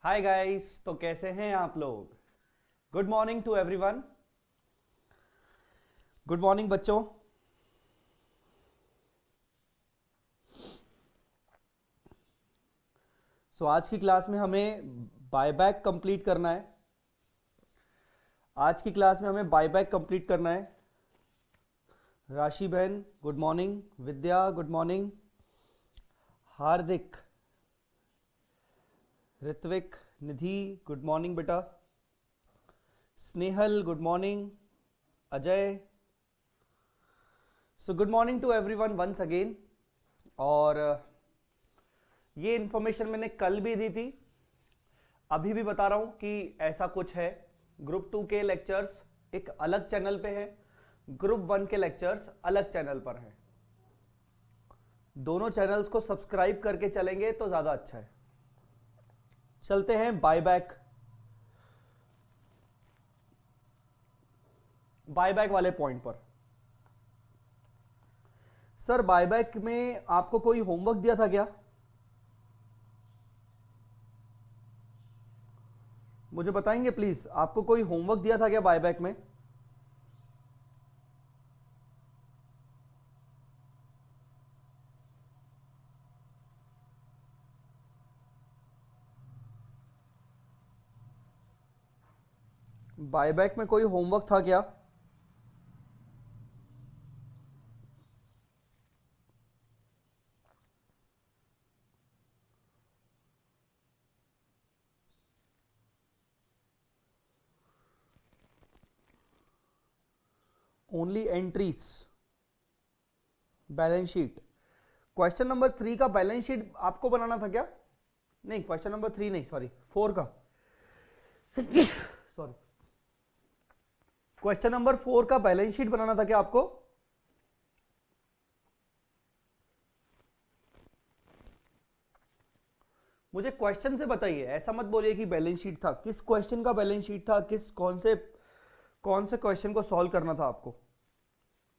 Hi guys, तो कैसे हैं आप लोग। Good morning to everyone. Good morning बच्चों। आज की क्लास में हमें बायबैक कंप्लीट करना है। आज की क्लास में हमें बायबैक कंप्लीट करना है। राशि बहन good morning, Vidya good morning, Hardik, Ritvik, Nidhi good morning बेटा, Snehal good morning, Ajay. Good morning to everyone once again. और ये इन्फॉर्मेशन मैंने कल भी दी थी, अभी भी बता रहा हूं कि ऐसा कुछ है। ग्रुप 2 के लेक्चर्स एक अलग चैनल पे है, ग्रुप 1 के लेक्चर्स अलग चैनल पर हैं। दोनों चैनल्स को सब्सक्राइब करके चलेंगे तो ज्यादा अच्छा है। चलते हैं बायबैक वाले पॉइंट पर। सर बायबैक में आपको कोई होमवर्क दिया था क्या? मुझे बताएंगे प्लीज, आपको कोई होमवर्क दिया था क्या बायबैक में? बायबैक में कोई होमवर्क था क्या? Only entries, balance sheet. Question number 3 का बैलेंस शीट आपको बनाना था क्या? नहीं, क्वेश्चन नंबर 3 नहीं, सॉरी 4 का। सॉरी, क्वेश्चन नंबर 4 का बैलेंस शीट बनाना था क्या आपको? मुझे क्वेश्चन से बताइए, ऐसा मत बोलिए कि बैलेंस शीट था। किस क्वेश्चन का बैलेंस शीट था? कौन से क्वेश्चन को सॉल्व करना था आपको?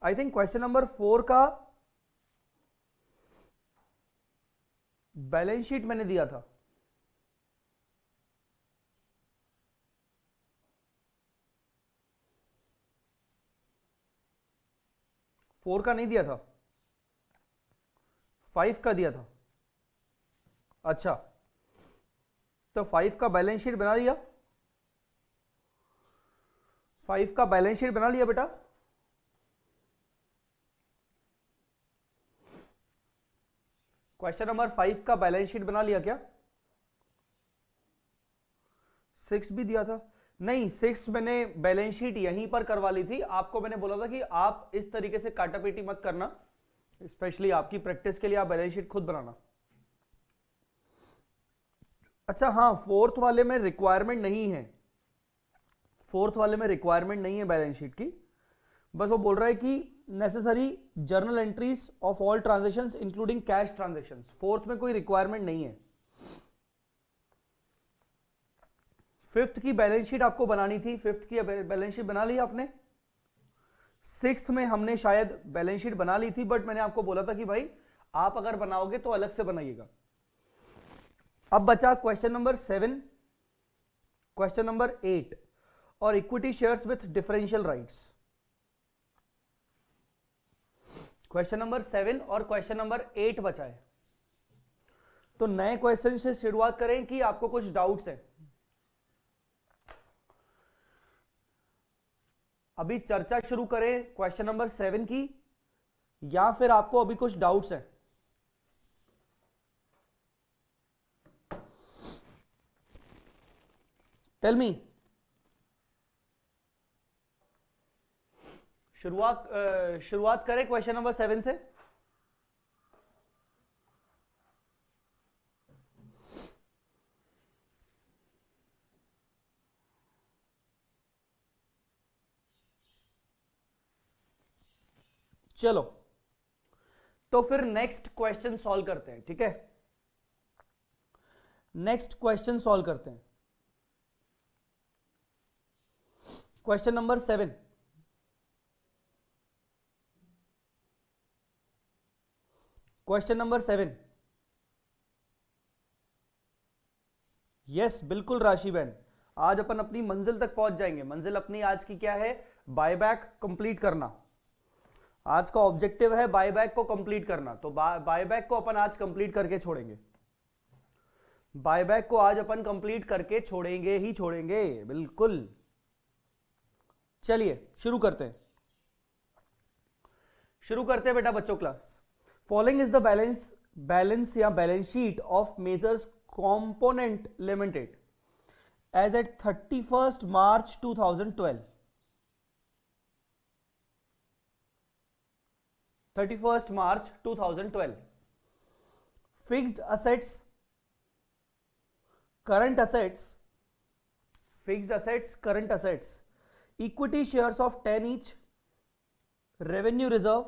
आई थिंक क्वेश्चन नंबर 4 का बैलेंस शीट मैंने दिया था। फोर का नहीं दिया था, 5 का दिया था। अच्छा, तो 5 का बैलेंस शीट बना लिया? 5 का बैलेंस शीट बना लिया बेटा? क्वेश्चन नंबर 5 का बैलेंस शीट बना लिया क्या? 6 भी दिया था? नहीं, 6 मैंने बैलेंस शीट यहीं पर करवा ली थी। आपको मैंने बोला था कि आप इस तरीके से काटापीटी मत करना, स्पेशली आपकी प्रैक्टिस के लिए आप बैलेंस शीट खुद बनाना। अच्छा हाँ, फोर्थ वाले में रिक्वायरमेंट नहीं है, फोर्थ वाले में रिक्वायरमेंट नहीं है बैलेंस शीट की। बस वो बोल रहा है कि necessary journal entries of all transactions including cash transactions. Fourth में कोई रिक्वायरमेंट नहीं है। फिफ्थ की बैलेंस शीट आपको बनानी थी, फिफ्थ की बैलेंस शीट बना ली आपने? सिक्स्थ में हमने शायद बैलेंस शीट बना ली थी, बट मैंने आपको बोला था कि भाई आप अगर बनाओगे तो अलग से बनाइएगा। अब बचा क्वेश्चन नंबर 7, क्वेश्चन नंबर 8 और equity shares with differential rights. Question number 7 और क्वेश्चन नंबर 8 बचा है। तो नए क्वेश्चन से शुरुआत करें कि आपको कुछ डाउट्स हैं? अभी चर्चा शुरू करें क्वेश्चन नंबर 7 की, या फिर आपको अभी कुछ डाउट्स हैं? Tell me. शुरुआत करें क्वेश्चन नंबर 7 से। चलो, तो फिर नेक्स्ट क्वेश्चन सॉल्व करते हैं, ठीक है? नेक्स्ट क्वेश्चन सॉल्व करते हैं। Question number 7, question number 7, yes बिल्कुल राशि बहन, आज अपन अपनी मंजिल तक पहुंच जाएंगे। मंजिल अपनी आज की क्या है? बायबैक कंप्लीट करना। आज का ऑब्जेक्टिव है बायबैक को कंप्लीट करना, तो बायबैक को अपन आज कंप्लीट करके छोड़ेंगे। बायबैक को आज अपन कंप्लीट करके छोड़ेंगे ही छोड़ेंगे, बिल्कुल। चलिए शुरू करते हैं, बेटा बच्चों class. Following is the balance या balance sheet of majors component limited as at 31st March 2012। 31st March 2012। Fixed assets, current assets, equity shares of 10 each, revenue reserve,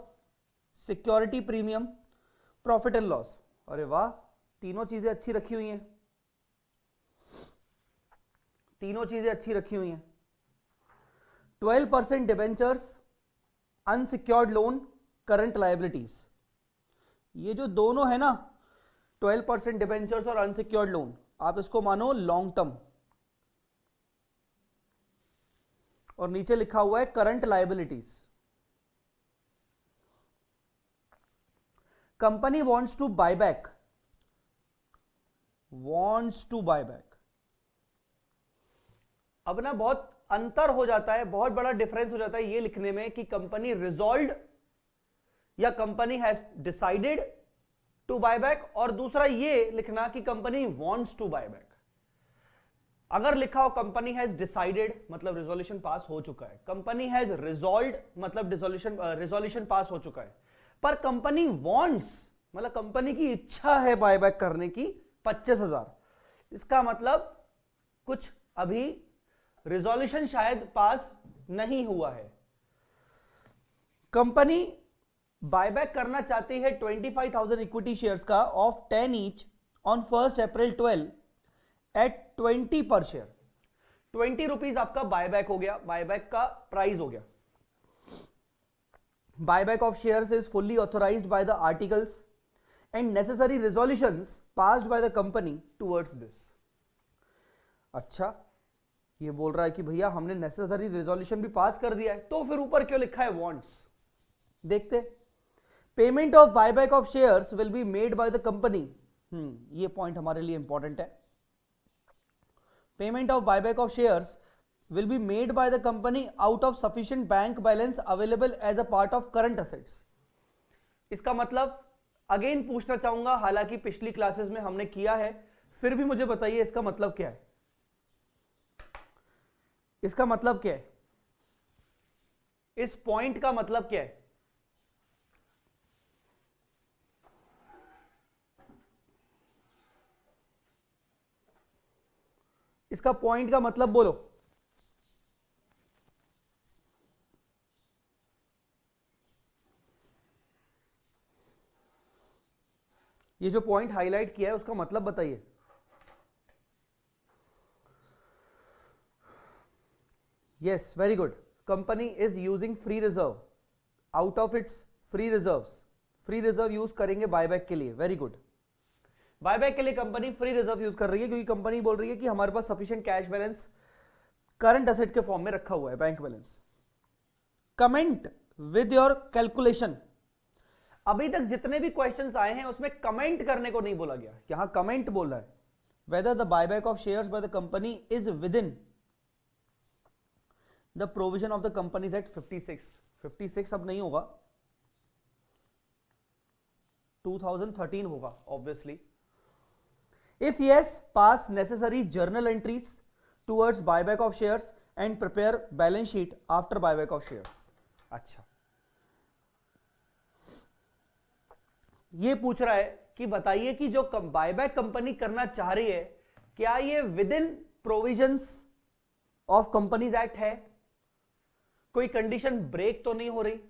security premium, profit and loss. अरे वाह, तीनों चीजें अच्छी रखी हुई हैं, 12% debentures, unsecured loan, current liabilities. ये जो दोनों है ना, 12% डिबेंचर्स और अनसिक्योर्ड लोन, आप इसको मानो लॉन्ग टर्म, और नीचे लिखा हुआ है current liabilities. Company wants to buy back, अब ना बहुत अंतर हो जाता है, बहुत बड़ा डिफरेंस हो जाता है ये लिखने में कि कंपनी रिजॉल्व्ड या company has decided to buy back, और दूसरा ये लिखना कि company wants to buy back. अगर लिखा हो कंपनी हैज डिसाइडेड मतलब रिजोल्यूशन पास हो चुका है, कंपनी हैज रिजॉल्व्ड मतलब रिजोल्यूशन पास हो चुका है, पर कंपनी वांट्स मतलब कंपनी की इच्छा है बायबैक करने की 25,000, इसका मतलब कुछ अभी रिजोल्यूशन शायद पास नहीं हुआ है। कंपनी बायबैक करना चाहती है 25,000 इक्विटी शेयर्स का of 10 each on 1st April 12 at 20 पर शेयर। 20 रुपीज आपका बायबैक हो गया, बायबैक का प्राइस हो गया। Buyback of shares is fully authorized by the articles and necessary resolutions passed by the company towards this। अच्छा, ये बोल रहा है कि भैया हमने नेसेसरी रिजोल्यूशन भी पास कर दिया है, तो फिर ऊपर क्यों लिखा है वांट्स? देखते। Payment of buyback of shares will be made by the company. ये पॉइंट हमारे लिए इंपॉर्टेंट है। Payment of buyback of shares will be made by the company out of sufficient bank balance available as a part of current assets। इसका मतलब again पूछना चाहूंगा, हालांकि पिछली क्लासेस में हमने किया है, फिर भी मुझे बताइए इसका मतलब क्या है? इसका मतलब क्या है? इस पॉइंट का मतलब क्या है? इसका पॉइंट का मतलब बोलो। ये जो पॉइंट हाईलाइट किया है उसका मतलब बताइए। Yes, very good. Company is using free reserve out of its free reserves. Free reserve use करेंगे बायबैक के लिए, वेरी गुड। बायबैक के लिए कंपनी फ्री रिजर्व यूज कर रही है, क्योंकि कंपनी बोल रही है कि हमारे पास sufficient cash balance current asset के फॉर्म में रखा हुआ है, bank balance. Comment with your calculation. अभी तक जितने भी क्वेश्चंस आए हैं उसमें कमेंट करने को नहीं बोला गया, यहां कमेंट बोल रहा है। Whether the buyback of shares bye the company is with in the provision of the companies act 56 अब नहीं होगा, 2013 होगा obviously. If yes, pass necessary journal entries towards buyback of shares and prepare balance sheet after buyback of shares. अच्छा, ये पूछ रहा है कि बताइए कि जो बायबैक कंपनी करना चाह रही है, क्या ये with in provisions of companies act है? कोई कंडीशन ब्रेक तो नहीं हो रही?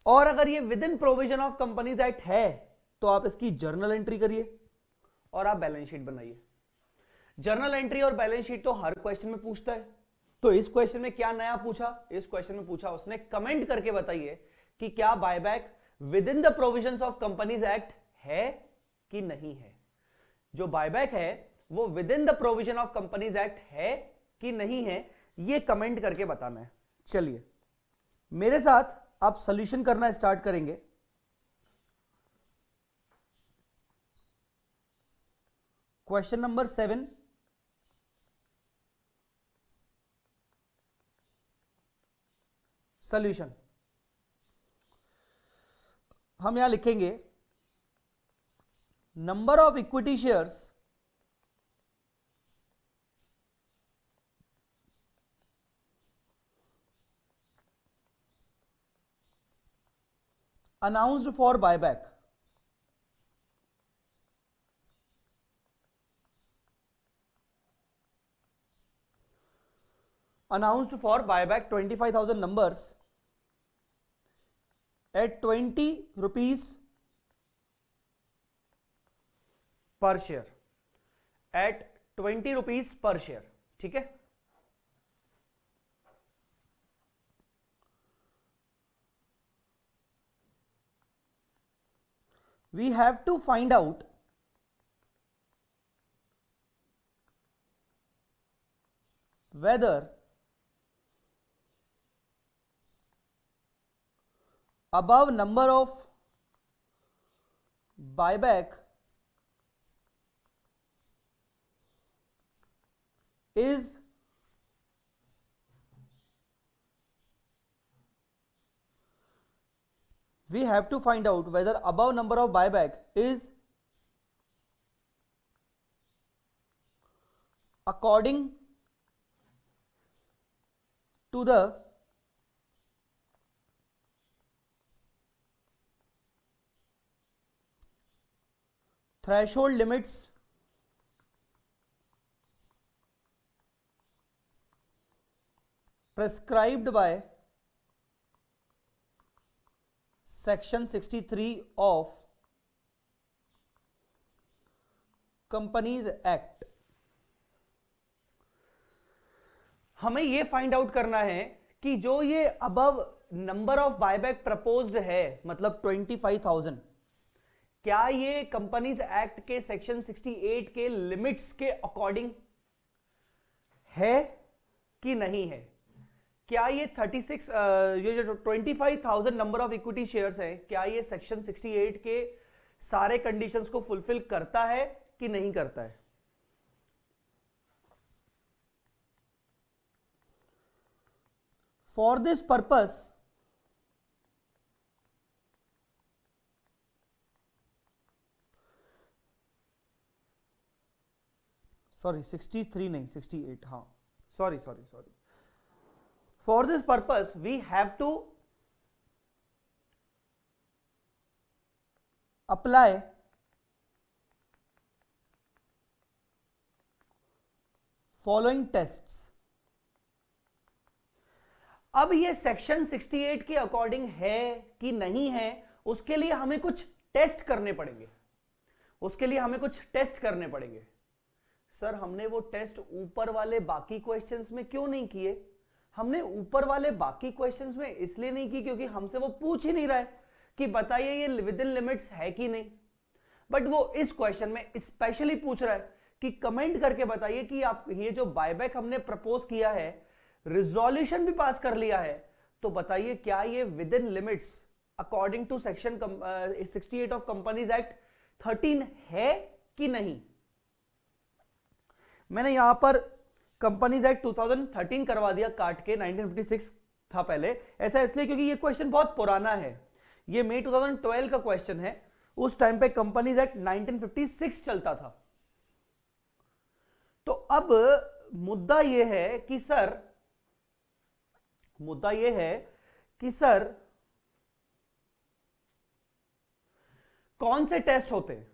और अगर ये with in provision of companies act है तो आप इसकी जर्नल एंट्री करिए और आप बैलेंस शीट बनाइए। जर्नल एंट्री और बैलेंस शीट तो हर क्वेश्चन में पूछता है, तो इस क्वेश्चन में क्या नया पूछा? इस क्वेश्चन में पूछा उसने कमेंट करके बताइए कि क्या buyback with in the provisions of companies act है कि नहीं है। जो बायबैक है वो with in the provision of companies act है कि नहीं है, ये कमेंट करके बताना है। चलिए मेरे साथ आप सॉल्यूशन करना स्टार्ट करेंगे। Question number 7, solution. हम यहां लिखेंगे number of equity shares announced for buyback announced for buyback 25,000 numbers at 20 rupees per share, at 20 rupees per share। ठीक है, we have to find out whether above number of buyback is we have to find out whether above number of buyback is according to the threshold limits prescribed by section 63 of companies act. हमें यह find out करना है कि जो ये above number of buyback proposed है, मतलब 25,000, क्या ये कंपनीज एक्ट के सेक्शन 68 के लिमिट्स के अकॉर्डिंग है कि नहीं है। क्या ये 36 ये जो 25,000 नंबर ऑफ इक्विटी शेयर्स है, क्या ये सेक्शन 68 के सारे कंडीशंस को फुलफिल करता है कि नहीं करता है। फॉर दिस पर्पस सॉरी 63 नहीं 68, हाँ sorry. For this purpose we have to apply following tests। अब ये सेक्शन 68 के अकॉर्डिंग है कि नहीं है, उसके लिए हमें कुछ टेस्ट करने पड़ेंगे। सर हमने वो टेस्ट ऊपर वाले बाकी क्वेश्चंस में क्यों नहीं किए? हमने ऊपर वाले बाकी क्वेश्चंस में इसलिए नहीं की क्योंकि हमसे वो पूछ ही नहीं रहा है कि बताइए ये विद इन लिमिट्स है कि नहीं। बट वो इस क्वेश्चन में स्पेशली पूछ रहा है कि कमेंट करके बताइए कि आप ये जो बायबैक हमने प्रपोज किया है, रिजोल्यूशन भी पास कर लिया है, तो बताइए क्या ये within limits according to section 68 of companies act 13 है कि नहीं। मैंने यहां पर कंपनीज एक्ट 2013 करवा दिया काट के, 1956 था पहले। ऐसा इसलिए क्योंकि ये क्वेश्चन बहुत पुराना है, ये मई 2012 का क्वेश्चन है। उस टाइम पे कंपनीज एक्ट 1956 चलता था। तो अब मुद्दा यह है कि सर कौन से टेस्ट होते हैं,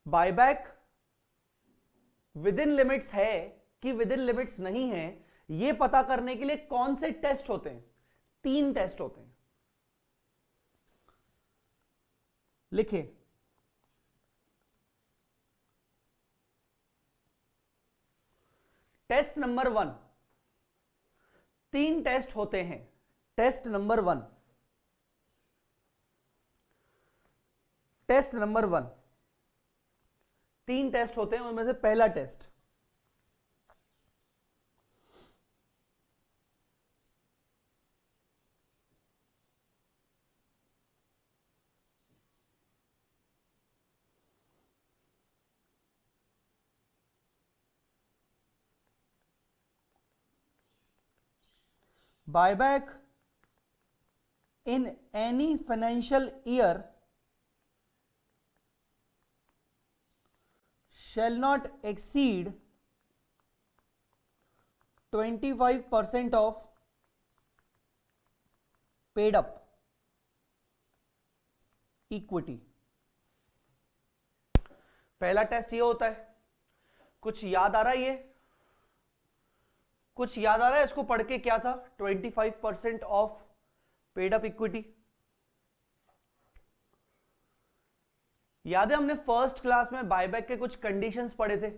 बायबैक विद इन लिमिट्स है कि विद इन लिमिट्स नहीं है, यह पता करने के लिए कौन से टेस्ट होते हैं? 3 टेस्ट होते हैं। लिखिए, टेस्ट नंबर 1, 3 टेस्ट होते हैं। टेस्ट नंबर 1, 3 टेस्ट होते हैं, उनमें से पहला test buyback in any financial year shall not exceed 25% of paid up equity। पहला टेस्ट ये होता है, कुछ याद आ रहा है? ये कुछ याद आ रहा है? इसको पढ़ के क्या था? 25% ऑफ पेड अप इक्विटी। याद है हमने फर्स्ट क्लास में बायबैक के कुछ कंडीशंस पढ़े थे।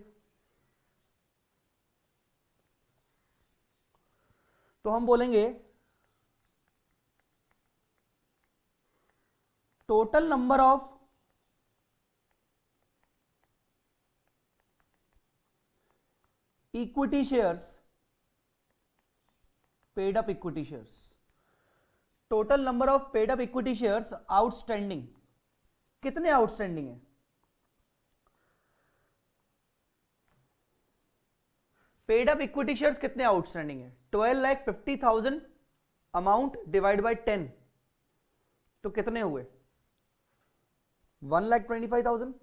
तो हम बोलेंगे total number of equity shares, paid up equity shares, total number of paid up equity shares outstanding. कितने आउटस्टैंडिंग है? पेड अप इक्विटी शेयर्स कितने आउटस्टैंडिंग है? 12,50,000 अमाउंट डिवाइड बाय 10, तो कितने हुए? 1,25,000।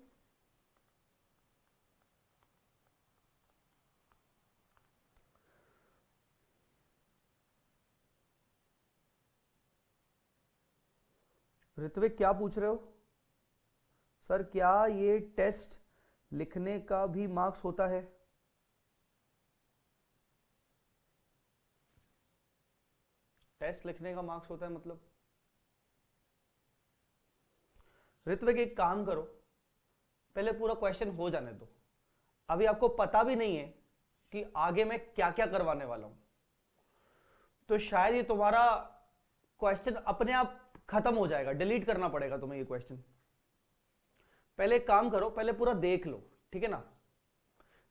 ऋत्विक क्या पूछ रहे हो? सर क्या ये टेस्ट लिखने का भी मार्क्स होता है? टेस्ट लिखने का मार्क्स होता है मतलब? ऋत्विक एक काम करो, पहले पूरा क्वेश्चन हो जाने दो। अभी आपको पता भी नहीं है कि आगे मैं क्या क्या करवाने वाला हूं, तो शायद ये तुम्हारा क्वेश्चन अपने आप खत्म हो जाएगा, डिलीट करना पड़ेगा तुम्हें ये क्वेश्चन। पहले एक काम करो, पहले पूरा देख लो, ठीक है ना?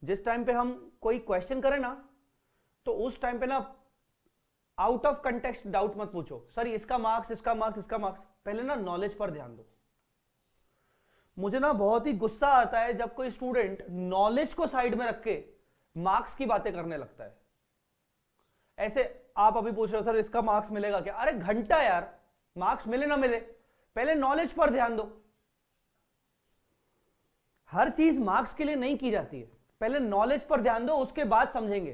जिस टाइम पे हम कोई क्वेश्चन करें ना, तो उस टाइम पे ना आउट ऑफ कंटेक्स्ट डाउट मत पूछो, सर इसका मार्क्स, इसका मार्क्स, इसका मार्क्स। पहले ना नॉलेज पर ध्यान दो। मुझे ना बहुत ही गुस्सा आता है जब कोई स्टूडेंट नॉलेज को साइड में रख के मार्क्स की बातें करने लगता है। ऐसे आप अभी पूछ रहे हो सर इसका मार्क्स मिलेगा क्या? अरे घंटा यार, मार्क्स मिले ना मिले, पहले नॉलेज पर ध्यान दो। हर चीज मार्क्स के लिए नहीं की जाती है, पहले नॉलेज पर ध्यान दो, उसके बाद समझेंगे।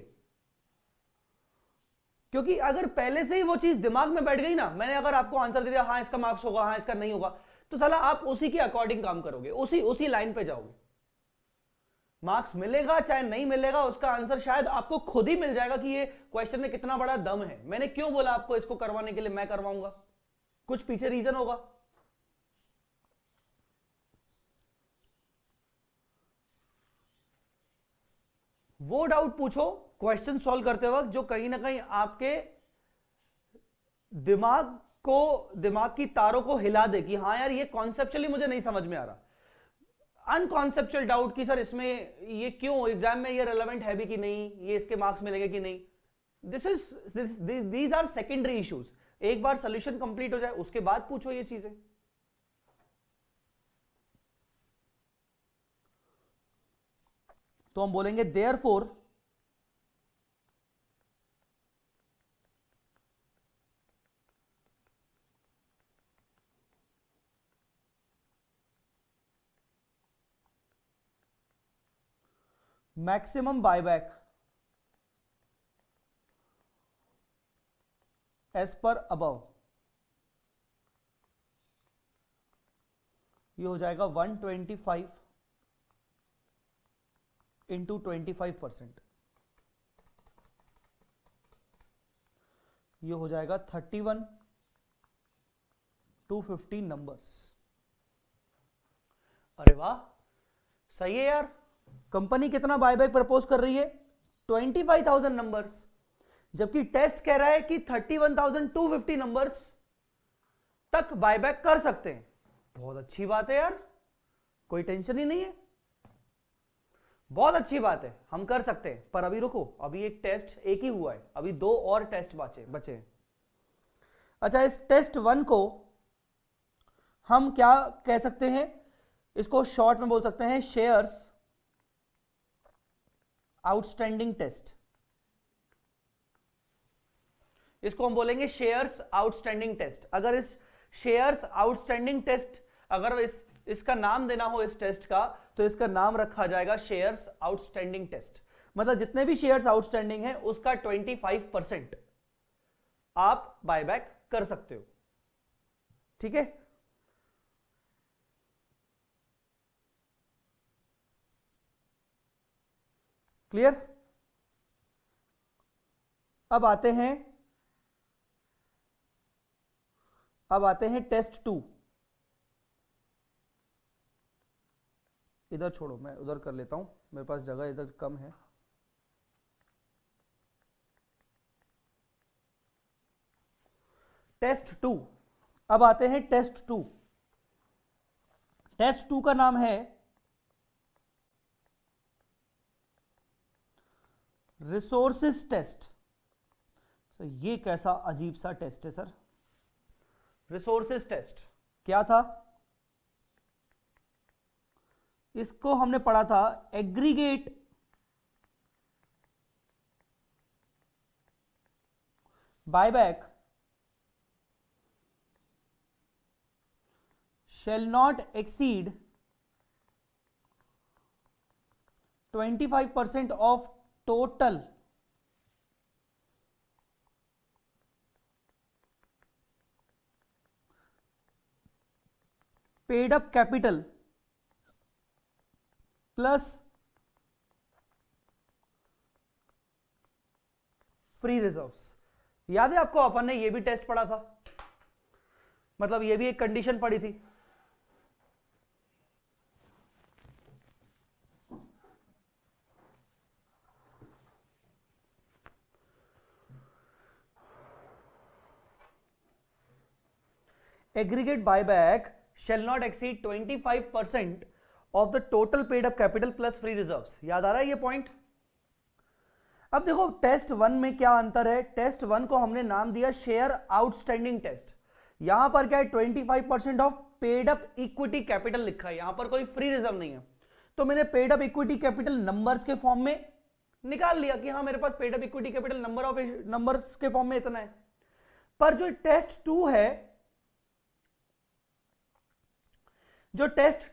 क्योंकि अगर पहले से ही वो चीज दिमाग में बैठ गई ना, मैंने अगर आपको आंसर दे दिया हाँ इसका मार्क्स होगा, हाँ इसका नहीं होगा, तो साला आप उसी के अकॉर्डिंग काम करोगे, उसी लाइन पे जाओगे। मार्क्स मिलेगा चाहे नहीं मिलेगा, उसका आंसर शायद आपको खुद ही मिल जाएगा कि ये क्वेश्चन में कितना बड़ा दम है। मैंने क्यों बोला आपको इसको करवाने के लिए मैं करवाऊंगा, कुछ पीछे रीजन होगा। वो डाउट पूछो क्वेश्चन सॉल्व करते वक्त जो कहीं ना कहीं आपके दिमाग की तारों को हिला दे कि हाँ यार ये कॉन्सेप्चुअली मुझे नहीं समझ में आ रहा। अनकॉन्सेप्चुअल डाउट कि सर इसमें ये क्यों एग्जाम में ये रेलेवेंट है भी कि नहीं, ये इसके मार्क्स मिलेंगे कि नहीं, दीज आर सेकेंडरी इश्यूज। एक बार सोल्यूशन कंप्लीट हो जाए उसके बाद पूछो ये चीजें। तो हम बोलेंगे therefore maximum buyback as per above, ये हो जाएगा 125 इंटू 25%, ये हो जाएगा 31 250 नंबर्स। अरे वाह, सही है यार। कंपनी कितना बायबैक प्रपोज कर रही है? 25,000 नंबर्स, जबकि टेस्ट कह रहा है कि 31,250 नंबर्स तक बायबैक कर सकते हैं। बहुत अच्छी बात है यार, कोई टेंशन ही नहीं है। बहुत अच्छी बात है, हम कर सकते हैं, पर अभी रुको, अभी एक टेस्ट एक ही हुआ है, अभी 2 और टेस्ट बचे हैं। अच्छा, इस टेस्ट 1 को हम क्या कह सकते हैं, इसको शॉर्ट में बोल सकते हैं शेयर्स आउटस्टैंडिंग टेस्ट। इसको हम बोलेंगे शेयर्स आउटस्टैंडिंग टेस्ट। अगर इस शेयर्स आउटस्टैंडिंग टेस्ट, अगर इसका नाम देना हो इस टेस्ट का, तो इसका नाम रखा जाएगा शेयर्स आउटस्टैंडिंग टेस्ट। मतलब जितने भी शेयर्स आउटस्टैंडिंग है उसका 25% आप बायबैक कर सकते हो। ठीक है, क्लियर। अब आते हैं टेस्ट 2। इधर छोड़ो, मैं उधर कर लेता हूं, मेरे पास जगह इधर कम है। टेस्ट 2। अब आते हैं टेस्ट 2। टेस्ट 2 का नाम है रिसोर्सेस टेस्ट। तो ये कैसा अजीब सा टेस्ट है सर, रिसोर्सेस टेस्ट क्या था? इसको हमने पढ़ा था aggregate buyback shall not exceed 25% of total paid up capital plus free reserves. याद है आपको, अपन ने ये भी टेस्ट पढ़ा था, मतलब ये भी एक कंडीशन पड़ी थी। Aggregate buyback shall not exceed 25% of the total paid up capital plus free reserves। याद आ रहा है ये पॉइंट? अब देखो टेस्ट 1 में क्या अंतर है। टेस्ट 1 को हमने नाम दिया शेयर आउटस्टैंडिंग टेस्ट। यहां पर क्या है, 25% of paid up equity capital लिखा है, यहां पर कोई फ्री रिजर्व नहीं है। तो मैंने paid up equity capital numbers के फॉर्म में निकाल लिया कि हाँ मेरे पास paid up equity capital numbers के फॉर्म में इतना है। पर जो टेस्ट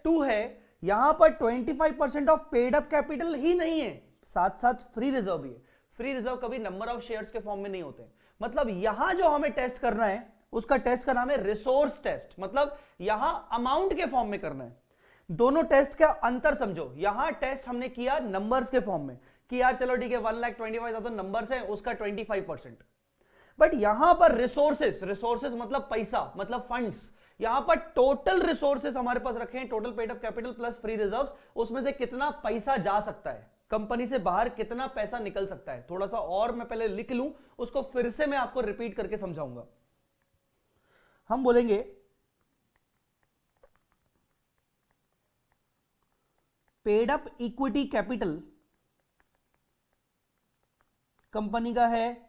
2 है, यहां पर 25% ऑफ पेड अप कैपिटल ही नहीं है, साथ साथ फ्री रिजर्व भी है। फ्री रिजर्व कभी नंबर ऑफ शेयर्स के फॉर्म में नहीं होते। मतलब यहां जो हमें टेस्ट करना है उसका टेस्ट का नाम है रिसोर्स टेस्ट, मतलब यहां अमाउंट के फॉर्म में करना है। दोनों टेस्ट का अंतर समझो। यहां टेस्ट हमने किया नंबर्स के फॉर्म में कि यार चलो ठीक है 1,25,000 नंबर्स है, उसका 25%। बट यहां पर रिसोर्सेस मतलब पैसा, मतलब फंड्स। यहां पर टोटल रिसोर्सेस हमारे पास रखे हैं, total paid up capital plus free reserves. उसमें से कितना पैसा जा सकता है कंपनी से बाहर, कितना पैसा निकल सकता है। थोड़ा सा और मैं पहले लिख लूं, उसको फिर से मैं आपको रिपीट करके समझाऊंगा। हम बोलेंगे paid up equity capital company का है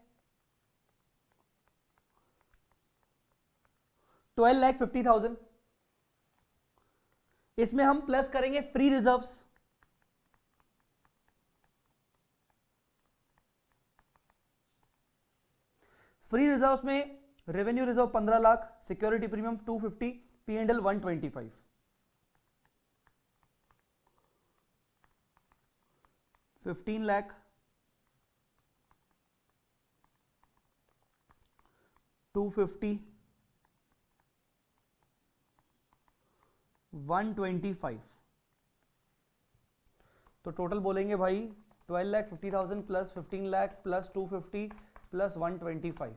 12,50,000। इसमें हम प्लस करेंगे फ्री रिजर्व्स, फ्री रिजर्व्स में revenue reserve 15 lakh, security premium 250, P&L 125, 15 lakh, 250, 125। तो टोटल बोलेंगे भाई 12,50,000 प्लस 15 लाख प्लस 250 प्लस 125,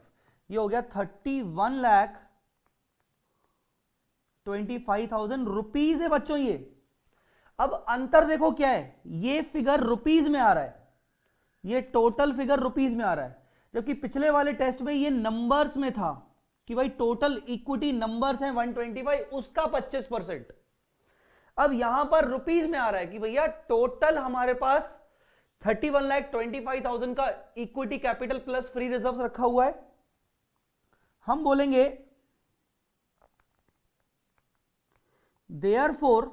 ये हो गया 31,25,000 रुपीज है बच्चों ये। अब अंतर देखो क्या है, ये फिगर रुपीज में आ रहा है, ये टोटल फिगर रुपीज में आ रहा है, जबकि पिछले वाले टेस्ट में ये नंबर्स में था कि भाई टोटल इक्विटी नंबर्स हैं 125, उसका 25%। अब यहां पर रुपीस में आ रहा है कि भैया टोटल हमारे पास 31,25,000 का equity capital plus free reserves रखा हुआ है। हम बोलेंगे therefore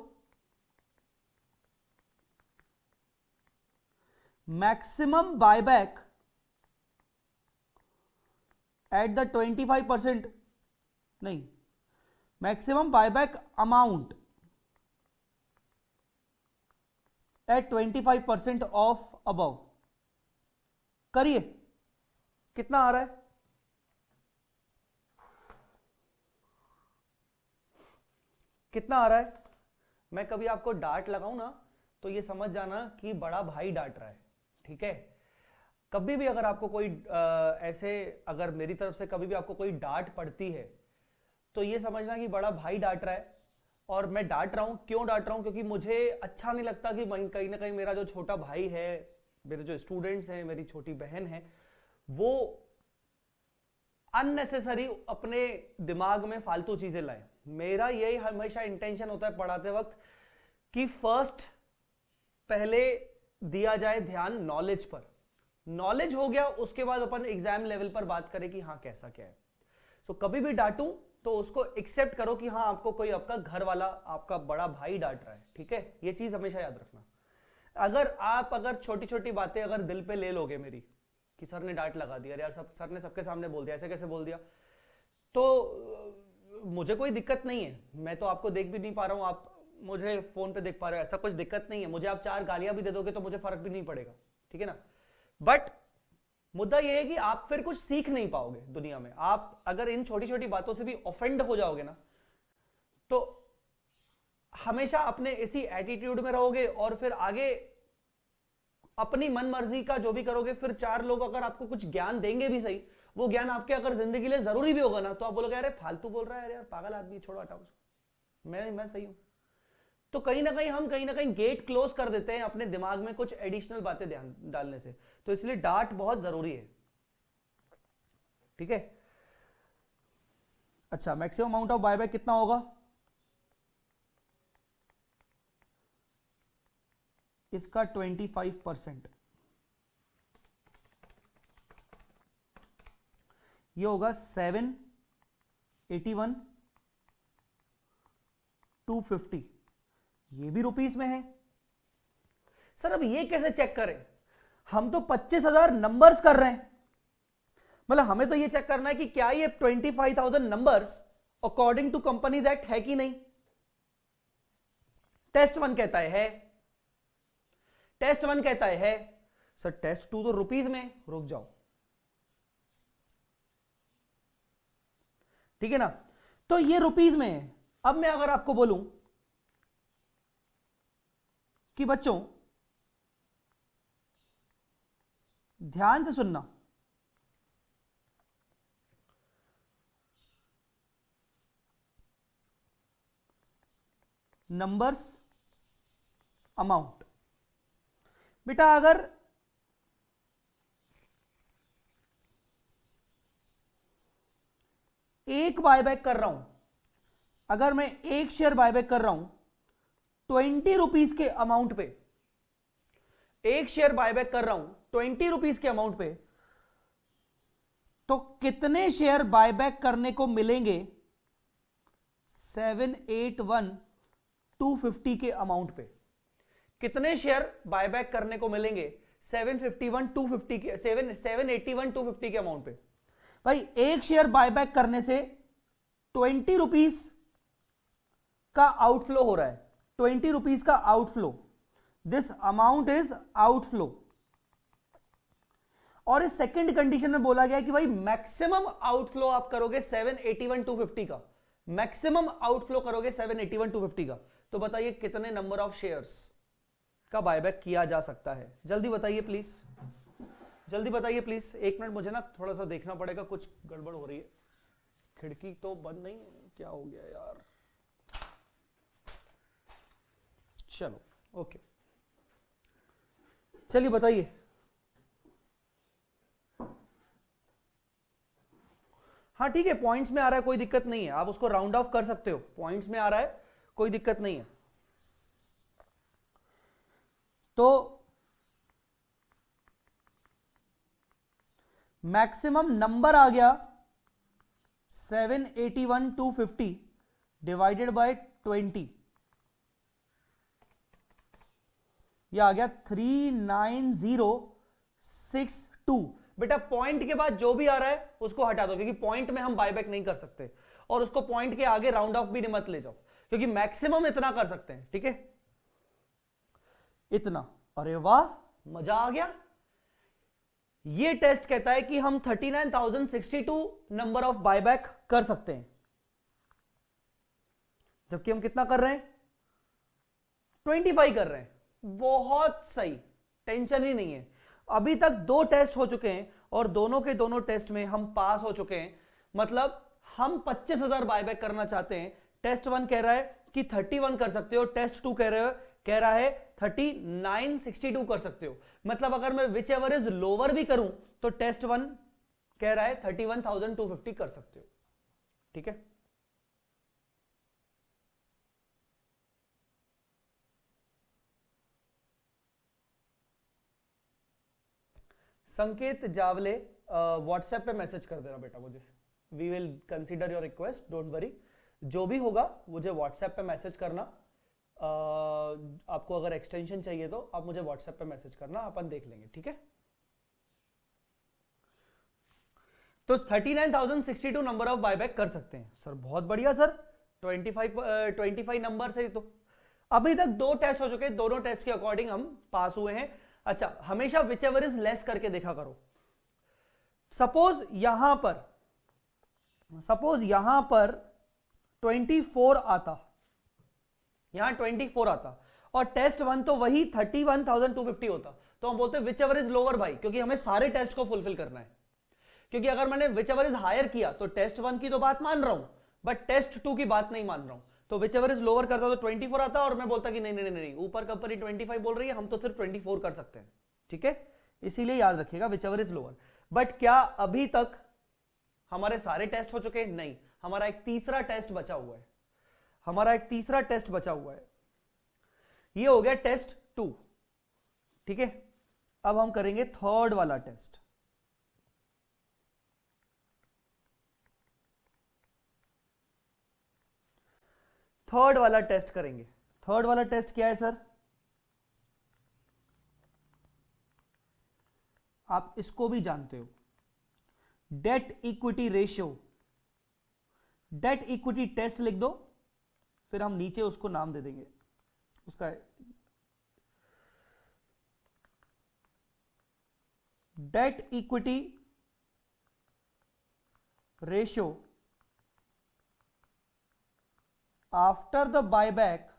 maximum buyback at the 25%, नहीं, maximum buyback amount at 25% of above. करिए, कितना आ रहा है? कितना आ रहा है? मैं कभी आपको डांट लगाऊं ना तो ये समझ जाना कि बड़ा भाई डांट रहा है, ठीक है? कभी भी अगर आपको कोई ऐसे, अगर मेरी तरफ से कभी भी आपको कोई डांट पड़ती है तो ये समझना कि बड़ा भाई डांट रहा है। और मैं डांट रहा हूं, क्यों डांट रहा हूं? क्योंकि मुझे अच्छा नहीं लगता कि कहीं ना कहीं मेरा जो छोटा भाई है, मेरे जो स्टूडेंट्स हैं, मेरी छोटी बहन है, वो अननेसेसरी अपने दिमाग में फालतू चीजें लाए। मेरा यही हमेशा इंटेंशन होता है पढ़ाते वक्त कि फर्स्ट पहले दिया जाए ध्यान नॉलेज पर। नॉलेज हो गया, उसके बाद अपन एग्जाम लेवल पर बात करें कि हाँ कैसा क्या है। सो कभी भी डांटूं तो उसको एक्सेप्ट करो कि हाँ आपको कोई आपका घर वाला, आपका बड़ा भाई डांट रहा है, ठीक है? ये चीज हमेशा याद रखना। अगर छोटी छोटी बातें अगर दिल पे ले लोगे मेरी कि सर ने डांट लगा दिया यार, सर ने सबके सामने बोल दिया, ऐसे कैसे बोल दिया, तो मुझे कोई दिक्कत नहीं है। मैं तो आपको देख भी नहीं पा रहा हूं, आप मुझे फोन पे देख पा रहे हो, ऐसा कुछ दिक्कत नहीं है। मुझे आप 4 गालियां भी दे दोगे तो मुझे फर्क भी नहीं पड़ेगा, ठीक है ना? बट मुद्दा यह है कि आप फिर कुछ सीख नहीं पाओगे दुनिया में। आप अगर इन छोटी छोटी बातों से भी ऑफेंड हो जाओगे ना, तो हमेशा अपने इसी एटीट्यूड में रहोगे और फिर आगे अपनी मन मर्जी का जो भी करोगे। फिर 4 लोग अगर आपको कुछ ज्ञान देंगे भी सही, वो ज्ञान आपके अगर जिंदगी के लिए जरूरी भी होगा ना, तो आप बोलोगे अरे फालतू बोल रहा है यार, पागल आदमी, छोड़ो हटाओ उसको, मैं सही हूं। तो कहीं ना कहीं गेट क्लोज कर देते हैं अपने दिमाग में कुछ एडिशनल बातें ध्यान डालने से। तो इसलिए डांट बहुत जरूरी है, ठीक है? अच्छा, मैक्सिमम अमाउंट ऑफ बायबैक कितना होगा? इसका 25%, ये होगा 781,250। ये भी रुपीस में है। सर अब ये कैसे चेक करें? हम तो 25,000 नंबर्स कर रहे हैं, मतलब हमें तो ये चेक करना है कि क्या ये 25,000 numbers according to companies act है कि नहीं। टेस्ट 1 कहता है, टेस्ट 1 कहता है। सर टेस्ट 2 तो रुपीस में, रुक जाओ, ठीक है ना? तो ये रुपीस में है। अब मैं अगर आपको बोलूं कि बच्चों ध्यान से सुनना, नंबर्स अमाउंट, बेटा अगर एक बायबैक कर रहा हूं, अगर मैं एक शेयर बायबैक कर रहा हूं 20 रुपीज के अमाउंट पे, एक शेयर बायबैक कर रहा हूं 20 रुपीज के अमाउंट पे, तो कितने शेयर बायबैक करने को मिलेंगे 781,250 के अमाउंट पे? कितने शेयर बायबैक करने को मिलेंगे 751,250 के 781,250 के अमाउंट पे? भाई एक शेयर बायबैक करने से 20 रुपीज का आउटफ्लो हो रहा है, 20 रुपीज का outflow, this amount is outflow. और इस सेकंड कंडीशन में बोला गया कि भाई मैक्सिमम आउटफ्लो आप करोगे 781,250 का, मैक्सिमम आउटफ्लो करोगे 781,250 का। तो बताइए कितने नंबर ऑफ शेयर्स का बायबैक किया जा सकता है? जल्दी बताइए प्लीज, जल्दी बताइए प्लीज। 1 मिनट, मुझे ना थोड़ा सा देखना पड़ेगा, कुछ गड़बड़ हो रही है। खिड़की तो बंद नहीं, क्या हो गया यार? चलो ओके, चलिए बताइए। हाँ ठीक है, पॉइंट्स में आ रहा है, कोई दिक्कत नहीं है, आप उसको राउंड ऑफ कर सकते हो, पॉइंट्स में आ रहा है, कोई दिक्कत नहीं है। तो मैक्सिमम नंबर आ गया 781,250 डिवाइडेड बाय 20, यह आ गया 39062। बेटा पॉइंट के बाद जो भी आ रहा है उसको हटा दो, क्योंकि पॉइंट में हम बायबैक नहीं कर सकते, और उसको पॉइंट के आगे राउंड ऑफ भी मत ले जाओ, क्योंकि मैक्सिमम इतना कर सकते हैं। ठीक है, इतना। अरे वाह, मजा आ गया। ये टेस्ट कहता है कि हम 39,062 नंबर ऑफ बायबैक कर सकते हैं, जबकि हम कितना कर रहे हैं, 25 कर रहे हैं। बहुत सही, टेंशन ही नहीं है। अभी तक 2 टेस्ट हो चुके हैं और दोनों के दोनों टेस्ट में हम पास हो चुके हैं। मतलब हम 25,000 बायबैक करना चाहते हैं। टेस्ट 1 कह रहा है कि 31 कर सकते हो, टेस्ट 2 कह रहा है 3962 कर सकते हो। मतलब अगर मैं विच एवर इज लोअर भी करूं तो टेस्ट 1 कह रहा है 31,250 कर सकते हो। ठीक है, संकेत जावले व्हाट्सएप पे मैसेज कर देना बेटा मुझे, we will consider your request, don't worry. जो भी होगा मुझे व्हाट्सएप पे मैसेज करना। आपको अगर एक्सटेंशन चाहिए तो आप मुझे व्हाट्सएप पे मैसेज करना, अपन देख लेंगे। ठीक है, तो 39,062 नंबर ऑफ बायबैक कर सकते हैं सर। बहुत बढ़िया सर, 25 नंबर से। तो अभी तक 2 टेस्ट हो चुके हैं, दोनों टेस्ट के अकॉर्डिंग हम पास हुए हैं। अच्छा, हमेशा विच एवर इज लेस करके देखा करो। सपोज यहां पर 24 आता, यहां 24 आता और टेस्ट 1 तो वही 31,250 होता, तो हम बोलते विच एवर इज लोअर भाई, क्योंकि हमें सारे टेस्ट को फुलफिल करना है। क्योंकि अगर मैंने विच एवर इज हायर किया तो टेस्ट 1 की तो बात मान रहा हूं, बट टेस्ट 2 की बात नहीं मान रहा हूं। तो विच एवर इज लोअर करता तो 24 आता और मैं बोलता कि नहीं नहीं नहीं, ऊपर कंपनी 25 बोल रही है, हम तो सिर्फ 24 कर सकते हैं। ठीक है, इसीलिए याद रखिएगा which ever is lower. But क्या अभी तक हमारे सारे टेस्ट हो चुके हैं? नहीं, हमारा एक तीसरा टेस्ट बचा हुआ है, ये हो गया टेस्ट 2। ठीक है, अब हम करेंगे थर्ड वाला टेस्ट। थर्ड वाला टेस्ट करेंगे। थर्ड वाला टेस्ट क्या है सर? आप इसको भी जानते हो, debt equity ratio. Debt equity test लिख दो, फिर हम नीचे उसको नाम दे देंगे उसका, date equity ratio after the buyback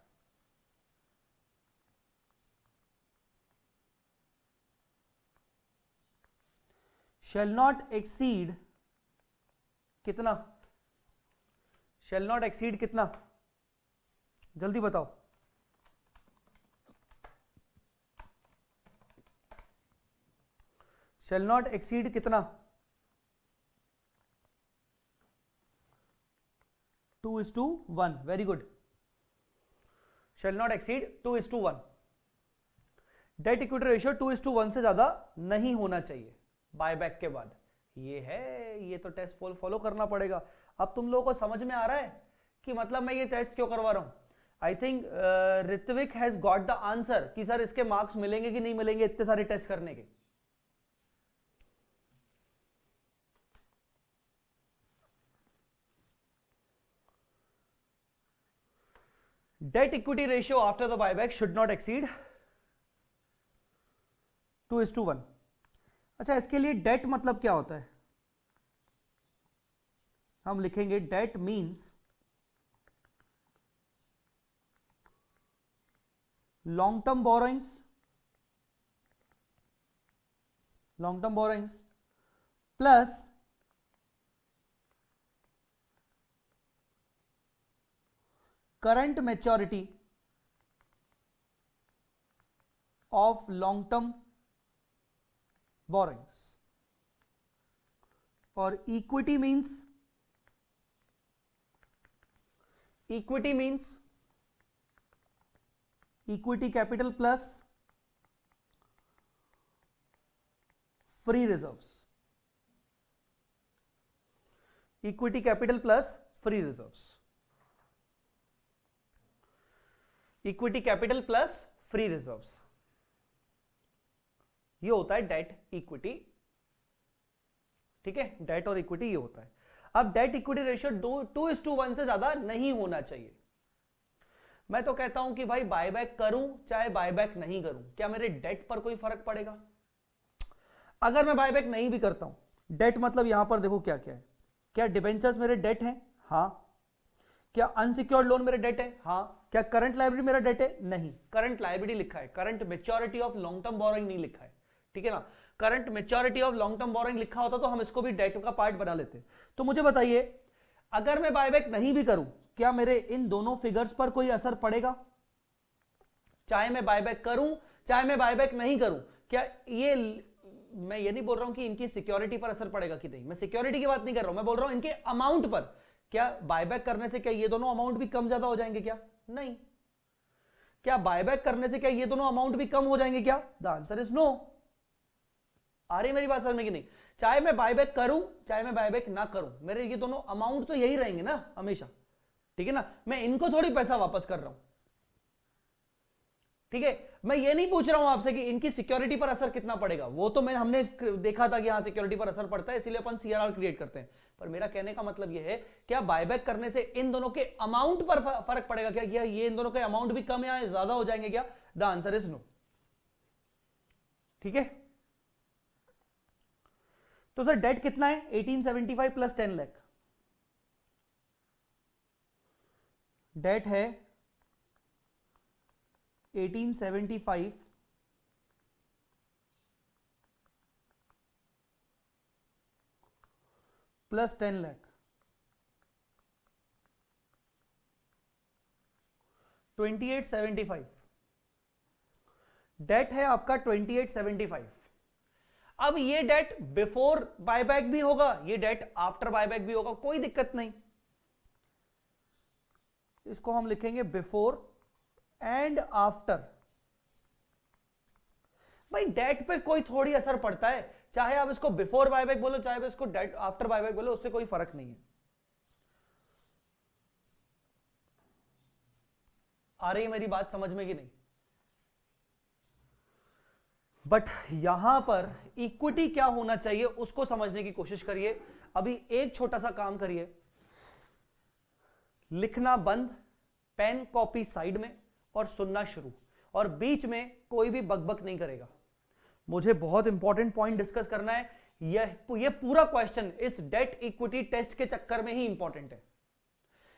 shall not exceed कितना? shall not exceed कितना? जल्दी बताओ। shall not exceed कितना? 2:1। Very good, shall not exceed 2:1। Debt equity ratio 2:1 से ज्यादा नहीं होना चाहिए बायबैक के बाद। ये है, ये तो टेस्ट फॉलो करना पड़ेगा। अब तुम लोगों को समझ में आ रहा है कि मतलब मैं ये टेस्ट क्यों करवा रहा हूं। I think Ritvik has got the answer कि सर इसके मार्क्स मिलेंगे कि नहीं मिलेंगे इतने सारे टेस्ट करने के। Debt equity ratio after the buyback should not exceed 2:1। अच्छा, इसके लिए डेट मतलब क्या होता है? हम लिखेंगे debt means long term borrowings plus current maturity of long term borrowings. और equity means equity capital plus free reserves, equity capital plus free reserves, equity capital plus free reserves, ये होता है डेट इक्विटी। ठीक है, date और equity ये होता है। अब डेट इक्विटी रेशियो 2:1 से ज्यादा नहीं होना चाहिए। मैं तो कहता हूं कि भाई बायबैक करूं चाहे बायबैक नहीं करूं, क्या मेरे डेट पर कोई फर्क पड़ेगा? अगर मैं बायबैक नहीं भी करता हूं, डेट मतलब यहां पर देखो क्या क्या है, क्या डिबेंचर्स मेरे डेट हैं? हां। क्या अनसिक्योर्ड लोन मेरे डेट है? हां। क्या करंट लायबिलिटी मेरा डेट है? नहीं। करंट लायबिलिटी लिखा है, current maturity of long term borrowing नहीं लिखा है। ठीक है ना, current maturity of long term borrowing लिखा होता तो हम इसको भी डेट का पार्ट बना लेते। तो मुझे बताइए, अगर मैं बायबैक नहीं भी करूं, क्या मेरे इन दोनों फिगर्स पर कोई असर पड़ेगा? चाहे मैं बायबैक करूं चाहे मैं बायबैक नहीं करूं, क्या ये, मैं ये नहीं बोल रहा हूं कि इनकी सिक्योरिटी पर असर पड़ेगा कि नहीं, मैं सिक्योरिटी की बात नहीं कर रहा हूं, मैं बोल रहा हूं इनके अमाउंट पर। क्या बायबैक करने से क्या ये दोनों अमाउंट भी कम ज्यादा हो जाएंगे? क्या नहीं। क्या बायबैक करने से क्या ये दोनों अमाउंट भी कम हो जाएंगे? क्या द आंसर इज नो। आ रही मेरी बात समझ में कि नहीं? चाहे मैं बायबैक करूं चाहे मैं बायबैक ना करूं, मेरे ये दोनों अमाउंट तो यही रहेंगे ना हमेशा। ठीक है ना, मैं इनको थोड़ी पैसा वापस कर रहा हूं। ठीक है, मैं ये नहीं पूछ रहा हूं आपसे कि इनकी सिक्योरिटी पर असर कितना पड़ेगा, वो तो हमने देखा था कि हाँ सिक्योरिटी पर असर पड़ता है, इसीलिए अपन सीआरआर क्रिएट करते हैं। पर मेरा कहने का मतलब ये है, क्या बायबैक करने से इन दोनों के अमाउंट पर फर्क पड़ेगा? क्या ये इन दोनों के अमाउंट भी कम या ज्यादा हो जाएंगे? क्या द आंसर इज नो। ठीक है, तो सर डेट कितना है? 1875 प्लस 10 लाख। डेट है 1875 प्लस 10 लाख, 2875। डेट है आपका 2875। अब ये डेट बिफोर बायबैक भी होगा, ये डेट आफ्टर बायबैक भी होगा, कोई दिक्कत नहीं। इसको हम लिखेंगे बिफोर एंड आफ्टर। भाई डेट पे कोई थोड़ी असर पड़ता है, चाहे आप इसको बिफोर बायबैक बोलो चाहे आप इसको डेट आफ्टर बायबैक बोलो, उससे कोई फर्क नहीं है। आ रही है मेरी बात समझ में कि नहीं? बट यहां पर इक्विटी क्या होना चाहिए उसको समझने की कोशिश करिए। अभी एक छोटा सा काम करिए, लिखना बंद, पेन कॉपी साइड में और सुनना शुरू, और बीच में कोई भी बकबक नहीं करेगा। मुझे बहुत इंपॉर्टेंट पॉइंट डिस्कस करना है। यह पूरा क्वेश्चन इस डेट इक्विटी टेस्ट के चक्कर में ही इंपॉर्टेंट है।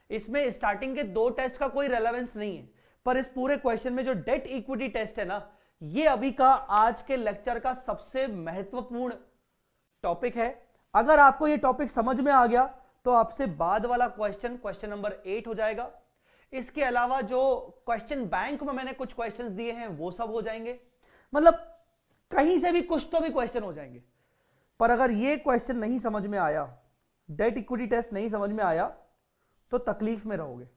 इसमें स्टार्टिंग के 2 टेस्ट का कोई रेलेवेंस नहीं है, पर इस पूरे क्वेश्चन में जो डेट इक्विटी टेस्ट है ना, ये अभी का आज के लेक्चर का सबसे महत्वपूर्ण टॉपिक है। अगर आपको ये टॉपिक समझ में आ गया तो आपसे बाद वाला क्वेश्चन नंबर 8 हो जाएगा। इसके अलावा जो क्वेश्चन बैंक में मैंने कुछ क्वेश्चंस दिए हैं वो सब हो जाएंगे, मतलब कहीं से भी कुछ तो भी क्वेश्चन हो जाएंगे। पर अगर ये क्वेश्चन नहीं समझ में आया, डेट इक्विटी टेस्ट नहीं समझ में आया, तो तकलीफ में रहोगे।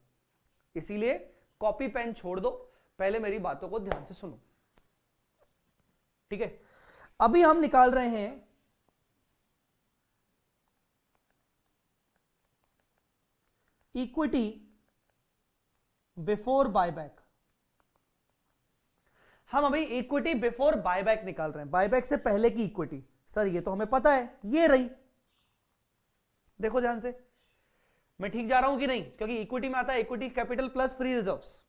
इसीलिए कॉपी पेन छोड़ दो, पहले मेरी बातों को ध्यान से सुनो। ठीक है, अभी हम निकाल रहे हैं इक्विटी बिफोर बायबैक। हम अभी इक्विटी बिफोर बायबैक निकाल रहे हैं, बायबैक से पहले की इक्विटी। सर ये तो हमें पता है, ये रही। देखो ध्यान से, मैं ठीक जा रहा हूं कि नहीं? क्योंकि इक्विटी में आता है equity capital plus free reserves.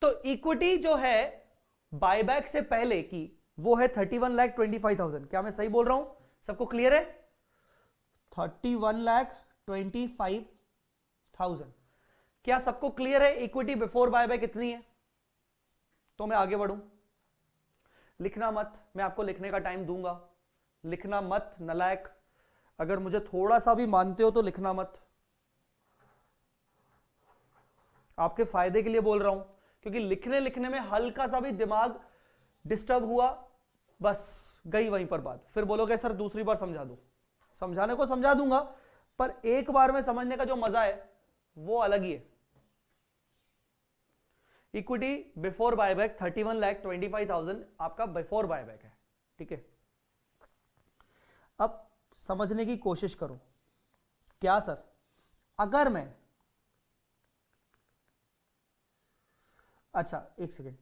तो इक्विटी जो है बायबैक से पहले की वो है 31,25,000। क्या मैं सही बोल रहा हूं? सबको क्लियर है? 31,25,000। क्या सबको क्लियर है इक्विटी बिफोर बायबैक कितनी है? तो मैं आगे बढ़ूं, लिखना मत, मैं आपको लिखने का टाइम दूंगा। लिखना मत नालायक, अगर मुझे थोड़ा सा भी मानते हो तो लिखना मत। आपके फायदे के लिए बोल रहा हूं, क्योंकि लिखने में हल्का सा भी दिमाग डिस्टर्ब हुआ, बस गई वहीं पर बात। फिर बोलोगे सर दूसरी बार समझा दो। समझाने को समझा दूंगा, पर एक बार में समझने का जो मजा है वो अलग ही है। इक्विटी बिफोर बायबैक 31,25,000 आपका बिफोर बायबैक है। ठीक है, अब समझने की कोशिश करो। क्या सर, अगर मैं, अच्छा एक सेकेंड,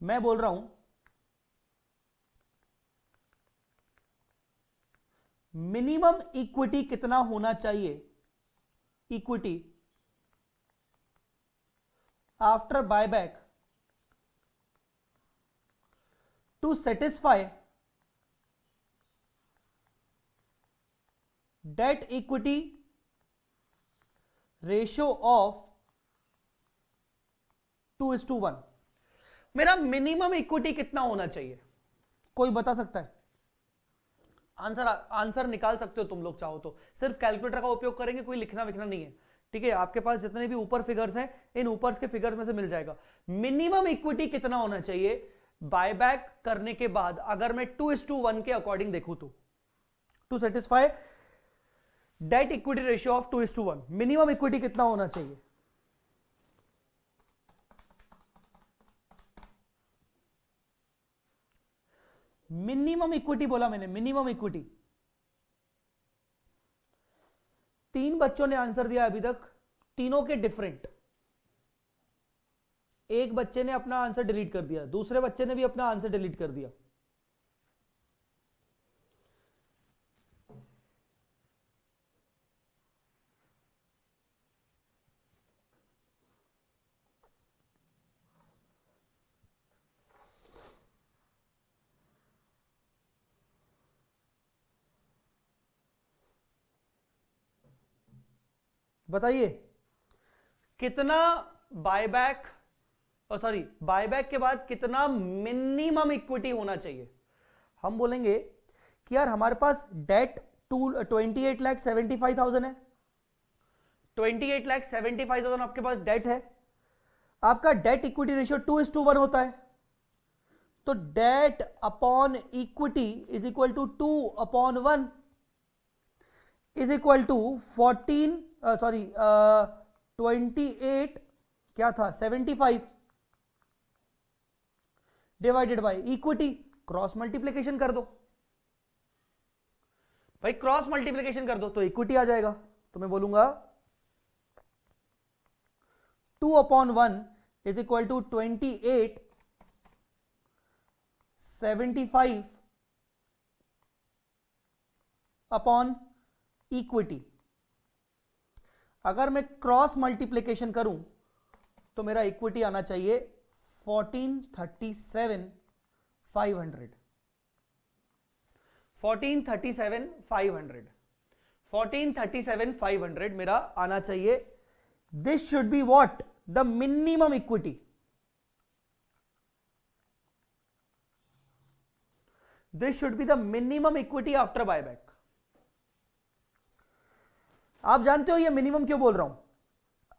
मैं बोल रहा हूं मिनिमम इक्विटी कितना होना चाहिए, equity after buyback to satisfy debt equity ratio of 2:1। मेरा मिनिमम इक्विटी कितना होना चाहिए, कोई बता सकता है? आंसर निकाल सकते हो तुम लोग चाहो तो, सिर्फ कैलकुलेटर का उपयोग करेंगे, कोई लिखना विखना नहीं है, ठीक है? आपके पास जितने भी ऊपर फिगर्स हैं, इन ऊपर के फिगर्स में से मिल जाएगा। मिनिमम इक्विटी कितना होना चाहिए बायबैक करने के बाद, अगर मैं 2:1 के अकॉर्डिंग देखूं तो, to satisfy debt equity ratio of 2:1, minimum equity कितना होना चाहिए? मिनिमम इक्विटी बोला मैंने, मिनिमम इक्विटी। 3 बच्चों ने आंसर दिया अभी तक, तीनों के डिफरेंट। एक बच्चे ने अपना आंसर डिलीट कर दिया, दूसरे बच्चे ने भी अपना आंसर डिलीट कर दिया। बताइए कितना बायबैक, सॉरी बायबैक के बाद कितना मिनिमम इक्विटी होना चाहिए? हम बोलेंगे कि यार हमारे पास डेट 28,75,000 है, 28,75,000 आपके पास डेट है, आपका डेट इक्विटी रेशियो 2:1 होता है, तो debt upon equity is equal to 2/1 is equal to 28 क्या था 75 divided by equity, cross multiplication कर दो भाई, क्रॉस मल्टीप्लीकेशन कर दो तो इक्विटी आ जाएगा। तो मैं बोलूंगा 2/1 is equal to 28/75 upon equity. अगर मैं क्रॉस मल्टीप्लीकेशन करूं तो मेरा इक्विटी आना चाहिए 1437,500, 1437,500 मेरा आना चाहिए। This should be what, the minimum equity. This should be the minimum equity after buyback. आप जानते हो ये मिनिमम क्यों बोल रहा हूं?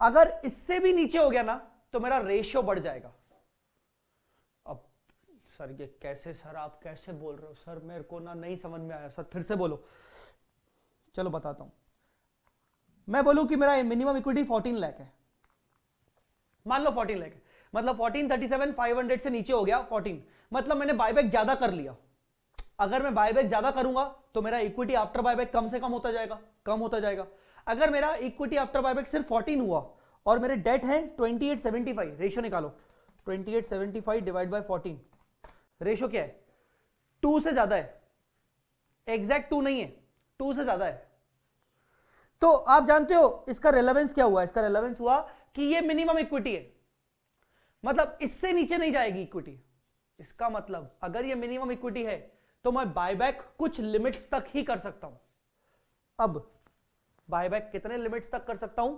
अगर इससे भी नीचे हो गया ना तो मेरा रेशियो बढ़ जाएगा। अब सर ये कैसे, सर आप कैसे बोल रहे हो सर, मेरे को ना नहीं समझ में आया सर, फिर से बोलो। चलो बताता हूं, मैं बोलूं कि मेरा मिनिमम इक्विटी 14 लाख है, मान लो 14 लाख है, मतलब 1437,500 से नीचे हो गया 14, मतलब मैंने बायबैक ज्यादा कर लिया। अगर मैं बायबैक ज्यादा करूंगा तो मेरा इक्विटी आफ्टर बायबैक कम से कम होता जाएगा, कम होता जाएगा। अगर मेरा इक्विटी आफ्टर बायबैक सिर्फ 14 हुआ और मेरे डेट है 2875, रेशियो निकालो, 2875 डिवाइड बाय 14, रेशियो क्या है? 2 से ज्यादा है, एग्जैक्ट 2 नहीं है, 2 से ज्यादा है। तो आप जानते हो इसका रेलेवेंस क्या हुआ? इसका रेलेवेंस हुआ कि ये मिनिमम इक्विटी है, मतलब इससे नीचे नहीं जाएगी इक्विटी। इसका मतलब अगर ये मिनिमम इक्विटी है तो मैं बायबैक कुछ लिमिट्स तक ही कर सकता हूं। अब बायबैक कितने लिमिट्स तक कर सकता हूं,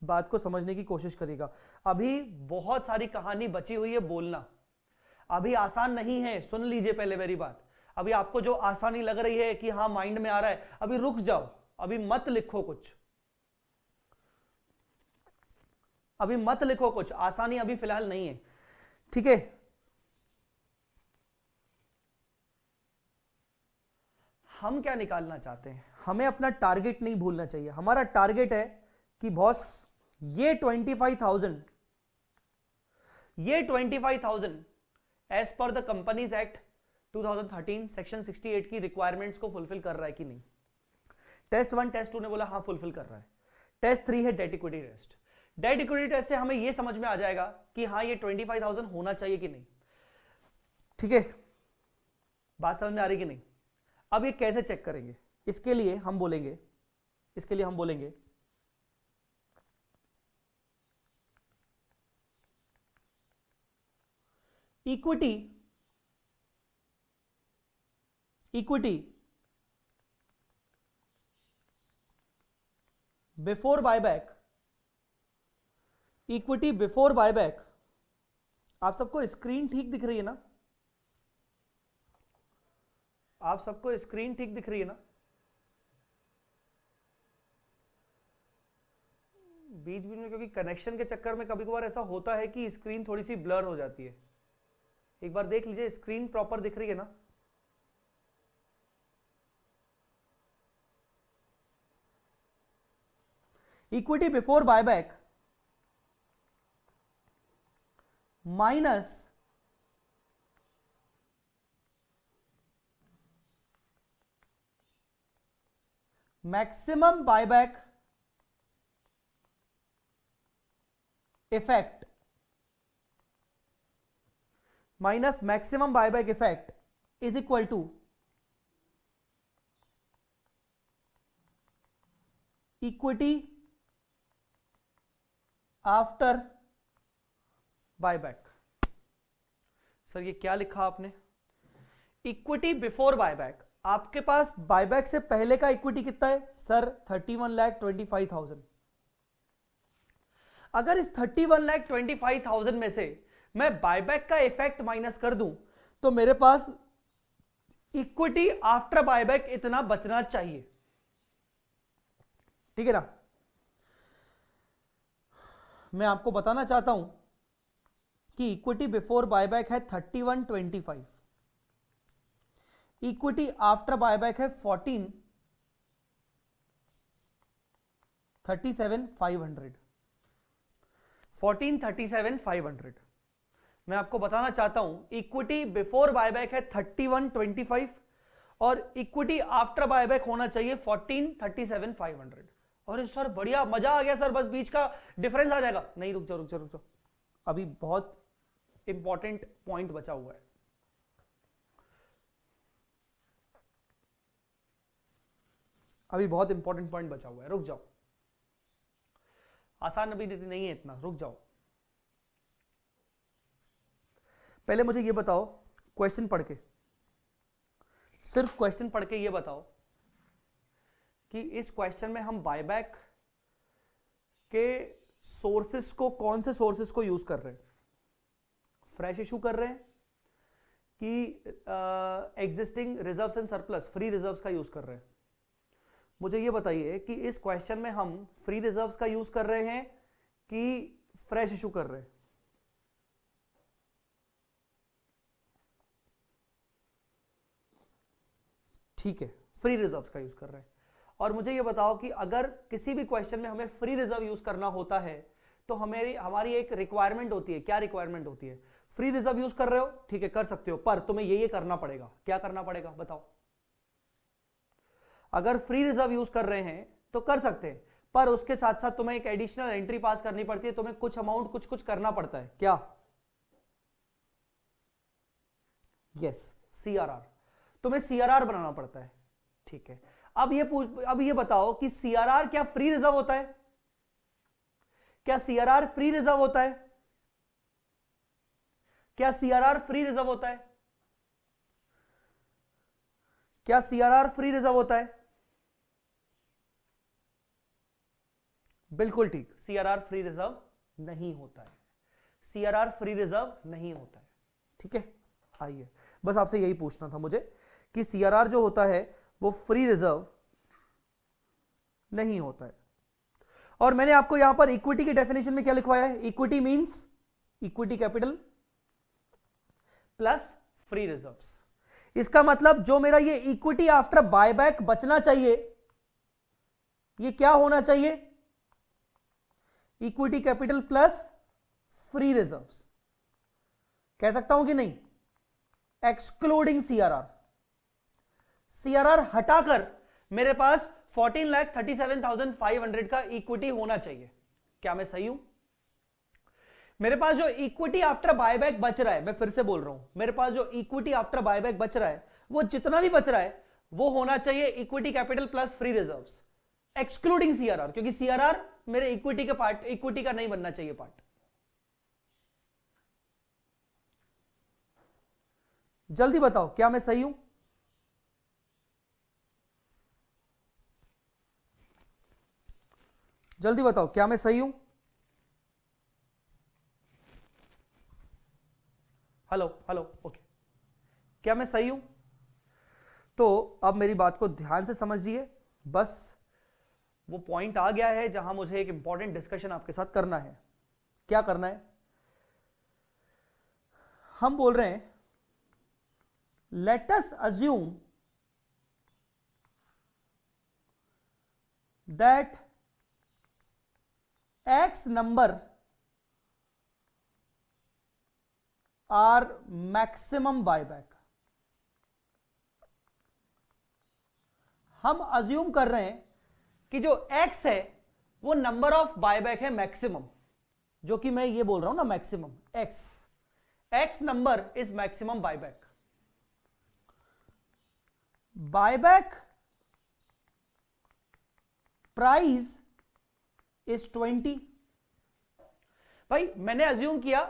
बात को समझने की कोशिश करिएगा। अभी बहुत सारी कहानी बची हुई है बोलना, अभी आसान नहीं है, सुन लीजिए पहले मेरी बात। अभी आपको जो आसानी लग रही है कि हाँ माइंड में आ रहा है, अभी रुक जाओ, अभी मत लिखो कुछ, अभी मत लिखो कुछ, आसानी अभी फिलहाल नहीं है, ठीक है? हम क्या निकालना चाहते हैं? हमें अपना टारगेट नहीं भूलना चाहिए। हमारा टारगेट है कि बॉस ये 25,000 as per the companies act 2013 section 68 की रिक्वायरमेंट्स को फुलफिल कर रहा है कि नहीं। टेस्ट 1 टेस्ट 2 ने बोला हाँ फुलफिल कर रहा है। टेस्ट 3 है debt equity test. Debt equity test से हमें यह समझ में आ जाएगा कि हाँ ये 25,000 होना चाहिए कि नहीं। ठीक है, बात समझ में आ रही कि नहीं। अब ये कैसे चेक करेंगे, इसके लिए हम बोलेंगे equity before buyback, equity before buyback. आप सबको स्क्रीन ठीक दिख रही है ना? आप सबको स्क्रीन ठीक दिख रही है ना? बीच बीच में क्योंकि कनेक्शन के चक्कर में कभी कभार ऐसा होता है कि स्क्रीन थोड़ी सी ब्लर हो जाती है। एक बार देख लीजिए, स्क्रीन प्रॉपर दिख रही है ना? Equity before buyback minus maximum buyback effect, minus maximum buyback effect is equal to equity after buyback. Sir ये क्या लिखा आपने? Equity before buyback. आपके पास बायबैक से पहले का इक्विटी कितना है सर? 31,25,000। अगर इस 31,25,000 में से मैं बायबैक का इफेक्ट माइनस कर दूं तो मेरे पास इक्विटी आफ्टर बायबैक इतना बचना चाहिए। ठीक है ना? मैं आपको बताना चाहता हूं कि इक्विटी बिफोर बायबैक है 31,25, इक्विटी आफ्टर बायबैक है 14,37,500। 14,37,500। मैं आपको बताना चाहता हूं इक्विटी बिफोर बायबैक है 31,25 और इक्विटी आफ्टर बायबैक होना चाहिए 14,37,500। और सर बढ़िया, मजा आ गया सर, बस बीच का डिफरेंस आ जाएगा। नहीं, रुक जाओ, अभी बहुत इंपॉर्टेंट पॉइंट बचा हुआ है। रुक जाओ, आसान अभी नहीं है इतना, रुक जाओ। पहले मुझे ये बताओ, क्वेश्चन पढ़ के, सिर्फ क्वेश्चन पढ़ के ये बताओ कि इस क्वेश्चन में हम बायबैक के सोर्सेस को, कौन से सोर्सेस को यूज कर रहे हैं? फ्रेश इशू कर रहे हैं कि existing reserves and surplus, free reserves का यूज कर रहे हैं? मुझे ये बताइए कि इस क्वेश्चन में हम फ्री रिजर्व्स का यूज कर रहे हैं कि फ्रेश इशू कर रहे हैं? ठीक है, फ्री रिजर्व्स का यूज कर रहे हैं। और मुझे ये बताओ कि अगर किसी भी क्वेश्चन में हमें फ्री रिजर्व यूज करना होता है तो हमारी एक रिक्वायरमेंट होती है। क्या रिक्वायरमेंट होती है? फ्री रिजर्व यूज कर रहे हो, ठीक है, कर सकते हो, पर तुम्हें ये करना पड़ेगा। क्या करना पड़ेगा बताओ? अगर फ्री रिजर्व यूज कर रहे हैं तो कर सकते हैं, पर उसके साथ साथ तुम्हें एक एडिशनल एंट्री पास करनी पड़ती है, तुम्हें कुछ अमाउंट कुछ करना पड़ता है। क्या? Yes, CRR. तुम्हें सीआरआर बनाना पड़ता है। ठीक है, अब ये बताओ कि सीआरआर क्या फ्री रिजर्व होता है? क्या सीआरआर फ्री रिजर्व होता है? क्या सीआरआर फ्री रिजर्व होता है? क्या सीआरआर फ्री रिजर्व होता है? बिल्कुल ठीक, सीआरआर फ्री रिजर्व नहीं होता है। सीआरआर फ्री रिजर्व नहीं होता है। ठीक है, आइए, बस आपसे यही पूछना था मुझे कि सीआरआर जो होता है वो फ्री रिजर्व नहीं होता है। और मैंने आपको यहां पर इक्विटी की डेफिनेशन में क्या लिखवाया है? Equity means equity capital plus free reserves. इसका मतलब जो मेरा ये इक्विटी आफ्टर बायबैक बचना चाहिए, ये क्या होना चाहिए? Equity capital plus free reserves. कह सकता हूं कि नहीं? Excluding CRR. सीआरआर हटाकर मेरे पास 14,37,500 का इक्विटी होना चाहिए। क्या मैं सही हूं? मेरे पास जो इक्विटी आफ्टर बायबैक बच रहा है, मैं फिर से बोल रहा हूं, मेरे पास जो इक्विटी आफ्टर बायबैक बच रहा है, वो जितना भी बच रहा है वो होना चाहिए equity capital plus free reserves, excluding CRR, क्योंकि सीआरआर मेरे इक्विटी के पार्ट, इक्विटी का नहीं बनना चाहिए पार्ट। जल्दी बताओ क्या मैं सही हूं? जल्दी बताओ क्या मैं सही हूं? हेलो हेलो, ओके, क्या मैं सही हूं? तो अब मेरी बात को ध्यान से समझिए, बस वो पॉइंट आ गया है जहां मुझे एक इंपॉर्टेंट डिस्कशन आपके साथ करना है। क्या करना है? हम बोल रहे हैं let us assume that X number are maximum buyback। हम अज्यूम कर रहे हैं कि जो X है वो नंबर ऑफ बायबैक है मैक्सिमम, जो कि मैं ये बोल रहा हूं ना maximum, X number is maximum buyback. Buyback price is 20। भाई मैंने अज्यूम किया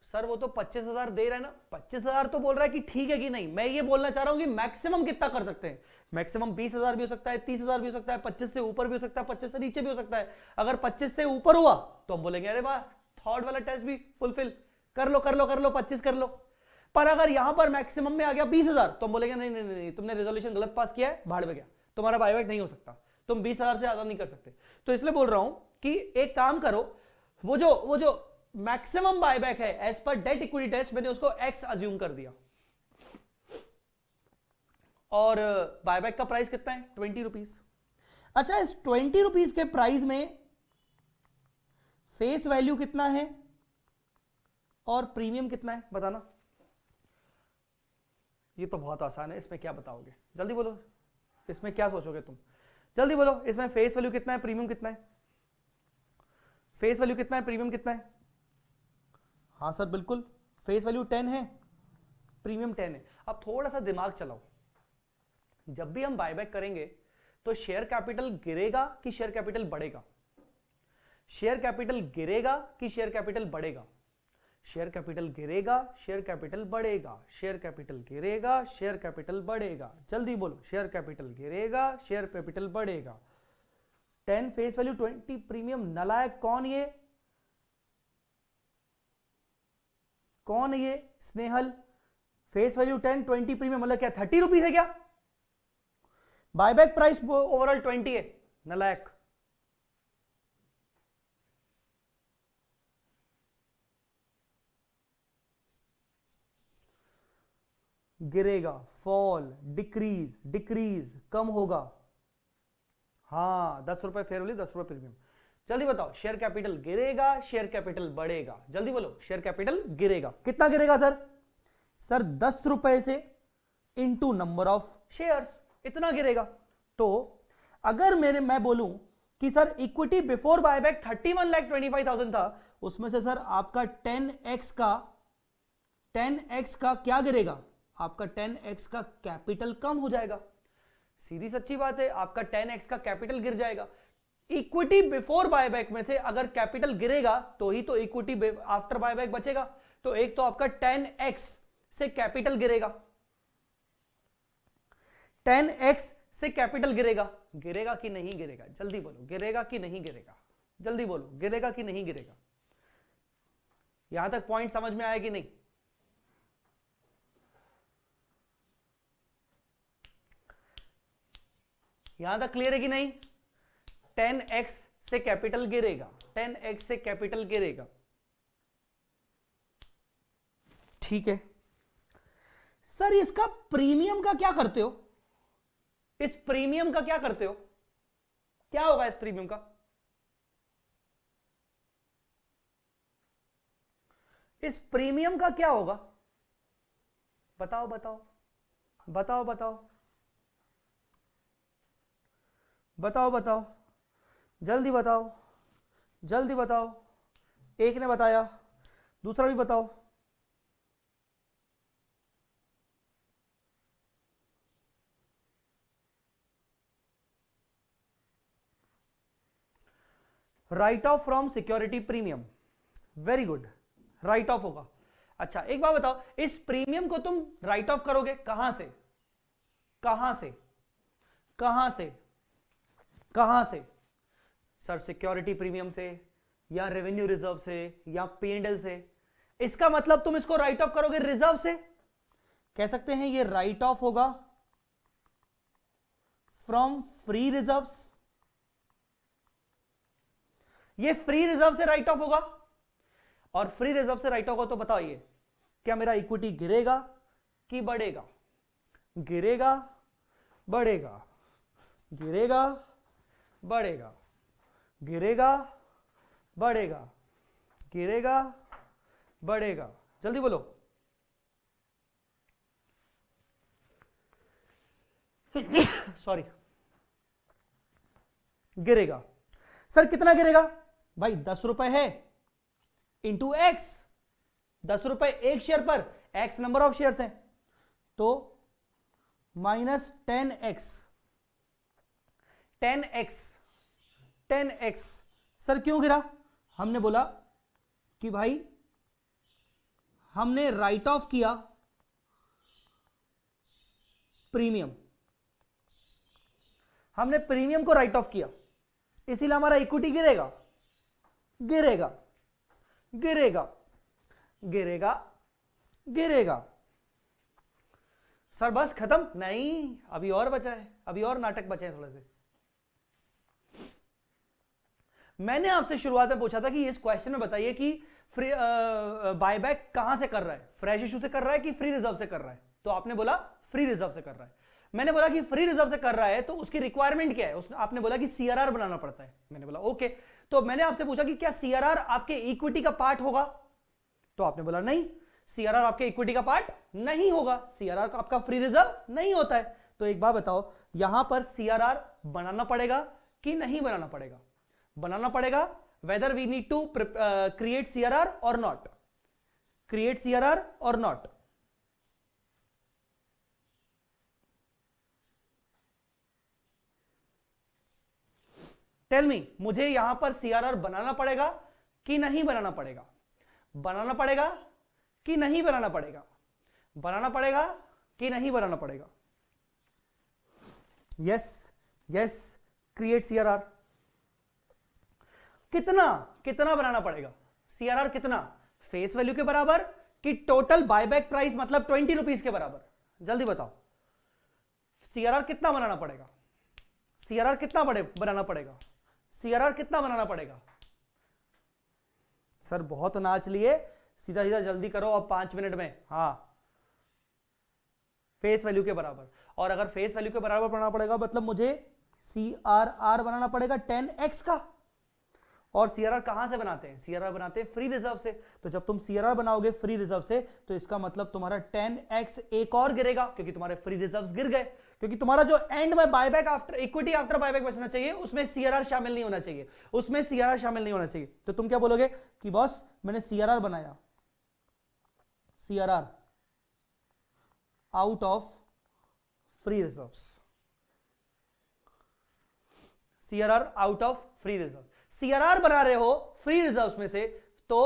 सर वो तो 25,000 दे रहा है ना, 25,000 तो बोल रहा है कि ठीक है कि नहीं, मैं ये बोलना चाह रहा हूं कि मैक्सिमम कितना कर सकते हैं। मैक्सिमम 20,000 भी हो सकता है, 30,000 भी हो सकता है, 25 से ऊपर भी हो सकता है, 25 से नीचे भी हो सकता है। अगर 25 से ऊपर हुआ तो हम बोलेंगे अरे वाह, थर्ड वाला टेस्ट भी फुलफिल, कर लो कर लो कर लो, 25 कर लो। पर अगर यहां पर मैक्सिमम में आ गया 20,000 तो हम बोलेंगे नहीं नहीं नहीं, तुमने रेजोल्यूशन गलत पास किया है, भाड़ में गया, तुम्हारा बायबैक नहीं हो सकता, तुम 20,000 से ज्यादा नहीं कर सकते। तो इसलिए बोल रहा हूं कि एक काम करो, वो जो मैक्सिमम बायबैक है as per debt equity test, मैंने उसको एक्स अज्यूम कर दिया। और बायबैक का प्राइस कितना है? 20 रुपीज। अच्छा, इस 20 रुपीज के प्राइस में फेस वैल्यू कितना है और प्रीमियम कितना है, बताना। ये तो बहुत आसान है, इसमें क्या बताओगे? जल्दी बोलो, इसमें क्या सोचोगे तुम? जल्दी बोलो, इसमें फेस वैल्यू कितना है, प्रीमियम कितना है? फेस वैल्यू कितना है, प्रीमियम कितना है? हाँ सर बिल्कुल, फेस वैल्यू 10 है, प्रीमियम 10 है। अब थोड़ा सा दिमाग चलाओ, जब भी हम बायबैक करेंगे तो शेयर कैपिटल गिरेगा कि शेयर कैपिटल बढ़ेगा? शेयर कैपिटल गिरेगा कि शेयर कैपिटल बढ़ेगा? शेयर कैपिटल गिरेगा, शेयर कैपिटल बढ़ेगा, शेयर कैपिटल गिरेगा, शेयर कैपिटल बढ़ेगा। जल्दी बोलो, शेयर कैपिटल गिरेगा, शेयर कैपिटल बढ़ेगा। 10 फेस वैल्यू, 20 प्रीमियम। नालायक कौन ये? कौन ये स्नेहल? फेस वैल्यू 10, 20 प्रीमियम, मतलब क्या 30 रुपीज है क्या? बायबैक प्राइस ओवरऑल 20 है, नालायक। गिरेगा, फॉल, डिक्रीज, डिक्रीज, कम होगा। हाँ 10 रुपए फेयर वैल्यू, 10 रुपए प्रीमियम। जल्दी बताओ, शेयर कैपिटल गिरेगा, शेयर कैपिटल बढ़ेगा? जल्दी बोलो, शेयर कैपिटल गिरेगा, कितना गिरेगा सर? सर 10 रुपए से इंटू नंबर ऑफ शेयर्स, इतना गिरेगा। तो अगर मैं बोलूं कि सर इक्विटी बिफोर बायबैक 31,25,000 था, उसमें से सर आपका 10x का क्या गिरेगा? आपका 10x का कैपिटल कम हो जाएगा। सीधी सच्ची बात है, आपका 10x का कैपिटल गिर जाएगा। इक्विटी बिफोर बायबैक में से अगर कैपिटल गिरेगा तो ही तो इक्विटी आफ्टर बायबैक बचेगा। तो एक तो आपका 10x से कैपिटल गिरेगा, 10x से कैपिटल गिरेगा। गिरेगा कि नहीं गिरेगा? जल्दी बोलो, गिरेगा कि नहीं गिरेगा? जल्दी बोलो, गिरेगा कि नहीं गिरेगा? यहां तक पॉइंट समझ में आया कि नहीं? यहां तक क्लियर है कि नहीं? 10x से कैपिटल गिरेगा, 10x से कैपिटल गिरेगा, ठीक है। सर इसका प्रीमियम का क्या करते हो? इस प्रीमियम का क्या करते हो? क्या होगा इस प्रीमियम का? इस प्रीमियम का क्या होगा? बताओ बताओ बताओ बताओ बताओ बताओ, जल्दी बताओ, जल्दी बताओ। एक ने बताया, दूसरा भी बताओ। Right of from security premium, very good, right of होगा। अच्छा एक बात बताओ, इस प्रीमियम को तुम राइट ऑफ करोगे कहां से, कहां से, कहां से, कहां से? सर सिक्योरिटी प्रीमियम से, या रेवेन्यू रिजर्व से, या P&L से। इसका मतलब तुम इसको राइट ऑफ करोगे रिजर्व से। कह सकते हैं ये राइट ऑफ होगा फ्रॉम फ्री रिजर्व्स, ये फ्री रिजर्व से राइट ऑफ होगा। और फ्री रिजर्व से राइट ऑफ होगा तो बताइए क्या मेरा इक्विटी गिरेगा कि बढ़ेगा? गिरेगा, बढ़ेगा, गिरेगा, बढ़ेगा, गिरेगा, बढ़ेगा, गिरेगा, बढ़ेगा। जल्दी बोलो। सॉरी, गिरेगा। सर कितना गिरेगा? भाई 10 रुपए है इंटू एक्स, 10 रुपए एक शेयर पर, एक्स नंबर ऑफ शेयर्स हैं, तो minus 10x, 10x, 10x। Sir क्यों गिरा? हमने बोला कि भाई हमने राइट ऑफ किया प्रीमियम, हमने प्रीमियम को राइट ऑफ किया, इसीलिए हमारा इक्विटी गिरेगा, गिरेगा, गिरेगा, गिरेगा, गिरेगा। सर बस खत्म? नहीं, अभी और बचा है, अभी और नाटक बचे हैं थोड़े से। मैंने आपसे शुरुआत में पूछा था कि इस क्वेश्चन में बताइए कि बायबैक कहां से कर रहा है, फ्रेश इशू से कर रहा है कि फ्री रिजर्व से कर रहा है? तो आपने बोला फ्री रिजर्व से कर रहा है। मैंने बोला कि फ्री रिजर्व से कर रहा है तो उसकी रिक्वायरमेंट क्या है? आपने बोला कि सीआरआर बनाना पड़ता है। मैंने बोला ओके। तो मैंने आपसे पूछा कि क्या सीआरआर आपके इक्विटी का पार्ट होगा? तो आपने बोला नहीं, सीआरआर आपके इक्विटी का पार्ट नहीं होगा, सीआरआर आपका फ्री रिजर्व नहीं होता है। तो एक बात बताओ, यहां पर सीआरआर बनाना पड़ेगा कि नहीं बनाना पड़ेगा? बनाना पड़ेगा। Whether we need to create CRR or not, create CRR or not. Tell me, मुझे यहां पर सीआरआर बनाना पड़ेगा कि नहीं बनाना पड़ेगा? बनाना पड़ेगा कि नहीं बनाना पड़ेगा? बनाना पड़ेगा कि नहीं बनाना पड़ेगा? Yes, yes, create CRR. कितना, कितना बनाना पड़ेगा? सीआरआर कितना? फेस वैल्यू के बराबर कि टोटल बायबैक प्राइस मतलब 20 रुपीज के बराबर? जल्दी बताओ, सीआरआर कितना बनाना पड़ेगा? सीआरआर कितना बनाना पड़ेगा? सीआरआर कितना बनाना पड़ेगा? सर बहुत नाच लिए, सीधा सीधा जल्दी करो अब 5 मिनट में। हाँ, फेस वैल्यू के बराबर। और अगर फेस वैल्यू के बराबर बनाना पड़ेगा मतलब मुझे सीआरआर बनाना पड़ेगा 10x का। और सीआरआर कहां से बनाते हैं? सीआरआर बनाते हैं फ्री रिजर्व से। तो जब तुम सीआरआर बनाओगे फ्री रिजर्व से तो इसका मतलब तुम्हारा 10x एक और गिरेगा क्योंकि तुम्हारे फ्री रिजर्व्स गिर गए। क्योंकि तुम्हारा जो एंड में buyback after equity after buyback बचना चाहिए उसमें सीआरआर शामिल नहीं होना चाहिए, उसमें सीआरआर शामिल नहीं होना चाहिए। तो तुम क्या बोलोगे कि बॉस मैंने सीआरआर बनाया, CRR out of free reserves, CRR out of free reserve. CRR बना रहे हो फ्री रिजर्व्स में से तो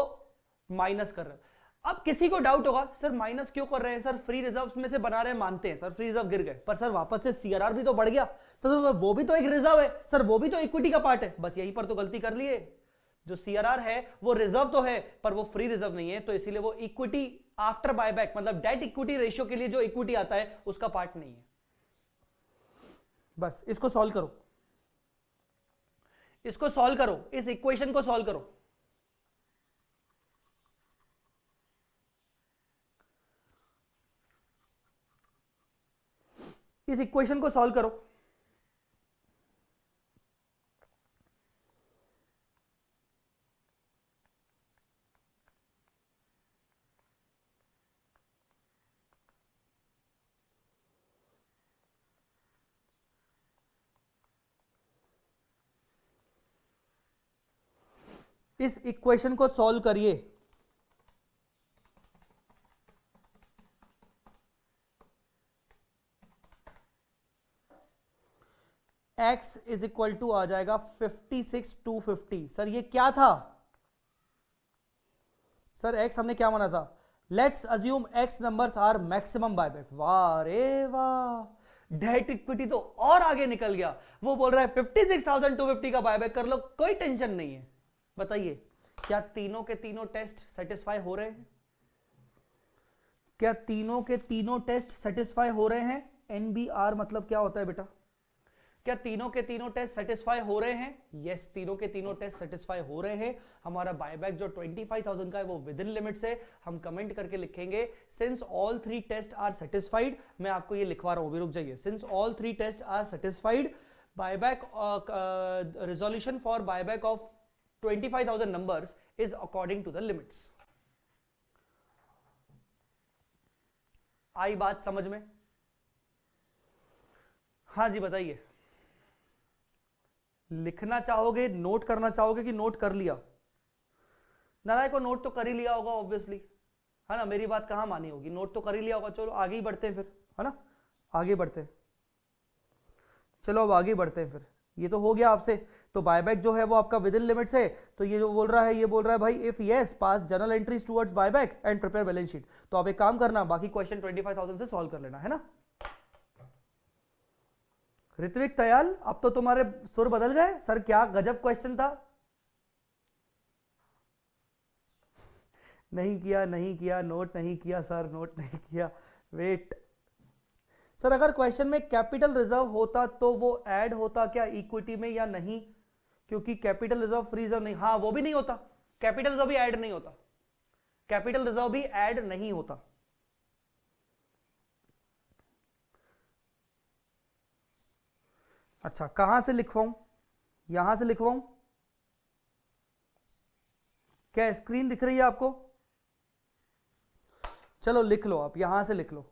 माइनस कर रहे हो। अब किसी को डाउट होगा सर माइनस क्यों कर रहे हैं? सर फ्री रिजर्व्स में से बना रहे हैं, मानते हैं सर फ्री रिजर्व गिर गए, पर सर वापस से सीआरआर भी तो बढ़ गया, तो वो भी तो एक रिजर्व है सर, वो भी तो इक्विटी का पार्ट है। बस यहीं पर तो गलती कर लिए, जो सीआरआर है वो रिजर्व तो है पर वो फ्री रिजर्व नहीं है, तो इसीलिए वो इक्विटी आफ्टर बायबैक मतलब डेट इक्विटी रेशियो के लिए जो इक्विटी आता है उसका पार्ट नहीं है। बस इसको सॉल्व करो, इसको सॉल्व करो, इस इक्वेशन को सॉल्व करो। इस इक्वेशन को सॉल्व करो। इस इक्वेशन को सॉल्व करिए। x इज इक्वल टू आ जाएगा 56,250। सर ये क्या था? सर x हमने क्या माना था? Let's assume x numbers are maximum buyback. वाह रे वाह, डेट इक्विटी तो और आगे निकल गया। वो बोल रहा है 56,250 का बायबैक कर लो, कोई टेंशन नहीं है। बताइए क्या तीनों के तीनों टेस्ट सेटिस्फाई हो रहे हैं? क्या तीनों के तीनों टेस्ट सेटिस्फाई हो रहे हैं? एनबीआर मतलब क्या होता है बेटा? क्या तीनों के तीनों टेस्ट सेटिस्फाई हो रहे हैं? यस, तीनों के तीनों टेस्ट सेटिस्फाई हो रहे हैं। हमारा बायबैक जो 25,000 का है वो विद इन लिमिट्स है। हम कमेंट करके लिखेंगे since all three test are satisfied. मैं आपको ये लिखवा रहा हूं, भी रुक जाइए। Since all three test are satisfied, buyback resolution for buyback of 25,000 numbers is according to the limits. आई बात समझ में? हाँ जी बताइए। लिखना चाहोगे, नोट करना चाहोगे कि नोट कर लिया? नारायण को नोट तो कर ही लिया होगा ऑब्वियसली, है ना। मेरी बात कहां मानी होगी, नोट तो कर ही लिया होगा। चलो आगे ही बढ़ते हैं फिर, है ना। आगे बढ़ते हैं, चलो अब आगे बढ़ते हैं फिर। ये तो हो गया आपसे। तो बायबैक जो है वो आपका विद इन लिमिट्स है। तो ये जो बोल रहा है, ये बोल रहा है भाई if yes pass journal entries towards buyback and prepare balance sheet. तो आप एक काम करना, बाकी क्वेश्चन 25,000 से सॉल्व कर लेना, है ना। ऋत्विक तयाल, अब तो तुम्हारे सुर बदल गए। सर क्या गजब क्वेश्चन था। नहीं किया, नहीं किया, नोट नहीं किया सर, नोट नहीं किया। वेट सर, अगर क्वेश्चन में कैपिटल रिजर्व होता तो वो ऐड होता क्या इक्विटी में या नहीं? क्योंकि कैपिटल रिजर्व, फ्री रिजर्व नहीं, हाँ वो भी नहीं होता। कैपिटल रिजर्व भी ऐड नहीं होता। कैपिटल रिजर्व भी ऐड नहीं होता। अच्छा कहां से लिखवाऊं? यहां से लिखवाऊं? क्या स्क्रीन दिख रही है आपको? चलो लिख लो, आप यहां से लिख लो।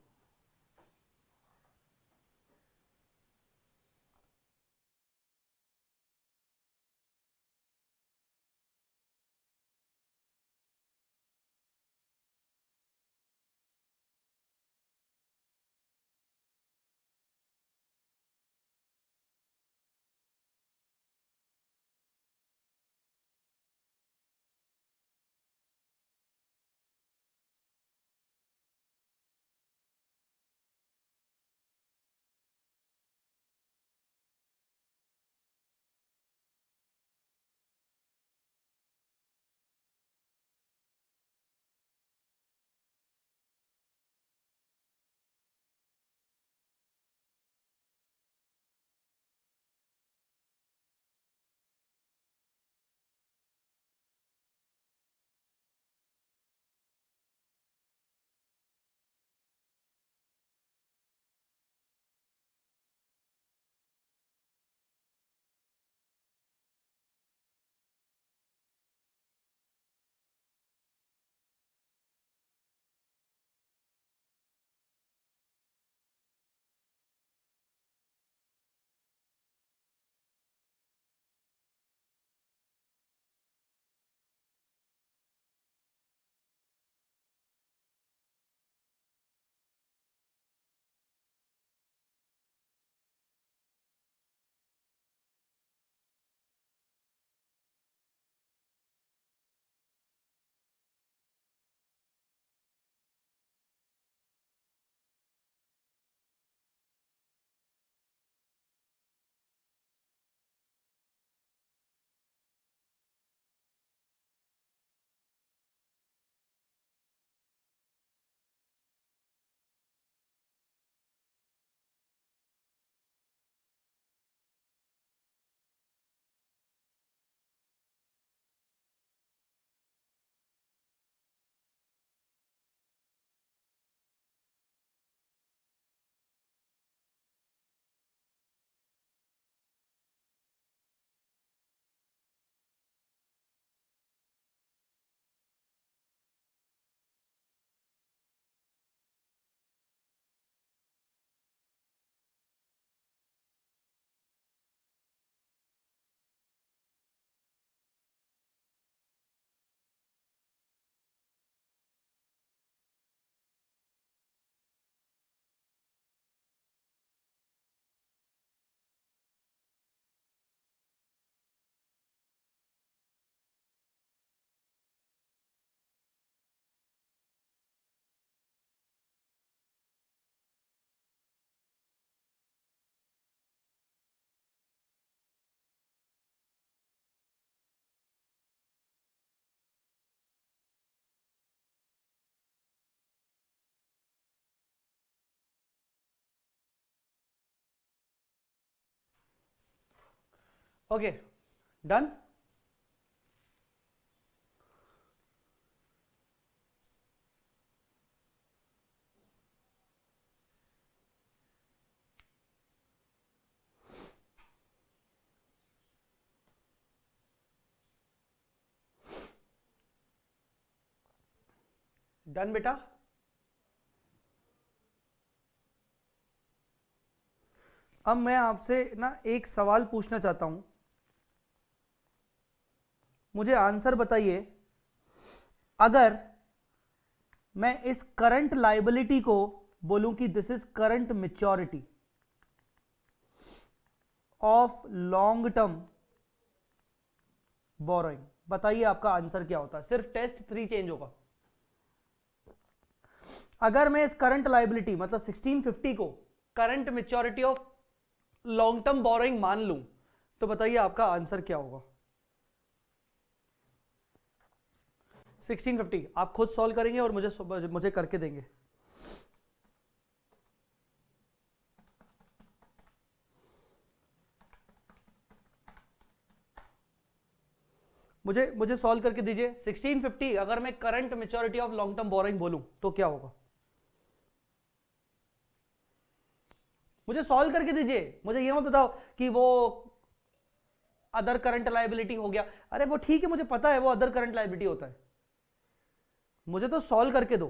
Okay done. डन बेटा। अब मैं आपसे ना एक सवाल पूछना चाहता हूं, मुझे आंसर बताइए। अगर मैं इस करंट लायबिलिटी को बोलूं कि this is current maturity of long term borrowing, बताइए आपका आंसर क्या होता है। सिर्फ टेस्ट 3 चेंज होगा। अगर मैं इस करंट लायबिलिटी मतलब 1650 को current maturity of long term borrowing मान लूं, तो बताइए आपका आंसर क्या होगा। 1650 आप खुद सॉल्व करेंगे और मुझे करके देंगे। मुझे सॉल्व करके दीजिए। 1650 अगर मैं current maturity of long term borrowing बोलूं तो क्या होगा, मुझे सॉल्व करके दीजिए। मुझे ये मत बताओ कि वो अदर करंट लायबिलिटी हो गया। अरे वो ठीक है, मुझे पता है वो अदर करंट लायबिलिटी होता है, मुझे तो सॉल्व करके दो।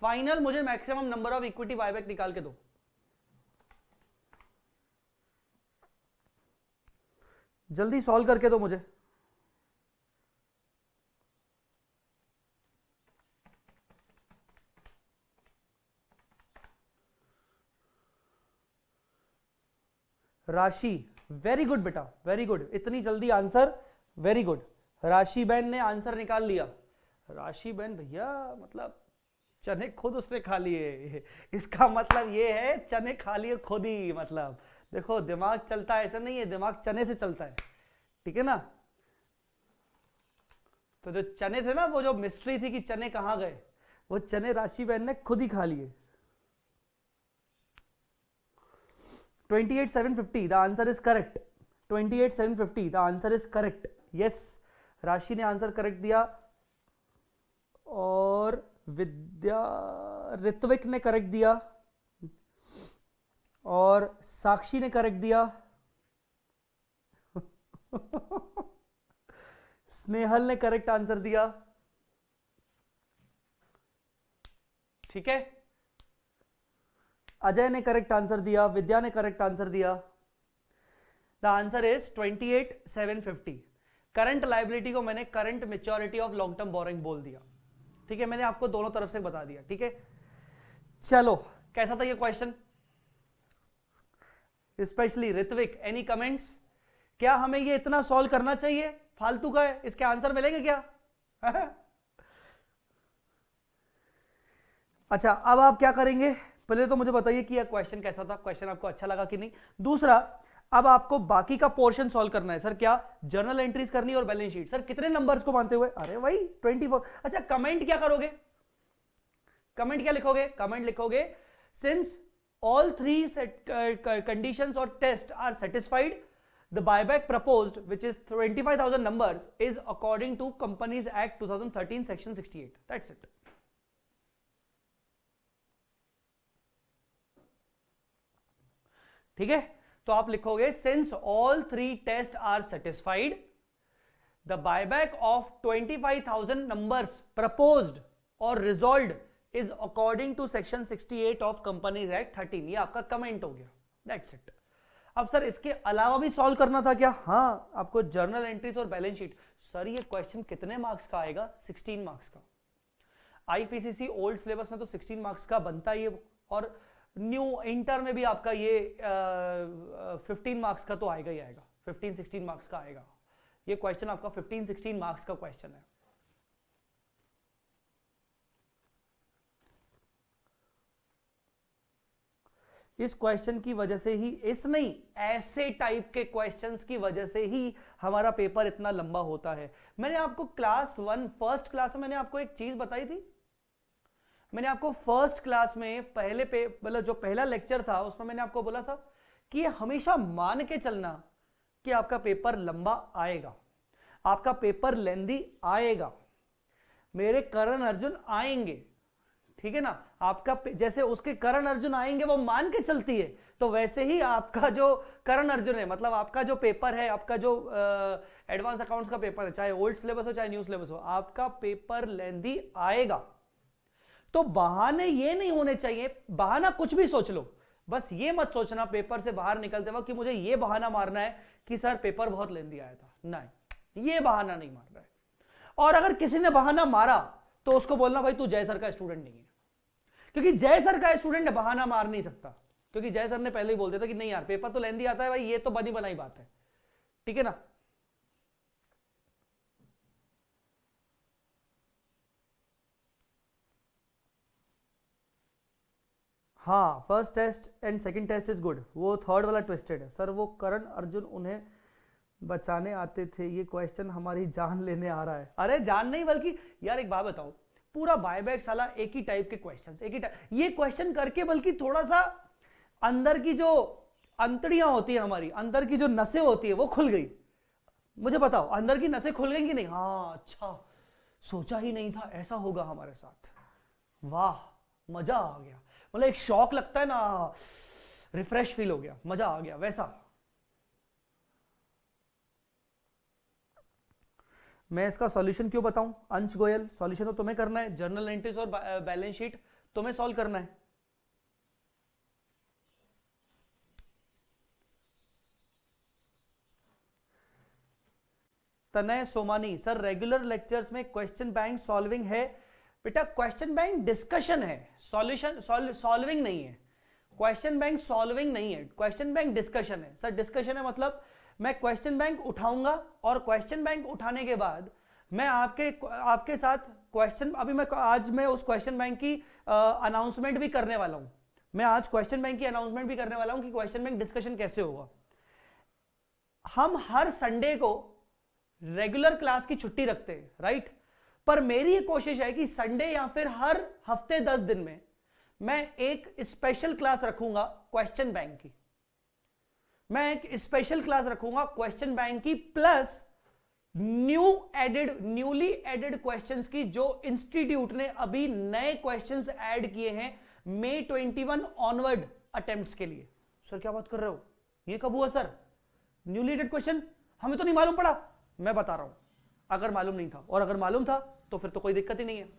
फाइनल मुझे maximum number of equity buyback निकाल के दो। जल्दी सॉल्व करके दो मुझे। राशि, वेरी गुड बेटा, वेरी गुड, इतनी जल्दी आंसर, वेरी गुड। राशि बहन ने आंसर निकाल लिया। राशि बहन भैया मतलब चने खुद उसने खा लिए, इसका मतलब ये है चने खा लिए खुद ही। मतलब देखो दिमाग चलता है, ऐसा नहीं है, दिमाग चने से चलता है, ठीक है ना। तो जो चने थे ना, वो जो मिस्ट्री थी कि चने कहां गए, वो चने राशि बहन ने खुद ही खा लिए। 28,750 the answer is correct। 28,750 the answer is correct। yes, राशि ने आंसर करेक्ट दिया और ऋत्विक ने करेक्ट दिया और साक्षी ने करेक्ट दिया स्नेहल ने करेक्ट आंसर दिया, ठीक है। अजय ने करेक्ट आंसर दिया, विद्या ने करेक्ट आंसर दिया। The answer is 28,750। Current liability को मैंने current maturity of long term borrowing बोल दिया, ठीक है। मैंने आपको दोनों तरफ से बता दिया, ठीक है। चलो कैसा था ये question, specially Ritvik, any comments. क्या हमें ये इतना सॉल्व करना चाहिए, फालतू का है, इसके आंसर मिलेंगे क्या अच्छा अब आप क्या करेंगे, पहले तो मुझे बताइए कि यह क्वेश्चन कैसा था, क्वेश्चन आपको अच्छा लगा कि नहीं। दूसरा, अब आपको बाकी का पोर्शन सॉल्व करना है। सर क्या, जर्नल एंट्रीज करनी और बैलेंस शीट। सर कितने नंबर्स को मानते हुए, अरे भाई 24। अच्छा कमेंट क्या करोगे, कमेंट क्या लिखोगे, कमेंट लिखोगे since all 3 conditions or test are satisfied, the buyback proposed which is 25,000 numbers is according to Companies Act 2013 section 68। that's it। ठीक है, तो आप लिखोगे since all 3 test are satisfied, the buyback of 25,000 numbers proposed और resolved is according to section 68 of companies act 13। ये आपका comment हो गया, दैट्स इट। अब सर इसके अलावा भी सॉल्व करना था क्या, हाँ आपको जर्नल एंट्रीज और बैलेंस शीट। सर ये क्वेश्चन कितने मार्क्स का आएगा, 16 मार्क्स का। आईपीसीसी ओल्ड सिलेबस में तो 16 मार्क्स का बनता ही है, और न्यू इंटर में भी आपका ये 15 मार्क्स का तो आएगा ही आएगा, 15-16 मार्क्स का आएगा। ये क्वेश्चन आपका 15-16 मार्क्स का क्वेश्चन है। इस क्वेश्चन की वजह से ही, इस नहीं ऐसे टाइप के क्वेश्चंस की वजह से ही हमारा पेपर इतना लंबा होता है। मैंने आपको क्लास 1 फर्स्ट क्लास में मैंने आपको एक चीज बताई थी, मैंने आपको फर्स्ट क्लास में पहले पे मतलब जो पहला लेक्चर था उसमें मैंने आपको बोला था कि हमेशा मान के चलना कि आपका पेपर लंबा आएगा, आपका पेपर लेंदी आएगा, मेरे करण अर्जुन आएंगे, ठीक है ना। आपका जैसे उसके करण अर्जुन आएंगे वो मान के चलती है, तो वैसे ही आपका जो करण अर्जुन है, मतलब आपका जो पेपर है, आपका जो एडवांस अकाउंट्स का पेपर है, चाहे ओल्ड सिलेबस हो चाहे न्यू सिलेबस हो, आपका पेपर लेंदी आएगा। तो बहाने ये नहीं होने चाहिए, बहाना कुछ भी सोच लो, बस ये मत सोचना पेपर से बाहर निकलते वक्त कि मुझे ये बहाना मारना है कि सर पेपर बहुत लेंदी आया था, नहीं, ये बहाना नहीं मारना है। और अगर किसी ने बहाना मारा तो उसको बोलना भाई तू जय सर का स्टूडेंट नहीं है, क्योंकि जय सर का स्टूडेंट बहाना मार नहीं सकता, क्योंकि जय सर ने पहले ही बोल दिया था कि नहीं यार पेपर तो लेंदी आता है भाई, ये तो बनी बनाई बात है, ठीक है ना। हाँ, first test and second test is good, वो थर्ड वाला ट्विस्टेड है सर। वो करण अर्जुन उन्हें बचाने आते थे, ये क्वेश्चन हमारी जान लेने आ रहा है। अरे जान नहीं, बल्कि यार एक बात बताओ, पूरा बायबैक साला एक ही टाइप के क्वेश्चंस, एक ही टाइप ये क्वेश्चन करके बल्कि थोड़ा सा अंदर की जो अंतड़ियां होती है, हमारी अंदर की जो नसें होती है वो खुल गई। मुझे बताओ अंदर की नसें खुल गई कि नहीं? हाँ, अच्छा, सोचा ही नहीं था ऐसा होगा हमारे साथ, वाह मजा आ गया, मतलब एक शॉक लगता है ना, रिफ्रेश फील हो गया, मजा आ गया वैसा। मैं इसका सॉल्यूशन क्यों बताऊं? अंश गोयल, सॉल्यूशन तो तुम्हें करना है, जर्नल एंट्रीज और बैलेंस शीट तुम्हें सॉल्व करना है। तनय सोमानी, सर रेगुलर लेक्चर्स में क्वेश्चन बैंक सॉल्विंग है? बेटा क्वेश्चन बैंक डिस्कशन है, सॉल्यूशन सॉल्विंग नहीं है। क्वेश्चन बैंक सॉल्विंग नहीं है, क्वेश्चन बैंक डिस्कशन है। सर डिस्कशन है मतलब मैं क्वेश्चन बैंक उठाऊंगा और क्वेश्चन बैंक उठाने के बाद मैं आपके साथ क्वेश्चन, अभी आज मैं उस क्वेश्चन बैंक की अनाउंसमेंट भी करने वाला हूं। मैं आज क्वेश्चन बैंक की अनाउंसमेंट भी करने वाला हूं कि क्वेश्चन बैंक डिस्कशन कैसे होगा। हम हर संडे को रेगुलर क्लास की छुट्टी रखते हैं, राइट, पर मेरी कोशिश है कि संडे या फिर हर हफ्ते 10 दिन में मैं एक स्पेशल क्लास रखूंगा क्वेश्चन बैंक की। मैं एक स्पेशल क्लास रखूंगा क्वेश्चन बैंक की, प्लस न्यूली एडेड क्वेश्चंस की, जो इंस्टीट्यूट ने अभी नए क्वेश्चंस ऐड किए हैं May 21 ऑनवर्ड अटेम्प्ट्स के लिए। सर क्या बात कर रहे हो, ये कब हुआ सर? न्यूली एडेड क्वेश्चन हमें तो नहीं मालूम पड़ा। मैं बता रहा हूं, अगर मालूम नहीं था, और अगर मालूम था तो फिर तो कोई दिक्कत ही नहीं है।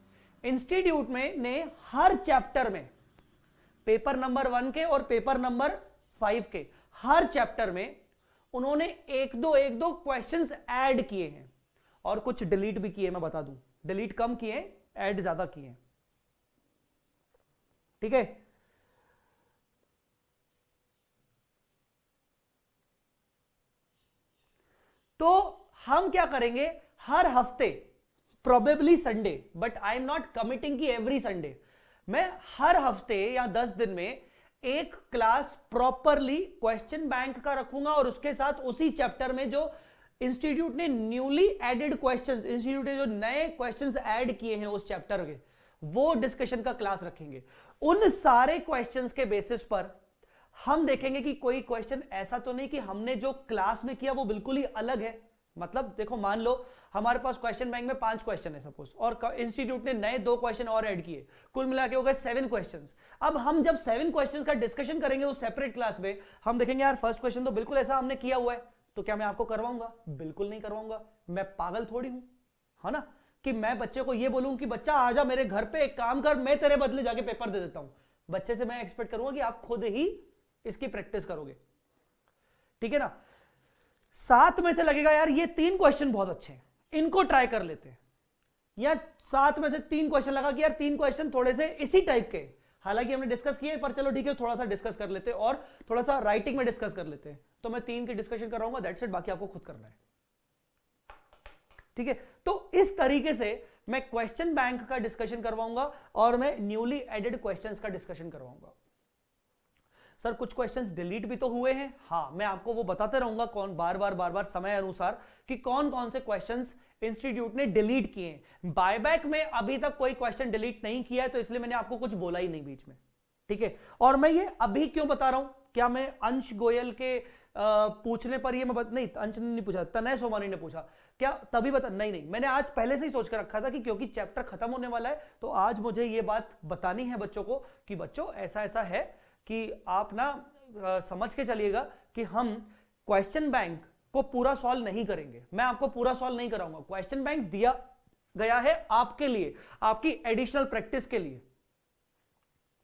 इंस्टीट्यूट में ने हर चैप्टर में पेपर नंबर 1 के और पेपर नंबर 5 के हर चैप्टर में उन्होंने एक दो क्वेश्चंस ऐड किए हैं, और कुछ डिलीट भी किए, मैं बता दूं, डिलीट कम किए, ऐड ज्यादा किए, ठीक है। तो हम क्या करेंगे, हर हफ्ते, probably Sunday, but I am not committing की एवरी संडे, मैं हर हफ्ते या 10 दिन में एक क्लास प्रॉपरली क्वेश्चन बैंक का रखूंगा, और उसके साथ उसी चैप्टर में जो इंस्टीट्यूट ने न्यूली एडेड क्वेश्चंस, इंस्टीट्यूट ने जो नए क्वेश्चंस ऐड किए हैं उस चैप्टर के, वो डिस्कशन का क्लास रखेंगे। उन सारे क्वेश्चंस के बेसिस पर हम देखेंगे कि कोई क्वेश्चन ऐसा तो नहीं कि हमने जो क्लास में किया वो बिल्कुल ही अलग है। मतलब देखो, मान लो हमारे पास क्वेश्चन बैंक में 5 क्वेश्चन है सपोज, और इंस्टीट्यूट ने नए 2 क्वेश्चन और ऐड किए, कुल मिला के हो गए 7 क्वेश्चंस। अब हम जब 7 क्वेश्चंस का डिस्कशन करेंगे उस सेपरेट क्लास में, हम देखेंगे यार फर्स्ट क्वेश्चन तो बिल्कुल ऐसा हमने किया हुआ है, तो क्या मैं आपको करवाऊंगा? बिल्कुल नहीं करवाऊंगा, मैं पागल थोड़ी हूं, है ना, कि मैं बच्चे को ये बोलूं कि बच्चा आजा मेरे घर पे, एक काम कर, मैं तेरे बदले जाके पेपर दे देता हूं। बच्चे से मैं एक्सपेक्ट करूंगा कि आप खुद ही इसकी प्रैक्टिस करोगे, ठीक है ना। 7 में से लगेगा यार ये 3 क्वेश्चन बहुत अच्छे हैं, इनको ट्राई कर लेते हैं, या 7 में से 3 क्वेश्चन लगा कि यार 3 क्वेश्चन थोड़े से इसी टाइप के, हालांकि हमने डिस्कस किए, पर चलो ठीक है थोड़ा सा डिस्कस कर लेते हैं, और थोड़ा सा राइटिंग में डिस्कस कर लेते हैं। तो मैं 3 की डिस्कशन कर रहा हूं, दैट्स इट, बाकी आपको खुद करना है, ठीक है। तो इस तरीके से मैं क्वेश्चन बैंक का डिस्कशन करवाऊंगा और मैं न्यूली एडेड क्वेश्चंस का डिस्कशन करवाऊंगा। सर कुछ क्वेश्चंस डिलीट भी तो हुए हैं। हाँ, मैं आपको वो बताते रहूंगा कौन बार बार समय अनुसार कि कौन कौन से क्वेश्चंस इंस्टीट्यूट ने डिलीट किए हैं। बायबैक में अभी तक कोई क्वेश्चन डिलीट नहीं किया है, तो इसलिए मैंने आपको कुछ बोला ही नहीं बीच में, ठीक है। और मैं ये अभी क्यों बता रहा हूं, क्या मैं अंश गोयल के पूछने पर ये नहीं, अंश ने नहीं पूछा, तनय सोमानी ने पूछा, क्या तभी बता, नहीं, मैंने आज पहले से ही सोच कर रखा था कि क्योंकि चैप्टर खत्म होने वाला है तो आज मुझे ये बात बतानी है बच्चों को कि बच्चों ऐसा ऐसा है कि आप ना समझ के चलिएगा कि हम क्वेश्चन बैंक को पूरा सॉल्व नहीं करेंगे। मैं आपको पूरा सॉल्व नहीं कराऊंगा, क्वेश्चन बैंक दिया गया है आपके लिए, आपकी एडिशनल प्रैक्टिस के लिए,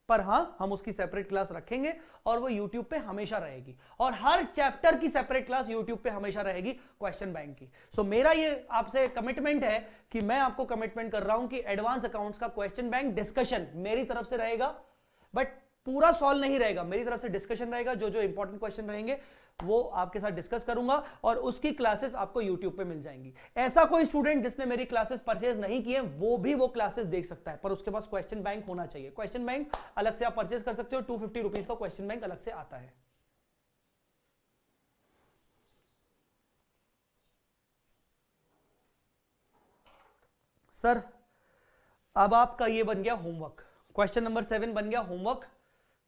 पर हां हम उसकी सेपरेट क्लास रखेंगे और वो YouTube पे हमेशा रहेगी, और हर चैप्टर की सेपरेट क्लास YouTube पे हमेशा रहेगी क्वेश्चन बैंक की। सो मेरा ये आपसे कमिटमेंट है कि मैं आपको कमिटमेंट कर रहा हूं कि एडवांस अकाउंट्स का क्वेश्चन बैंक डिस्कशन मेरी तरफ से रहेगा, बट पूरा सॉल्व नहीं रहेगा, मेरी तरफ से डिस्कशन रहेगा। जो जो इंपॉर्टेंट क्वेश्चन रहेंगे वो आपके साथ डिस्कस करूंगा और उसकी क्लासेस आपको YouTube पे मिल जाएंगी। ऐसा कोई स्टूडेंट जिसने मेरी क्लासेस परचेज नहीं किए वो भी वो क्लासेस देख सकता है, पर उसके पास क्वेश्चन बैंक होना चाहिए। क्वेश्चन बैंक अलग से आप परचेज कर सकते हो, 250 रुपीज का क्वेश्चन बैंक अलग से आता है। सर अब आपका ये बन गया होमवर्क, क्वेश्चन नंबर 7 बन गया होमवर्क,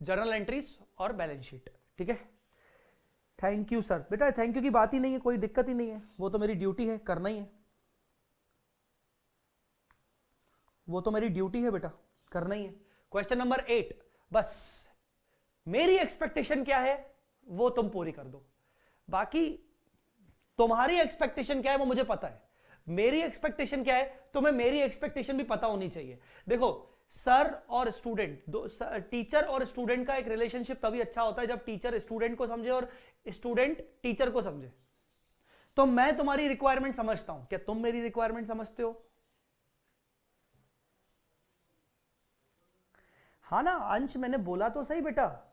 जर्नल एंट्रीज और बैलेंस शीट, ठीक है। Thank you sir. बेटा थैंक यू की बात ही नहीं है, कोई दिक्कत ही नहीं है, वो तो मेरी ड्यूटी है, करना ही है, वो तो मेरी ड्यूटी है बेटा, करना ही है। क्वेश्चन नंबर 8, बस मेरी एक्सपेक्टेशन क्या है वो तुम पूरी कर दो, बाकी तुम्हारी एक्सपेक्टेशन क्या है वो मुझे पता है, मेरी एक्सपेक्टेशन क्या है तुम्हें मेरी एक्सपेक्टेशन भी पता होनी चाहिए। देखो सर और स्टूडेंट, टीचर और स्टूडेंट का एक रिलेशनशिप तभी अच्छा होता है जब टीचर स्टूडेंट को समझे और स्टूडेंट टीचर को समझे। तो मैं तुम्हारी रिक्वायरमेंट समझता हूं, क्या तुम मेरी रिक्वायरमेंट समझते हो? हाँ ना अंश, मैंने बोला तो सही बेटा,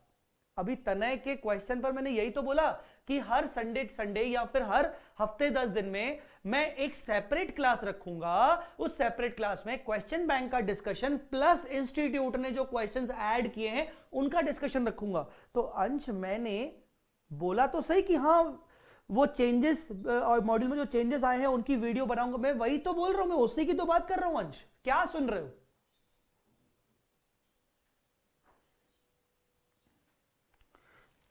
अभी तनय के क्वेश्चन पर मैंने यही तो बोला कि हर संडे या फिर हर हफ्ते 10 दिन में मैं एक सेपरेट क्लास रखूंगा, उस सेपरेट क्लास में क्वेश्चन बैंक का डिस्कशन प्लस इंस्टीट्यूट ने जो क्वेश्चंस ऐड किए हैं उनका डिस्कशन रखूंगा। तो अंश मैंने बोला तो सही कि हाँ वो चेंजेस और मॉड्यूल में जो चेंजेस आए हैं उनकी वीडियो बनाऊंगा, मैं वही तो बोल रहा हूं, मैं उसी की तो बात कर रहा हूं। अंश क्या सुन रहे हो?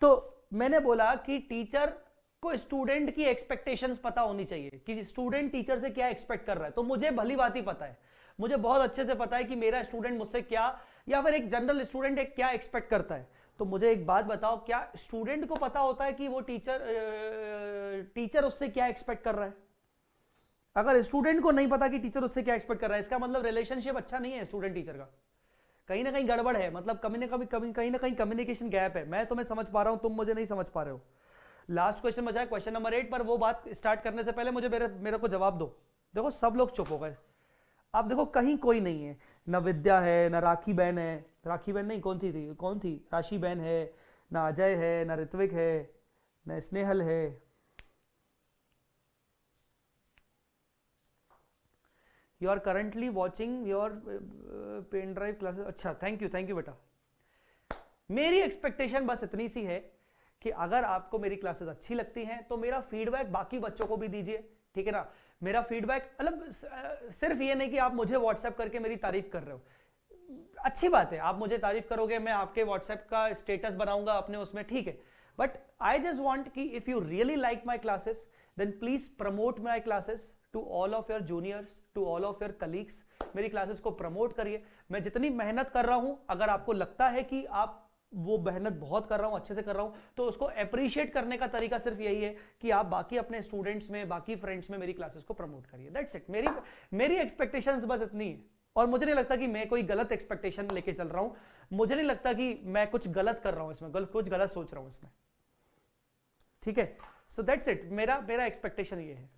तो मैंने बोला कि टीचर को स्टूडेंट की एक्सपेक्टेशंस पता होनी चाहिए कि स्टूडेंट टीचर से क्या एक्सपेक्ट कर रहा है। तो मुझे भली बात ही पता है, मुझे बहुत अच्छे से पता है कि मेरा स्टूडेंट मुझसे क्या, या फिर एक जनरल स्टूडेंट एक क्या एक्सपेक्ट करता है। तो मुझे एक बात बताओ, क्या स्टूडेंट को पता होता है कि वो टीचर उससे क्या एक्सपेक्ट कर रहा है? अगर स्टूडेंट को नहीं पता कि टीचर उससे क्या एक्सपेक्ट कर रहा है, इसका मतलब रिलेशनशिप अच्छा नहीं है स्टूडेंट टीचर का, कहीं ना कहीं गड़बड़ है, मतलब कहीं ना कहीं कम्युनिकेशन गैप है। मैं तुम्हें समझ पा रहा हूं, तुम मुझे नहीं समझ पा रहे हो। लास्ट क्वेश्चन बचा है क्वेश्चन नंबर 8, पर वो बात स्टार्ट करने से पहले मुझे मेरे को जवाब दो। देखो सब लोग चुप हो गए, अब देखो कहीं कोई नहीं है, ना विद्या है, ना राखी बहन है, राखी बहन नहीं, कौन थी, राशि बहन है, ना अजय है, ना ऋत्विक है, ना स्नेहल है। You are currently watching your pen drive classes. अच्छा थैंक यू बेटा। मेरी एक्सपेक्टेशन बस इतनी सी है कि अगर आपको मेरी क्लासेस अच्छी लगती हैं तो मेरा फीडबैक बाकी बच्चों को भी दीजिए, ठीक है ना। मेरा फीडबैक मतलब सिर्फ ये नहीं कि आप मुझे व्हाट्सएप करके मेरी तारीफ कर रहे हो, अच्छी बात है आप मुझे तारीफ करोगे, मैं आपके व्हाट्सएप का स्टेटस बनाऊंगा अपने उसमें, ठीक है, बट आई जस्ट वांट कि if you really like my classes then please promote my classes to all of your juniors, to all of your colleagues. मेरी क्लासेस को प्रमोट करिए। मैं जितनी मेहनत कर रहा हूं, अगर आपको लगता है कि आप वो मेहनत बहुत कर रहा हूं, अच्छे से कर रहा हूं, तो उसको अप्रिशिएट करने का तरीका सिर्फ यही है कि आप बाकी अपने स्टूडेंट्स में, बाकी फ्रेंड्स में मेरी क्लासेस को प्रमोट करिए। That's it. मेरी एक्सपेक्टेशंस बस इतनी है, और मुझे नहीं लगता कि मैं कोई गलत एक्सपेक्टेशन लेके चल रहा हूं, मुझे नहीं लगता कि मैं कुछ गलत कर रहा हूं इसमें, कुछ गलत सोच रहा हूं इसमें, ठीक है। सो दैट्स इट, मेरा एक्सपेक्टेशन ये है।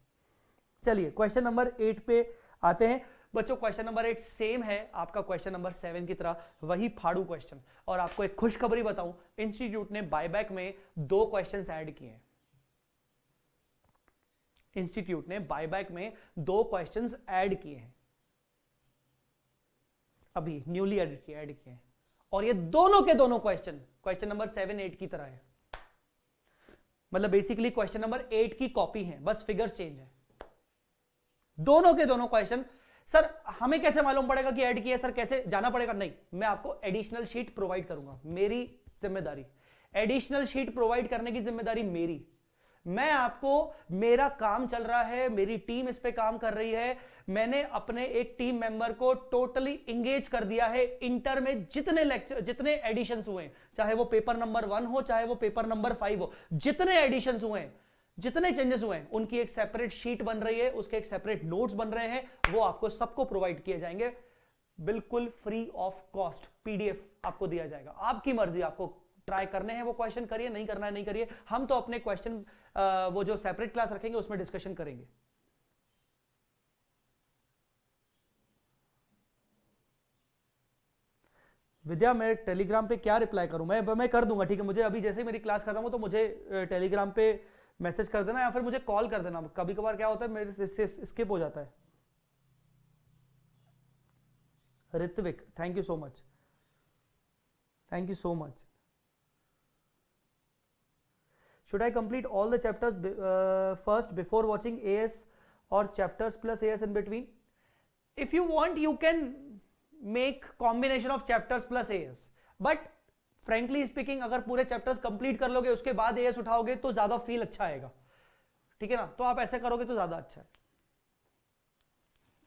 चलिए क्वेश्चन नंबर 8 पे आते हैं बच्चों। क्वेश्चन नंबर 8 सेम है आपका क्वेश्चन नंबर 7 की तरह, वही फाड़ू क्वेश्चन। और आपको एक खुशखबरी बताऊं, इंस्टीट्यूट ने बायबैक में 2 क्वेश्चंस ऐड किए हैं। इंस्टीट्यूट ने बायबैक में 2 क्वेश्चंस ऐड किए हैं, अभी न्यूली ऐड किए हैं, और ये दोनों के दोनों क्वेश्चन नंबर 7 8 की तरह है, मतलब बेसिकली क्वेश्चन नंबर 8 की कॉपी है, बस फिगर्स चेंज है। दोनों के दोनों क्वेश्चन। सर हमें कैसे मालूम पड़ेगा कि ऐड किया? सर कैसे जाना पड़ेगा? नहीं, मैं आपको एडिशनल शीट प्रोवाइड करूंगा, मेरी जिम्मेदारी, एडिशनल शीट प्रोवाइड करने की जिम्मेदारी मेरी। मैं आपको, मेरा काम चल रहा है, मेरी टीम इस पे काम कर रही है, मैंने अपने एक टीम मेंबर को टोटली इंगेज कर दिया है। इंटर में जितने लेक्चर, जितने एडिशंस हुए, चाहे वो पेपर नंबर 1 हो, चाहे वो पेपर नंबर 5 हो, जितने एडिशंस हुए, जितने चेंजेस हुए, उनकी एक सेपरेट शीट बन रही है, उसके एक सेपरेट नोट्स बन रहे हैं, वो आपको सबको प्रोवाइड किए जाएंगे बिल्कुल फ्री ऑफ कॉस्ट। पीडीएफ आपको दिया जाएगा, आपकी मर्जी, आपको ट्राई करने हैं वो क्वेश्चन करिए, नहीं करना है नहीं करिए। हम तो अपने क्वेश्चन वो जो सेपरेट क्लास रखेंगे उसमें डिस्कशन करेंगे। विद्या, मैं टेलीग्राम पे क्या रिप्लाई करूं? मैं कर दूंगा, ठीक है। मुझे अभी जैसे ही मेरी क्लास खत्म हो तो मुझे टेलीग्राम पे मैसेज कर देना या फिर मुझे कॉल कर देना। कभी कभार क्या होता है मेरे से स्किप हो जाता है। Ritvik, thank you so much, thank you so much. Should I complete all the chapters first before watching AS or chapters plus AS in between? If you want, you can make combination of chapters plus AS. But frankly speaking, अगर पूरे chapters complete कर लोगे उसके बाद AS उठाओगे तो ज्यादा feel अच्छा आएगा, ठीक है ना? तो आप ऐसे करोगे तो ज्यादा अच्छा है,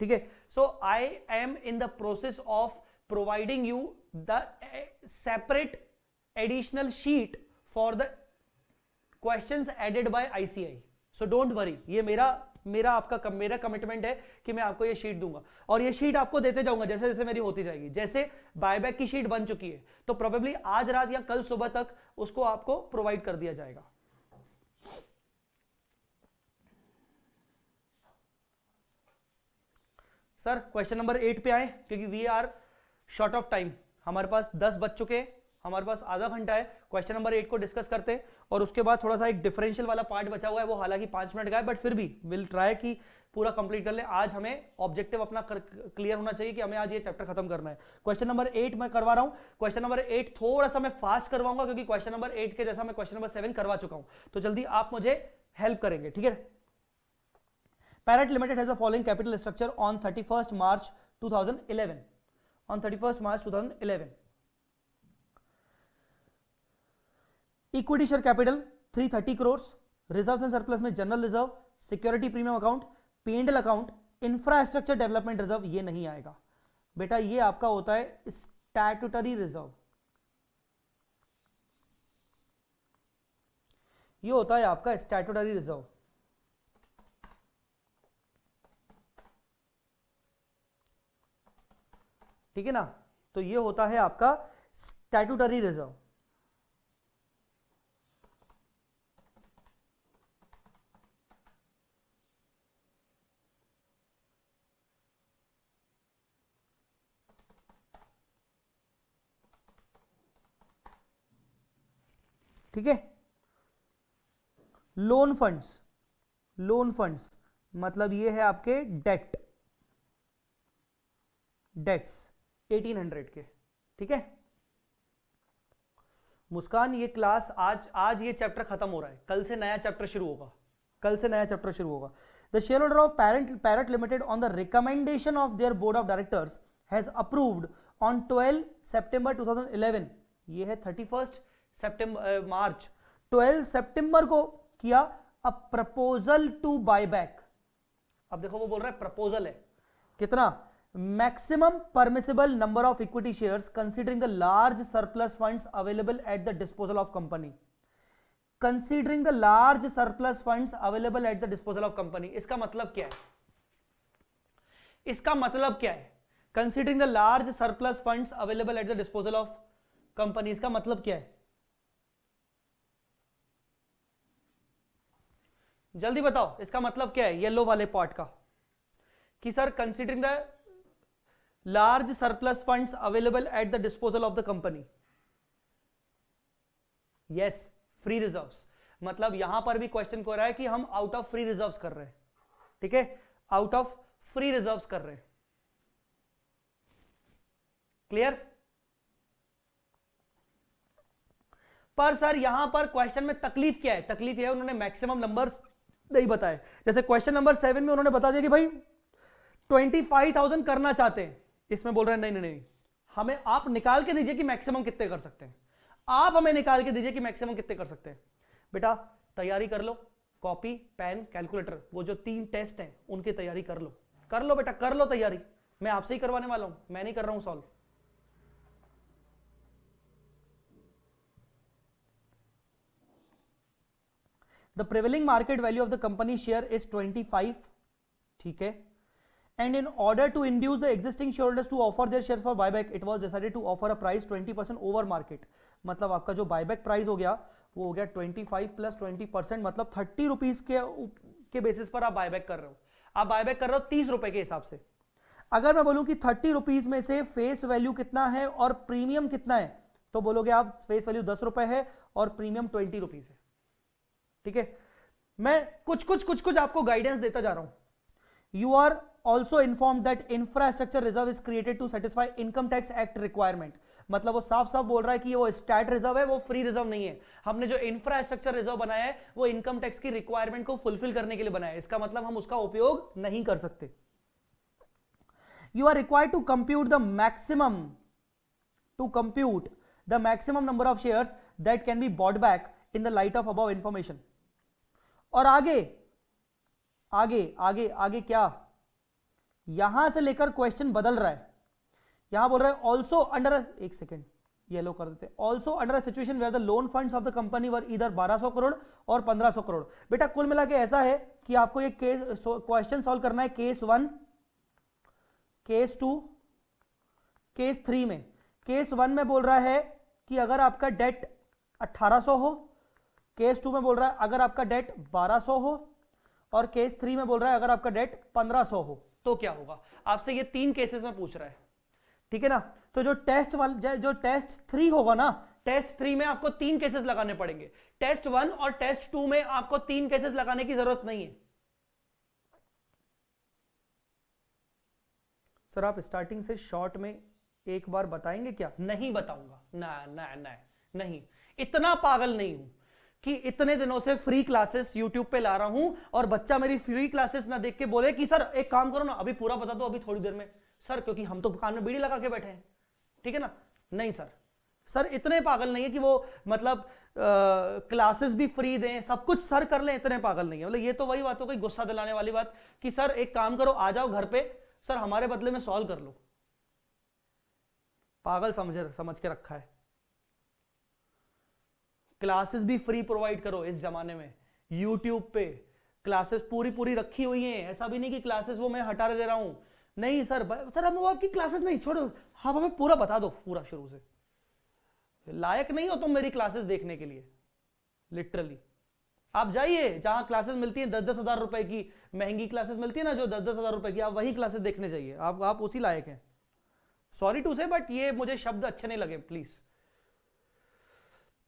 ठीक है। So I am in the process of providing you the separate additional sheet for the questions added by ICI. So don't worry, ये मेरा कमिटमेंट है कि मैं आपको ये शीट दूंगा, और ये शीट आपको देते जाऊंगा जैसे जैसे मेरी होती जाएगी। जैसे बायबैक की शीट बन चुकी है तो प्रोबेबली आज रात या कल सुबह तक उसको आपको प्रोवाइड कर दिया जाएगा। सर क्वेश्चन नंबर 8 पे आए, क्योंकि we are short of time, हमारे पास 10 बज चुके हैं, हमारे पास आधा घंटा है। क्वेश्चन नंबर 8 को डिस्कस करते हैं और उसके बाद थोड़ा सा एक डिफरेंशियल वाला पार्ट बचा हुआ है, वो हालांकि 5 मिनट का है, बट फिर भी विल ट्राई कि पूरा कंप्लीट कर ले। आज हमें ऑब्जेक्टिव अपना क्लियर होना चाहिए कि हमें आज ये चैप्टर खत्म करना है। क्वेश्चन नंबर 8 मैं करवा रहा हूं। क्वेश्चन नंबर 8 थोड़ा सा मैं फास्ट करवाऊंगा क्योंकि क्वेश्चन नंबर 8 के जैसा मैं क्वेश्चन नंबर 7 करवा चुका हूं, तो जल्दी आप मुझे हेल्प करेंगे, ठीक है। Parrot Limited has the following capital structure on 31st March 2011. On 31st March 2011. Equity share capital 330 crores. Reserves and surplus में general reserve, security premium account, P&L account, infrastructure development reserve ये नहीं आएगा बेटा, ये आपका होता है स्टैट्यूटरी रिजर्व। ये होता है आपका स्टैट्यूटरी रिजर्व, ठीक है ना। तो ये होता है आपका स्टैट्यूटरी रिजर्व। ठीक है। लोन फंड्स, लोन फंड्स मतलब ये है आपके डेट्स 1800 के, ठीक है। मुस्कान ये क्लास आज ये चैप्टर खत्म हो रहा है, कल से नया चैप्टर शुरू होगा, कल से नया चैप्टर शुरू होगा। The share holder of parrot limited on the recommendation of their board of directors has approved on 12 सितंबर 2011। ये है 31 सितंबर मार्च 12 सितंबर को किया अ प्रपोजल टू बायबैक। अब देखो वो बोल रहा है प्रपोजल है कितना, maximum permissible number of equity shares considering the large surplus funds available at the disposal of company. Considering the large surplus funds available at the disposal of company, इसका मतलब क्या है? इसका मतलब क्या है? Considering the large surplus funds available at the disposal of company, इसका मतलब क्या है? जल्दी बताओ इसका मतलब क्या है येलो वाले पार्ट का, कि sir considering the large surplus funds available at the disposal of the company. Yes, free reserves, मतलब यहां पर भी क्वेश्चन को रहा है कि हम आउट ऑफ फ्री रिजर्व्स कर रहे हैं, ठीक है, आउट ऑफ फ्री रिजर्व्स कर रहे हैं। क्लियर? पर सर यहां पर क्वेश्चन में तकलीफ क्या है? तकलीफ यह है उन्होंने मैक्सिमम नंबर्स नहीं बताए। जैसे क्वेश्चन नंबर 7 में उन्होंने बता दिया कि भाई 25,000 करना चाहते हैं, इसमें बोल रहे हैं नहीं नहीं नहीं, हमें आप निकाल के दीजिए कि मैक्सिमम कितने कर सकते हैं, आप हमें निकाल के दीजिए कि मैक्सिमम कितने कर सकते हैं। बेटा तैयारी कर लो, कॉपी पेन कैलकुलेटर, वो जो 3 टेस्ट हैं उनकी तैयारी कर लो बेटा, कर लो तैयारी, मैं आपसे ही करवाने वाला हूं, मैं नहीं कर रहा हूं solve. The prevailing market value of the company share is 25, ठीक है, and in order to induce the existing shareholders to offer their shares for buyback it was decided to offer a price 20% over market. मतलब आपका जो buyback price हो गया वो हो गया 25 प्लस 20%, मतलब 30 रुपीज के बेसिस पर आप बायबैक कर रहे हो। आप बायबैक कर रहे हो 30 रुपए के हिसाब से। अगर मैं बोलूं कि 30 रुपीज में से फेस वैल्यू कितना है और प्रीमियम कितना है, तो बोलोगे आप फेस वैल्यू 10 रुपए है और प्रीमियम 20 रुपीज है, ठीक है। मैं कुछ आपको गाइडेंस देता जा रहा हूं। You are also inform that infrastructure reserve is created to satisfy income tax act requirement. मतलब वो साफ साफ बोल रहा है कि वो स्टैट रिजर्व है, वो फ्री रिजर्व नहीं है। हमने जो इंफ्रास्ट्रक्चर रिजर्व बनाया है वो इनकम टैक्स की रिक्वायरमेंट को फुलफिल करने के लिए बनाया है, इसका मतलब हम उसका उपयोग नहीं कर सकते। You are required to compute the maximum number of shares that can be bought back in the light of above information. और आगे आगे आगे आगे क्या, यहां से लेकर क्वेश्चन बदल रहा है। यहां बोल रहा है ऑल्सो अंडर, एक सेकेंड येलो कर देते, also under a situation where the loan funds of the company were either 1200 crore or 1500 crore. बेटा कुल मिला के ऐसा है कि आपको ये केस क्वेश्चन सॉल्व करना है केस 1, केस 2, केस 3 में। केस 1 में बोल रहा है कि अगर आपका डेट 1800 हो, केस 2 में बोल रहा है अगर आपका डेट 1200 हो, और केस 3 में बोल रहा है अगर आपका डेट 1500 हो, तो क्या होगा। आपसे ये 3 केसेस में पूछ रहा है, ठीक है ना। तो जो टेस्ट 3 होगा ना, टेस्ट 3 में आपको 3 केसेस लगाने पड़ेंगे। टेस्ट 1 और टेस्ट 2 में आपको 3 केसेस लगाने की जरूरत नहीं है। सर आप स्टार्टिंग से शॉर्ट में एक बार बताएंगे क्या? नहीं बताऊंगा, ना ना ना नहीं, इतना पागल नहीं हूं कि इतने दिनों से फ्री क्लासेस यूट्यूब पे ला रहा हूं और बच्चा मेरी फ्री क्लासेस ना देख के बोले कि सर एक काम करो ना अभी पूरा बता दो अभी थोड़ी देर में। सर क्योंकि हम तो कान में बीड़ी लगा के बैठे हैं, ठीक है ना। नहीं सर इतने पागल नहीं है कि वो मतलब क्लासेस भी फ्री दें, सब कुछ सर कर लें, इतने पागल नहीं है। मतलब ये तो वही बात हो गई गुस्सा दिलाने वाली बात कि सर एक काम करो आ जाओ घर पे, सर हमारे बदले में सॉल्व कर लो। पागल समझ के रखा है। क्लासेस भी फ्री प्रोवाइड करो इस जमाने में, यूट्यूब पे क्लासेस पूरी रखी हुई हैं। ऐसा भी नहीं कि क्लासेस वो मैं हटा दे रहा हूं, नहीं सर हम वो आपकी क्लासेस नहीं छोड़ो, आप हमें पूरा बता दो पूरा शुरू से। लायक नहीं हो तुम मेरी क्लासेस देखने के लिए, लिटरली। आप जाइए जहां क्लासेस मिलती हैं 10-10 हजार रुपए की, महंगी क्लासेस मिलती है ना जो 10-10 हजार रुपए की, आप वही क्लासेस देखने जाइए, आप उसी लायक हैं। सॉरी टू से बट ये मुझे शब्द अच्छे नहीं लगे, प्लीज।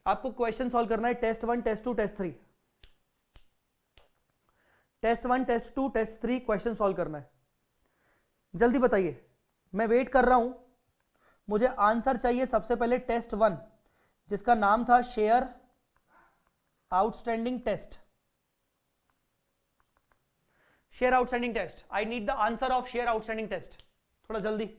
आपको क्वेश्चन सॉल्व करना है test 1, test 2, test 3। Test 1, test 2, test 3 question solve करना है। जल्दी बताइए, मैं वेट कर रहा हूं। मुझे आंसर चाहिए सबसे पहले टेस्ट 1 जिसका नाम था share outstanding test. Share outstanding test, I need the answer of share outstanding test, थोड़ा जल्दी।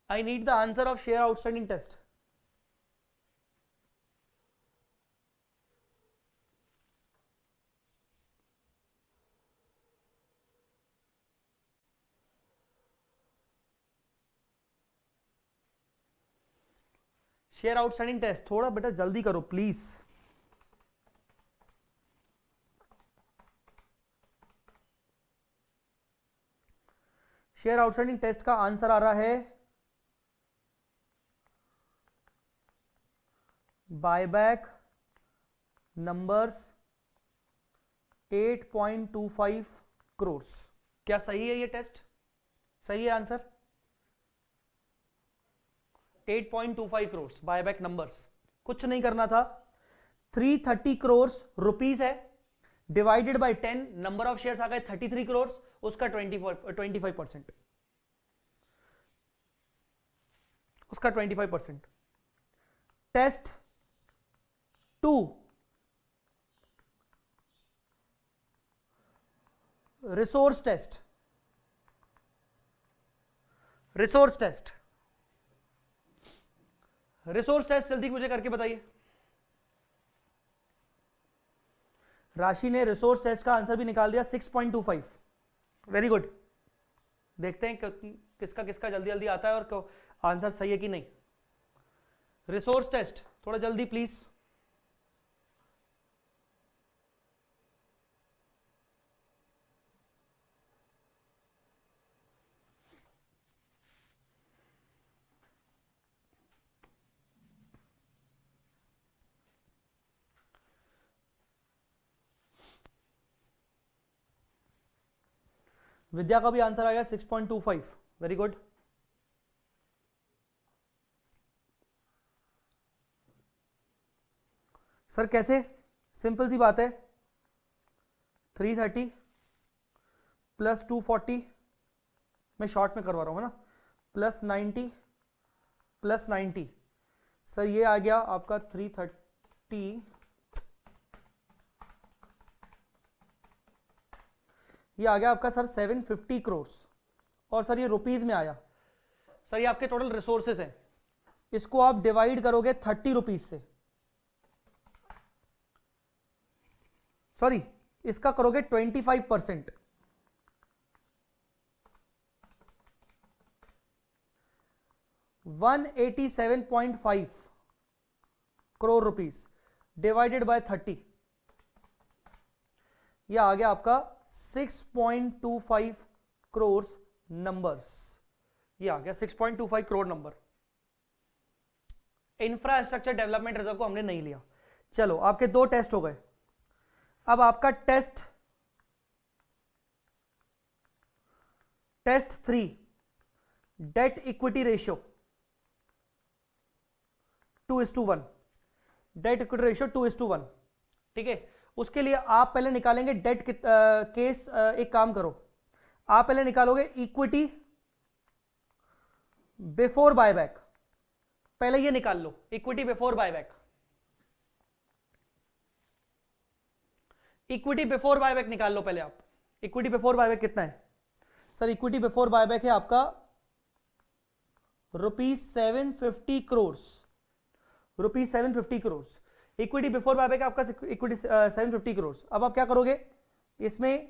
I need the answer of share outstanding test. Share outstanding test, थोड़ा बेटा जल्दी करो प्लीज। शेयर आउटस्टैंडिंग टेस्ट का आंसर आ रहा है बायबैक नंबर्स 8.25 करोड़। क्या सही है ये टेस्ट? सही है आंसर? 8.25 करोड़ बायबैक नंबर्स, कुछ नहीं करना था। 330 करोड़ रुपीस है, divided by 10, number of shares आ गए 33 करोड़, उसका 25%, उसका 25%। Test 2, resource test, resource test, resource test जल्दी मुझे करके बताइए। राशि ने रिसोर्स टेस्ट का आंसर भी निकाल दिया 6.25, वेरी गुड। देखते हैं किसका किसका जल्दी जल्दी आता है और आंसर सही है कि नहीं। रिसोर्स टेस्ट थोड़ा जल्दी प्लीज। विद्या का भी आंसर आ गया 6.25, वेरी गुड। सर कैसे? सिंपल सी बात है, 330 प्लस 240, मैं शॉर्ट में करवा रहा हूं ना, प्लस 90 प्लस 90, सर ये आ गया आपका 330, ये आ गया आपका सर 750 करोड़, और सर ये रुपीज में आया। सर ये आपके टोटल रिसोर्सेस हैं, इसको आप डिवाइड करोगे 30 रुपीज से, सॉरी इसका करोगे 25%, 187.5 करोड़ रुपीस डिवाइडेड बाय 30, यह आ गया आपका 6.25 करोड़ नंबर्स, ये आ गया 6.25 crore number. Infrastructure development reserve को हमने नहीं लिया। चलो आपके 2 टेस्ट हो गए। अब आपका test 3, debt equity ratio 2:1, debt equity ratio 2:1, ठीक है। उसके लिए आप पहले निकालेंगे डेट केस, एक काम करो, आप पहले निकालोगे इक्विटी बिफोर बायबैक, पहले ये निकाल लो equity before buyback. Equity before buyback निकाल लो पहले आप। इक्विटी बिफोर बायबैक कितना है? सर इक्विटी बिफोर बायबैक है आपका ₹750 crore, ₹750 crore. Equity before buyback आपका इक्विटी 750 करोड़। अब आप क्या करोगे इसमें,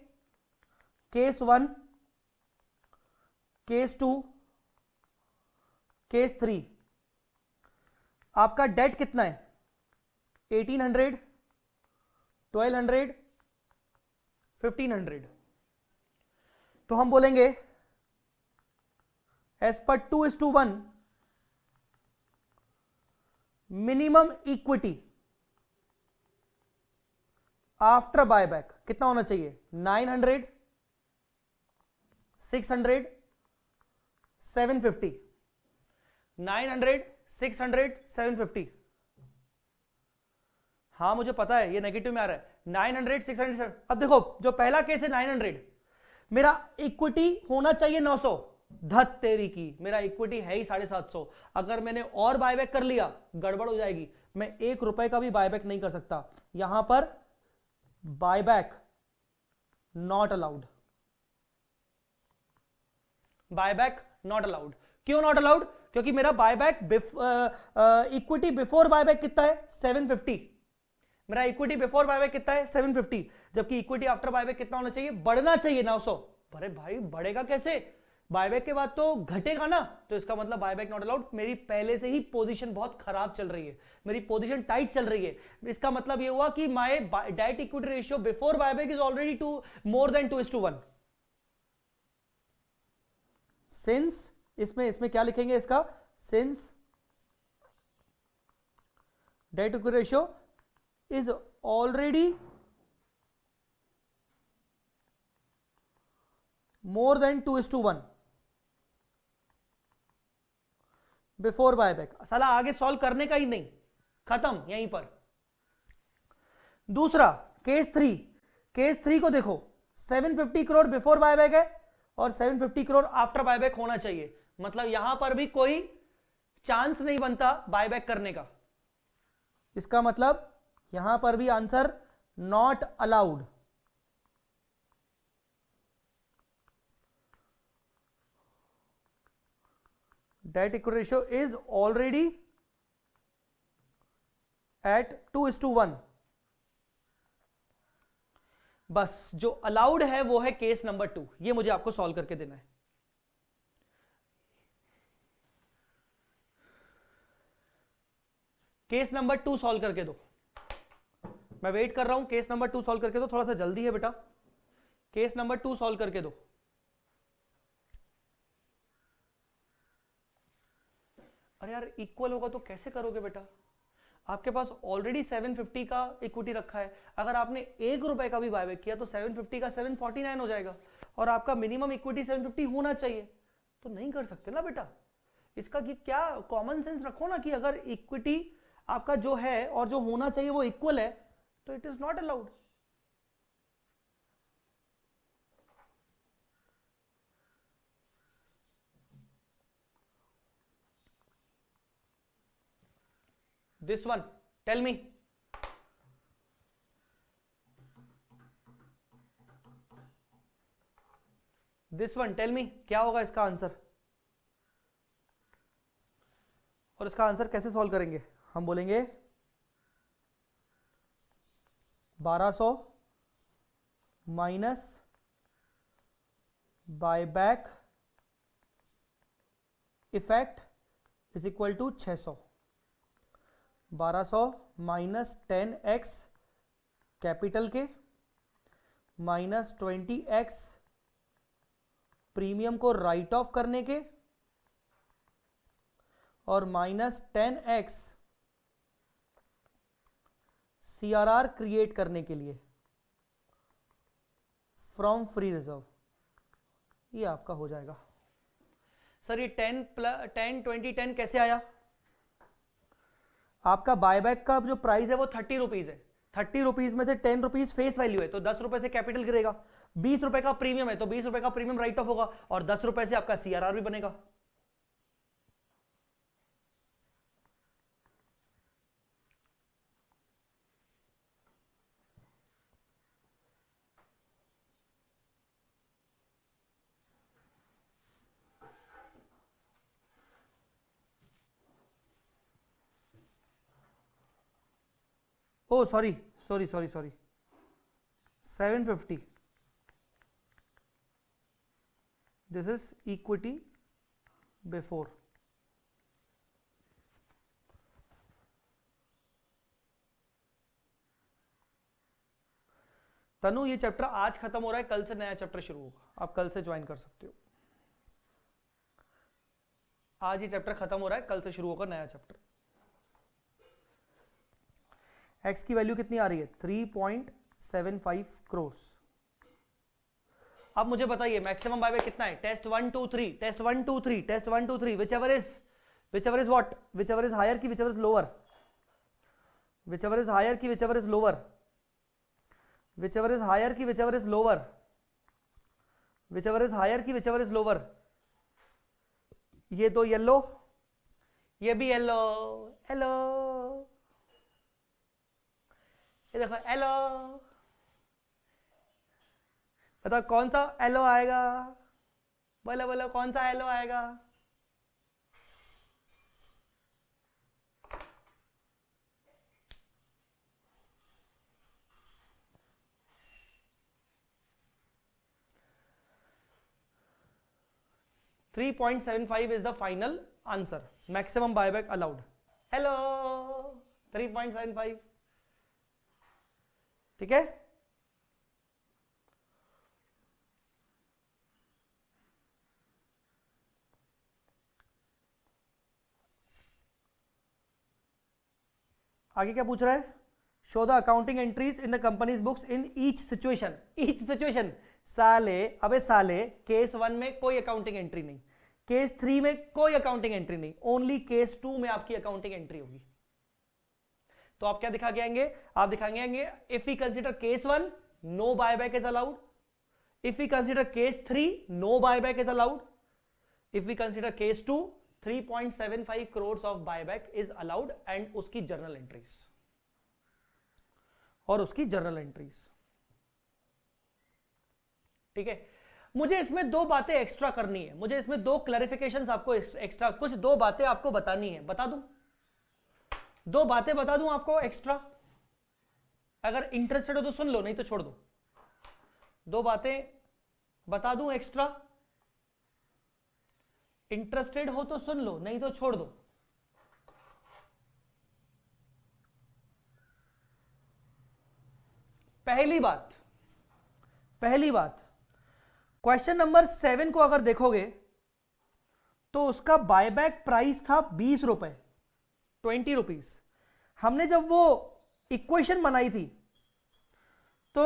केस 1, केस 2, केस 3, आपका डेट कितना है? 1800, 1200, 1500। तो हम बोलेंगे as per 2:1 minimum equity after buyback कितना होना चाहिए? 900, 600, 750, 900, 600, 750। हाँ मुझे पता है ये नेगेटिव में आ रहा है, 900, 600। अब देखो जो पहला केस है 900, मेरा इक्विटी होना चाहिए 900, धत तेरी की, मेरा इक्विटी है ही 750। अगर मैंने और बायबैक कर लिया गड़बड़ हो जाएगी, मैं 1 रुपए का भी बायबैक नहीं कर सकता। यहां पर buyback not allowed, buyback not allowed. क्यों नॉट अलाउड? क्योंकि मेरा बायबैक इक्विटी बिफोर बायबैक कितना है? 750। मेरा इक्विटी बिफोर बायबैक कितना है? 750। जबकि इक्विटी आफ्टर बायबैक कितना होना चाहिए? बढ़ना चाहिए 900। अरे भाई बढ़ेगा कैसे? बायबैक के बाद तो घटेगा ना, तो इसका मतलब बायबैक नॉट अलाउड। मेरी पहले से ही पोजीशन बहुत खराब चल रही है, मेरी पोजीशन टाइट चल रही है। इसका मतलब ये हुआ कि my debt equity ratio before buyback is already too more than 2:1। Since इसमें क्या लिखेंगे इसका? Since debt equity ratio is already more than 2:1, before buyback, साला आगे सॉल्व करने का ही नहीं, खत्म यहीं पर। दूसरा केस 3, केस 3 को देखो, 750 करोड़ बिफोर बायबैक है और 750 करोड़ आफ्टर बायबैक होना चाहिए, मतलब यहां पर भी कोई चांस नहीं बनता बायबैक करने का, इसका मतलब यहां पर भी answer not allowed. Debt equity ratio is already at 2:1। बस जो अलाउड है वो है केस नंबर 2, ये मुझे आपको सॉल्व करके देना है। केस नंबर 2 सॉल्व करके दो, मैं वेट कर रहा हूं, केस नंबर 2 सॉल्व करके दो, थोड़ा सा जल्दी है बेटा, केस नंबर 2 सॉल्व करके दो। अरे यार इक्वल होगा तो कैसे करोगे बेटा, आपके पास ऑलरेडी 750 का इक्विटी रखा है, अगर आपने 1 रुपए का भी बायबैक किया तो 750 का 749 हो जाएगा, और आपका मिनिमम इक्विटी 750 होना चाहिए, तो नहीं कर सकते ना बेटा। इसका कि क्या कॉमन सेंस रखो ना कि अगर इक्विटी आपका जो है और जो होना चाहिए वो इक्वल है तो it is not allowed. This one, tell me. This one, tell me, क्या होगा इसका आंसर, और इसका आंसर कैसे सॉल्व करेंगे, हम बोलेंगे 1200 minus buyback effect is equal to 600, 1200 minus 10x capital के माइनस 20x प्रीमियम को राइट ऑफ करने के और माइनस 10x CRR क्रिएट करने के लिए फ्रॉम फ्री रिजर्व, ये आपका हो जाएगा। सर ये 10 20 10 कैसे आया, आपका बायबैक का जो प्राइस है वो 30 रुपीज है, 30 रुपीज में से 10 रुपीज फेस वैल्यू है तो 10 रुपए से कैपिटल गिरेगा, 20 रुपए का प्रीमियम है तो 20 रुपए का प्रीमियम राइट ऑफ होगा और 10 रुपए से आपका CRR भी बनेगा। Oh sorry sorry sorry sorry 750, this is equity before, Tanu ये चैप्टर आज खत्म हो रहा है, कल से नया चैप्टर शुरू होगा, आप कल से ज्वाइन कर सकते हो, आज ये चैप्टर खत्म हो रहा है, कल से शुरू होगा नया चैप्टर। x की वैल्यू कितनी आ रही है 3.75 करोड़। अब मुझे बताइए मैक्सिमम बायबैक कितना है, test 1 2 3, test 1 2 3, test 1 2 3, whichever is what, whichever is higher की whichever is lower, whichever is higher की whichever is lower, whichever is higher की whichever is lower, whichever is higher की whichever is lower, ये दो yellow, ये भी yellow, hello ये देखो हेलो, बताओ कौन सा एलो आएगा, बोलो बोलो कौन सा एलो आएगा, $3.75 is the final answer, maximum buyback allowed, hello 3.75, ठीक है। आगे क्या पूछ रहा है, show the accounting entries in the companies books in each situation, each situation, साले अबे साले केस 1 में कोई अकाउंटिंग एंट्री नहीं, केस 3 में कोई अकाउंटिंग एंट्री नहीं, ओनली केस 2 में आपकी अकाउंटिंग एंट्री होगी। तो आप क्या दिखा के आएंगे, आप दिखाएंगे if we consider case 1 no buyback is allowed, if we consider case 3 no buyback is allowed, if we consider case 2 3.75 crore of buyback is allowed and उसकी जर्नल एंट्रीज, और उसकी जर्नल एंट्रीज। ठीक है, मुझे इसमें दो बातें एक्स्ट्रा करनी है, मुझे इसमें दो क्लैरिफिकेशंस आपको एक्स्ट्रा, कुछ दो बातें आपको बतानी है, बता दूं, दो बातें बता दूं आपको एक्स्ट्रा, अगर इंटरेस्टेड हो तो सुन लो, नहीं तो छोड़ दो। दो बातें बता दूं एक्स्ट्रा, इंटरेस्टेड हो तो सुन लो, नहीं तो छोड़ दो। पहली बात, क्वेश्चन नंबर 7 को अगर देखोगे तो उसका बायबैक प्राइस था 20 रुपए, 20 रुपीज। हमने जब वो इक्वेशन बनाई थी तो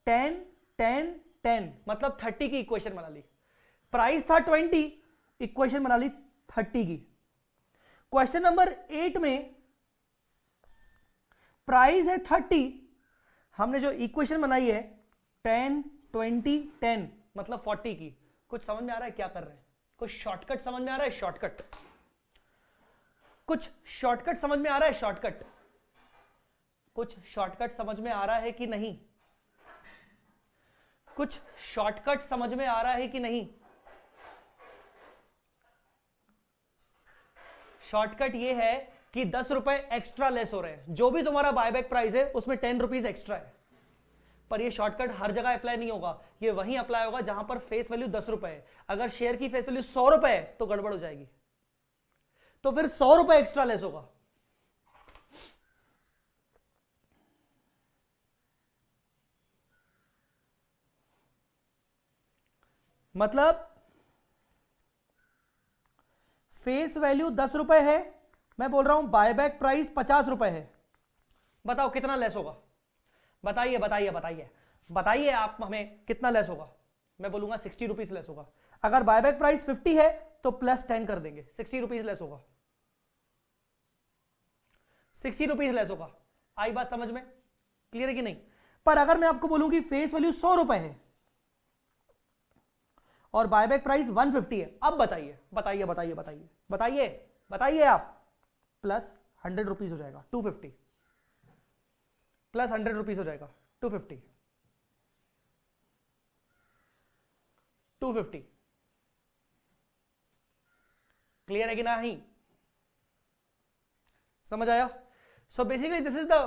10 10 10 मतलब 30 की इक्वेशन बना ली, प्राइस था 20, इक्वेशन बना ली 30 की। क्वेश्चन नंबर 8 में प्राइस है 30, हमने जो इक्वेशन बनाई है 10 20 10 मतलब 40 की। कुछ समझ में आ रहा है क्या कर रहे हैं? कुछ शॉर्टकट समझ में आ रहा है? शॉर्टकट, कुछ शॉर्टकट समझ में आ रहा है? शॉर्टकट, कुछ शॉर्टकट समझ में आ रहा है कि नहीं? कुछ शॉर्टकट समझ में आ रहा है कि नहीं? शॉर्टकट ये है कि 10 रुपए एक्स्ट्रा लेस हो रहे हैं, जो भी तुम्हारा बायबैक प्राइस है उसमें 10 रुपीज एक्स्ट्रा है। पर ये शॉर्टकट हर जगह अप्लाई नहीं होगा, ये वहीं अप्लाई होगा जहां पर फेस वैल्यू 10 रुपए है। अगर शेयर की फेस वैल्यू 100 रुपए है तो गड़बड़ हो जाएगी, तो फिर 100 रुपए एक्स्ट्रा लेस होगा। मतलब फेस वैल्यू 10 रुपए है, मैं बोल रहा हूं बायबैक प्राइस 50 रुपए है, बताओ कितना लेस होगा? बताइए बताइए बताइए बताइए, आप हमें कितना लेस होगा? मैं बोलूंगा 60 रुपीज लेस होगा। अगर बायबैक प्राइस 50 है तो प्लस 10 कर देंगे, 60 रुपीज लेस होगा, 60 रुपीज लेस होगा। आई बात समझ में? क्लियर है कि नहीं? पर अगर मैं आपको बोलूं कि फेस वैल्यू 100 रुपए है और बायबैक प्राइस 150 है, अब बताइए बताइए बताइए बताइए बताइए बताइए आप, प्लस 100 रुपीज हो जाएगा 250, प्लस 100 रुपीज हो जाएगा 250, 250। क्लियर है कि नहीं? समझ आया? So basically this is the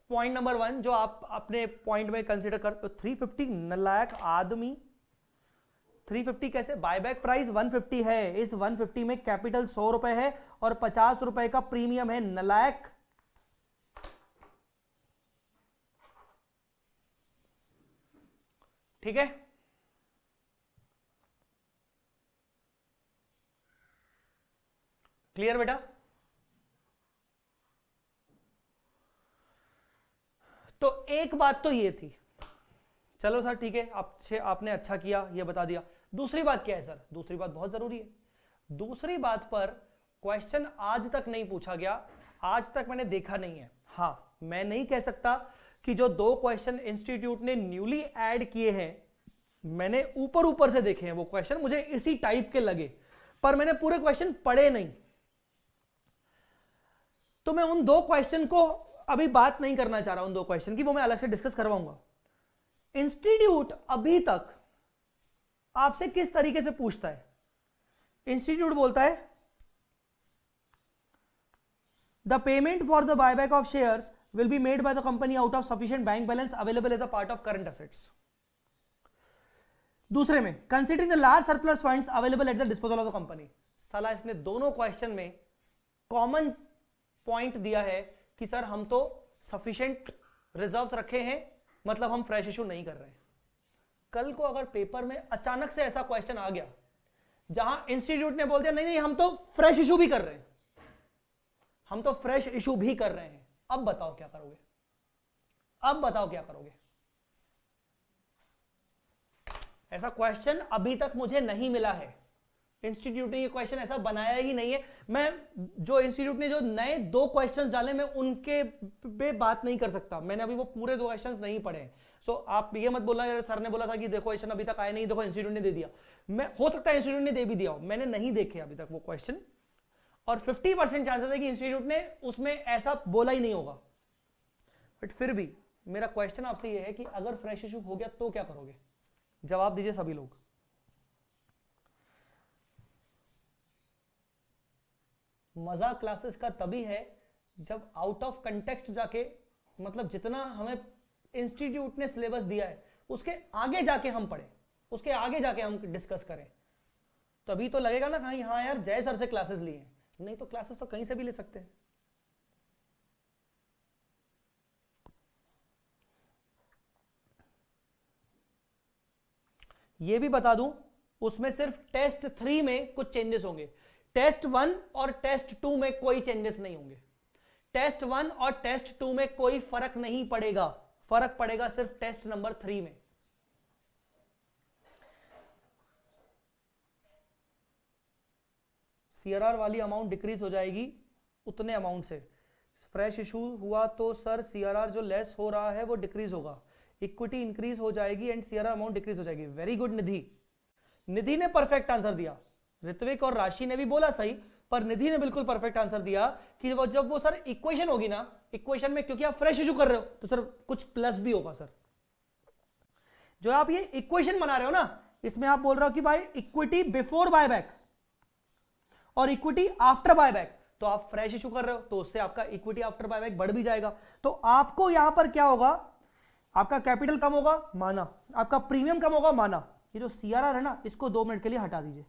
point number 1 जो आप अपने पॉइंट में कंसीडर कर। 350 नलायक आदमी, 350 कैसे? बायबैक प्राइस 150 है, इस 150 में कैपिटल 100 रुपए है और 50 रुपए का प्रीमियम है, नलायक। ठीक है, क्लियर बेटा? तो एक बात तो ये थी, चलो सर ठीक है, आपने अच्छा किया ये बता दिया। दूसरी बात क्या है सर? दूसरी बात बहुत जरूरी है। दूसरी बात पर क्वेश्चन आज तक नहीं पूछा गया, आज तक मैंने देखा नहीं है। हाँ, मैं नहीं कह सकता कि जो 2 क्वेश्चन इंस्टीट्यूट ने न्यूली ऐड किए हैं, मैंने ऊपर ऊपर से देखे हैं वो क्वेश्चन, मुझे इसी टाइप के लगे, पर मैंने पूरे क्वेश्चन पढ़े नहीं। तो मैं उन 2 क्वेश्चन को अभी बात नहीं करना चाह रहा, उन 2 क्वेश्चन की, वो मैं अलग से डिस्कस करवाऊंगा। इंस्टीट्यूट अभी तक आपसे किस तरीके से पूछता है? इंस्टीट्यूट बोलता है the payment for the buyback of shares will be made by the company out of sufficient bank balance available as a part of current assets. दूसरे में considering the large surplus funds available at the disposal of the company. साला इसने दोनों question में common point दिया है कि sir हम तो सफिशिएंट रिजर्व्स रखे हैं, मतलब हम फ्रेश इशू नहीं कर रहे हैं। कल को अगर पेपर में अचानक से ऐसा क्वेश्चन आ गया जहां इंस्टीट्यूट ने बोल दिया नहीं नहीं हम तो फ्रेश इशू भी कर रहे हैं, हम तो फ्रेश इशू भी कर रहे हैं, अब बताओ क्या करोगे? अब बताओ क्या करोगे? ऐसा क्वेश्चन अभी तक मुझे नहीं मिला है, इंस्टीट्यूट ने ये क्वेश्चन ऐसा बनाया ही नहीं है। मैं जो इंस्टीट्यूट ने जो नए 2 क्वेश्चंस डाले मैं उनके पे बात नहीं कर सकता, मैंने अभी वो पूरे 2 क्वेश्चंस नहीं पढ़े। सो आप ये मत बोलना सर ने बोला था कि देखो क्वेश्चन अभी तक आए नहीं, देखो इंस्टीट्यूट ने दे दिया। मैं हो सकता है इंस्टीट्यूट ने दे भी दिया हो, मैंने नहीं देखे अभी तक वो क्वेश्चन, और 50% चांसेस है कि इंस्टीट्यूट ने उसमें ऐसा बोला ही नहीं होगा। बट फिर भी मेरा क्वेश्चन आपसे ये है कि अगर फ्रेश इशू हो गया तो क्या करोगे? जवाब दीजिए सभी लोग। मजा क्लासेस का तभी है जब आउट ऑफ कंटेक्स्ट जाके, मतलब जितना हमें इंस्टीट्यूट ने सिलेबस दिया है उसके आगे जाके हम पढ़े, उसके आगे जाके हम डिस्कस करें, तभी तो लगेगा ना कहीं हाँ यार जय सर से क्लासेस लिए हैं। नहीं तो क्लासेस तो कहीं से भी ले सकते हैं। ये भी बता दूं, उसमें सिर्फ टेस्ट 3 में कुछ चेंजेस होंगे, टेस्ट 1 और टेस्ट 2 में कोई चेंजेस नहीं होंगे। टेस्ट 1 और टेस्ट 2 में कोई फर्क नहीं पड़ेगा, फर्क पड़ेगा सिर्फ टेस्ट नंबर 3 में। सीआरआर वाली अमाउंट डिक्रीज हो जाएगी उतने अमाउंट से। फ्रेश इशू हुआ तो सर सीआरआर जो लेस हो रहा है वो डिक्रीज होगा, इक्विटी इंक्रीज हो जाएगी एंड सीआरआर अमाउंट डिक्रीज हो जाएगी। वेरी गुड निधि, निधि ने परफेक्ट आंसर दिया। ऋत्विक और राशि ने भी बोला सही, पर निधि ने बिल्कुल परफेक्ट आंसर दिया कि जब वो सर इक्वेशन होगी ना, इक्वेशन में क्योंकि आप फ्रेश इशू कर रहे हो तो सर कुछ प्लस भी होगा। सर जो आप ये इक्वेशन बना रहे हो ना, इसमें आप बोल रहे हो कि भाई इक्विटी बिफोर बायबैक और इक्विटी आफ्टर बायबैक, तो आप फ्रेश इशू कर रहे हो तो उससे आपका इक्विटी आफ्टर बायबैक बढ़ भी जाएगा। तो आपको यहां पर क्या होगा, आपका कैपिटल कम होगा माना, आपका प्रीमियम कम होगा माना। ये जो सीआरआर है ना, इसको 2 मिनट के लिए हटा दीजिए।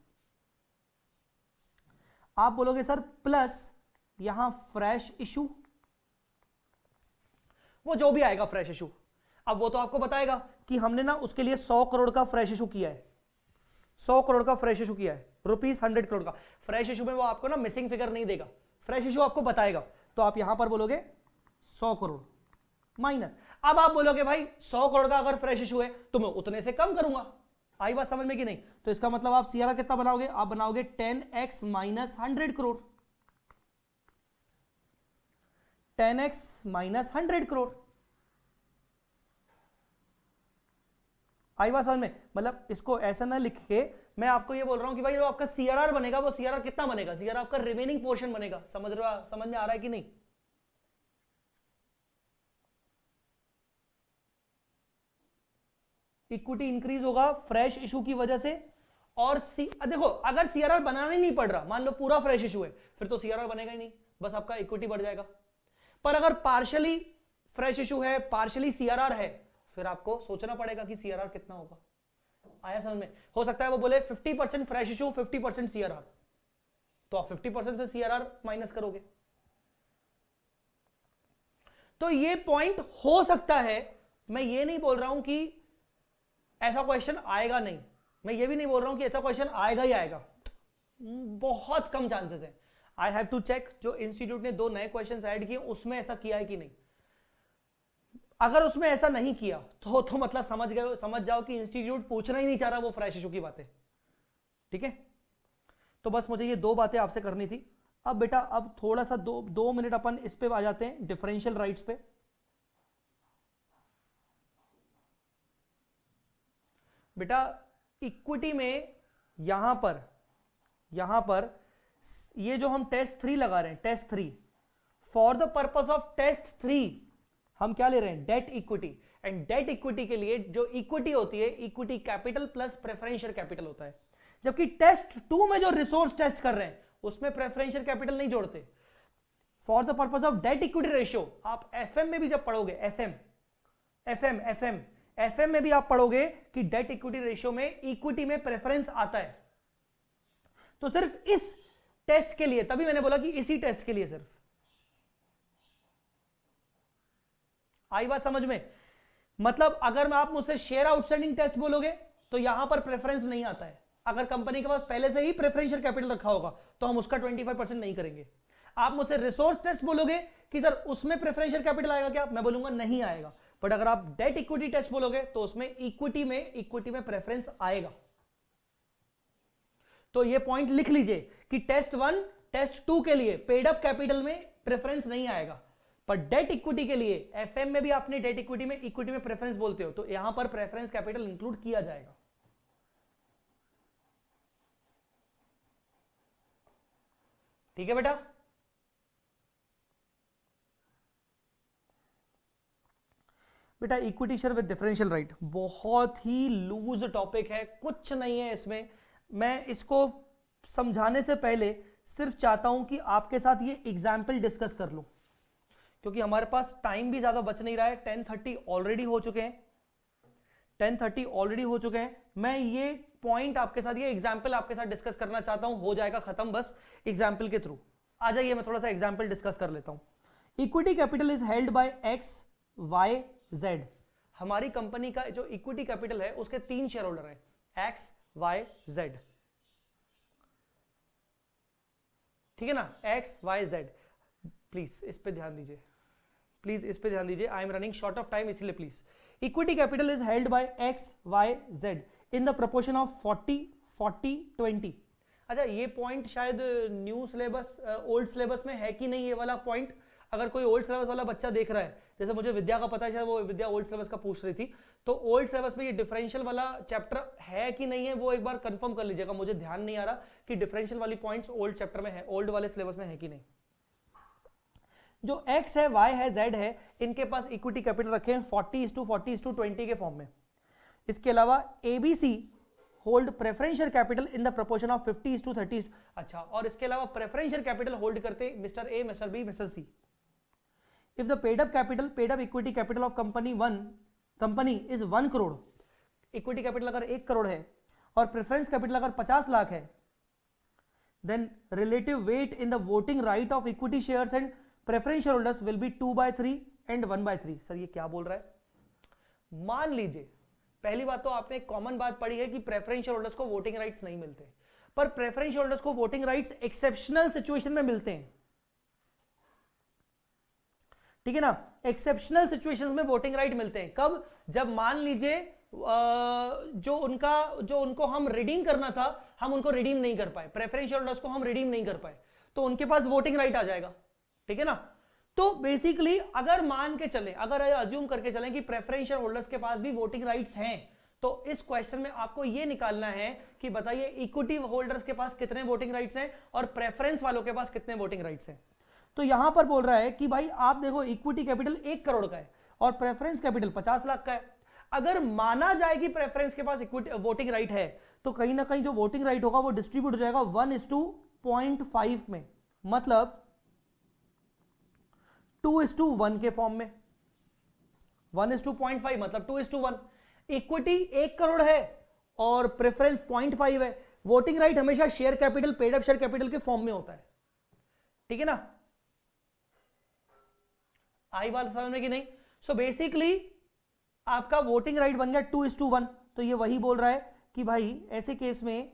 आप बोलोगे सर प्लस यहां फ्रेश इशू, वो जो भी आएगा फ्रेश इशू, अब वो तो आपको बताएगा कि हमने ना उसके लिए 100 करोड़ का फ्रेश इशू किया है, 100 करोड़ का फ्रेश इशू किया है, ₹100 करोड़ का फ्रेश इशू में वो आपको ना मिसिंग फिगर नहीं देगा, फ्रेश इशू आपको बताएगा। तो आप यहां पर बोलोगे 100 करोड़ माइनस, अब आप बोलोगे भाई 100 करोड़ का अगर फ्रेश इशू है तो मैं उतने से कम करूंगा। आई बात समझ में कि नहीं? तो इसका मतलब आप सीआरआर कितना बनाओगे, आप बनाओगे 10x माइनस 100 करोड़, 10x माइनस 100 करोड़। आई बात समझ में? मतलब इसको ऐसा ना लिख के मैं आपको ये बोल रहा हूं कि भाई जो आपका सीआरआर बनेगा वो सीआरआर कितना बनेगा, सीआरआर आपका रिमेनिंग पोर्शन बनेगा। समझ में आ रहा है कि नहीं? इक्विटी इंक्रीज होगा फ्रेश इशू की वजह से, और देखो अगर सीआरआर बनाना ही नहीं पड़ रहा, मान लो पूरा फ्रेश इशू है, फिर तो सीआरआर बनेगा ही नहीं, बस आपका इक्विटी बढ़ जाएगा। पर अगर पार्शियली फ्रेश इशू है, पार्शियली सीआरआर है, फिर आपको सोचना पड़ेगा कि सीआरआर कितना होगा। आया समझ में? हो सकता है वो बोले 50% फ्रेश इशू 50% सीआरआर, तो आप 50% से सीआरआर माइनस करोगे। तो ये पॉइंट हो सकता है, मैं ये नहीं बोल रहा हूं कि ऐसा क्वेश्चन आएगा नहीं, मैं ये भी नहीं बोल रहा हूं कि ऐसा क्वेश्चन आएगा ही आएगा, बहुत कम चांसेस है। आई हैव टू चेक जो इंस्टीट्यूट ने 2 नए क्वेश्चन ऐड किए उसमें ऐसा किया है कि नहीं। अगर उसमें ऐसा नहीं किया तो मतलब समझ जाओ कि इंस्टीट्यूट पूछना ही नहीं चाह रहा वो फ्रेश इशू की बातें। ठीक है, तो बस मुझे ये 2 बातें आपसे करनी थी। अब बेटा अब थोड़ा सा 2 मिनट अपन इस पे आ जाते हैं, डिफरेंशियल राइट्स पे। बेटा इक्विटी में यहां पर ये जो हम टेस्ट 3 लगा रहे हैं, test 3 for the purpose of test 3 हम क्या ले रहे हैं, debt equity. And debt equity के लिए जो इक्विटी होती है, equity capital plus preferential capital होता है। जबकि टेस्ट 2 में जो रिसोर्स टेस्ट कर रहे हैं उसमें प्रेफरेंशियल कैपिटल नहीं जोड़ते। For the purpose of date equity ratio, आप एफएम में भी जब पढ़ोगे, एफएम में भी आप पढ़ोगे कि डेट इक्विटी रेशियो में इक्विटी में प्रेफरेंस आता है। तो सिर्फ इस टेस्ट के लिए, तभी मैंने बोला कि इसी टेस्ट के लिए सिर्फ। आई बात समझ में? मतलब अगर मैं आप मुझसे शेयर आउटस्टैंडिंग टेस्ट बोलोगे तो यहां पर प्रेफरेंस नहीं आता है। अगर कंपनी के पास पहले से ही प्रेफरेंशियल कैपिटल रखा होगा तो हम उसका 25% नहीं करेंगे। आप मुझसे रिसोर्स टेस्ट बोलोगे कि सर उसमें प्रेफरेंशियल कैपिटल आएगा क्या, मैं बोलूंगा नहीं आएगा। बट अगर आप डेट इक्विटी टेस्ट बोलोगे तो उसमें इक्विटी में प्रेफरेंस आएगा। तो ये पॉइंट लिख लीजिए कि टेस्ट 1 टेस्ट 2 के लिए पेड अप कैपिटल में प्रेफरेंस नहीं आएगा, पर डेट इक्विटी के लिए एफएम में भी आपने डेट इक्विटी में प्रेफरेंस बोलते हो, तो यहां पर प्रेफरेंस कैपिटल इंक्लूड किया जाएगा। ठीक है बेटा, बेटा equity share with differential right बहुत ही लूज टॉपिक है, कुछ नहीं है इसमें। मैं इसको समझाने से पहले सिर्फ चाहता हूं कि आपके साथ ये एग्जाम्पल डिस्कस कर लूं, क्योंकि हमारे पास टाइम भी ज्यादा बच नहीं रहा है। 10:30 ऑलरेडी हो चुके हैं, 10:30 ऑलरेडी हो चुके हैं। मैं ये पॉइंट आपके साथ, ये एग्जाम्पल आपके साथ डिस्कस करना चाहता हूं, हो जाएगा खत्म बस एग्जाम्पल के थ्रू। आ जाइए, मैं थोड़ा सा एग्जाम्पल डिस्कस कर लेता हूं। Equity capital is held by X Y Z. हमारी कंपनी का जो इक्विटी कैपिटल है उसके 3 शेयर होल्डर हैं, एक्स वाई जेड। ठीक है ना, एक्स वाई जेड। प्लीज इस पे ध्यान दीजिए, प्लीज इस पे ध्यान दीजिए, I am running short of time, इसलिए please. Equity capital is held by X Y Z in the proportion of 40-40-20। अच्छा, ये पॉइंट शायद न्यू सिलेबस ओल्ड सिलेबस में है कि नहीं, ये वाला पॉइंट अगर कोई ओल्ड सिलेबस वाला बच्चा देख रहा है, जैसे मुझे विद्या का पता है, शायद वो विद्या ओल्ड सिलेबस का पूछ रही थी, तो ओल्ड सिलेबस में ये डिफरेंशियल वाला चैप्टर है कि नहीं है वो एक बार कंफर्म कर लीजिएगा। मुझे ध्यान नहीं आ रहा कि डिफरेंशियल वाली पॉइंट्स ओल्ड चैप्टर में है, ओल्ड वाले सिलेबस में है कि नहीं। जो x है, y है, z है, इनके पास इक्विटी कैपिटल रखे हैं 40:40:20 के फॉर्म में। इसके अलावा ABC hold preferential capital in the proportion of 50:30। अच्छा, और इसके अलावा प्रेफरेंशियल कैपिटल होल्ड करते mister A, mister B, mister C. If the paid up equity capital of company is 1 crore, equity capital अगर 1 करोड़ है और प्रेफरेंस कैपिटल अगर 50 लाख है, then relative weight in the voting right of equity shares and preferential holders will be 2/3 and 1/3। Sir ये क्या बोल रहा है? मान लीजिए, पहली बात तो आपने एक कॉमन बात पढ़ी है कि प्रेफरेंशियल होल्डर्स को वोटिंग राइट्स नहीं मिलते, पर प्रेफरेंशियल होल्डर्स को वोटिंग राइट्स एक्सेप्शनल सिचुएशन में मिलते हैं। ठीक है ना, एक्सेप्शनल सिचुएशंस में वोटिंग राइट मिलते हैं। कब? जब मान लीजिए जो उनको हम रिडीम करना था, हम उनको रिडीम नहीं कर पाए, प्रेफरेंशियल होल्डर्स को हम रिडीम नहीं कर पाए, तो उनके पास वोटिंग राइट आ जाएगा। ठीक है ना, तो बेसिकली अगर मान के चले, अगर अज्यूम करके चलें कि प्रेफरेंशियल होल्डर्स के पास भी वोटिंग राइट्स हैं, तो इस क्वेश्चन में आपको यह निकालना है कि बताइए इक्विटी होल्डर्स के पास कितने वोटिंग राइट्स हैं और प्रेफरेंस वालों के पास कितने वोटिंग राइट्स हैं। तो यहां पर बोल रहा है कि भाई आप देखो, इक्विटी कैपिटल 1 करोड़ का है और प्रेफरेंस कैपिटल 50 लाख का है। अगर माना जाए कि प्रेफरेंस के पास इक्विटी वोटिंग राइट है, तो कहीं ना कहीं जो वोटिंग राइट होगा वो डिस्ट्रीब्यूट हो जाएगा 1:0.5 में, मतलब 2:1 के फॉर्म में। 1:0.5 मतलब 2:1। इक्विटी 1 करोड़ है और प्रेफरेंस 0.5 है। वोटिंग राइट हमेशा share capital, paid up share capital के फॉर्म में होता है। ठीक है ना, आई बात समझ में कि नहीं? सो बेसिकली आपका वोटिंग राइट बन गया 2:1। तो ये वही बोल रहा है कि भाई ऐसे केस में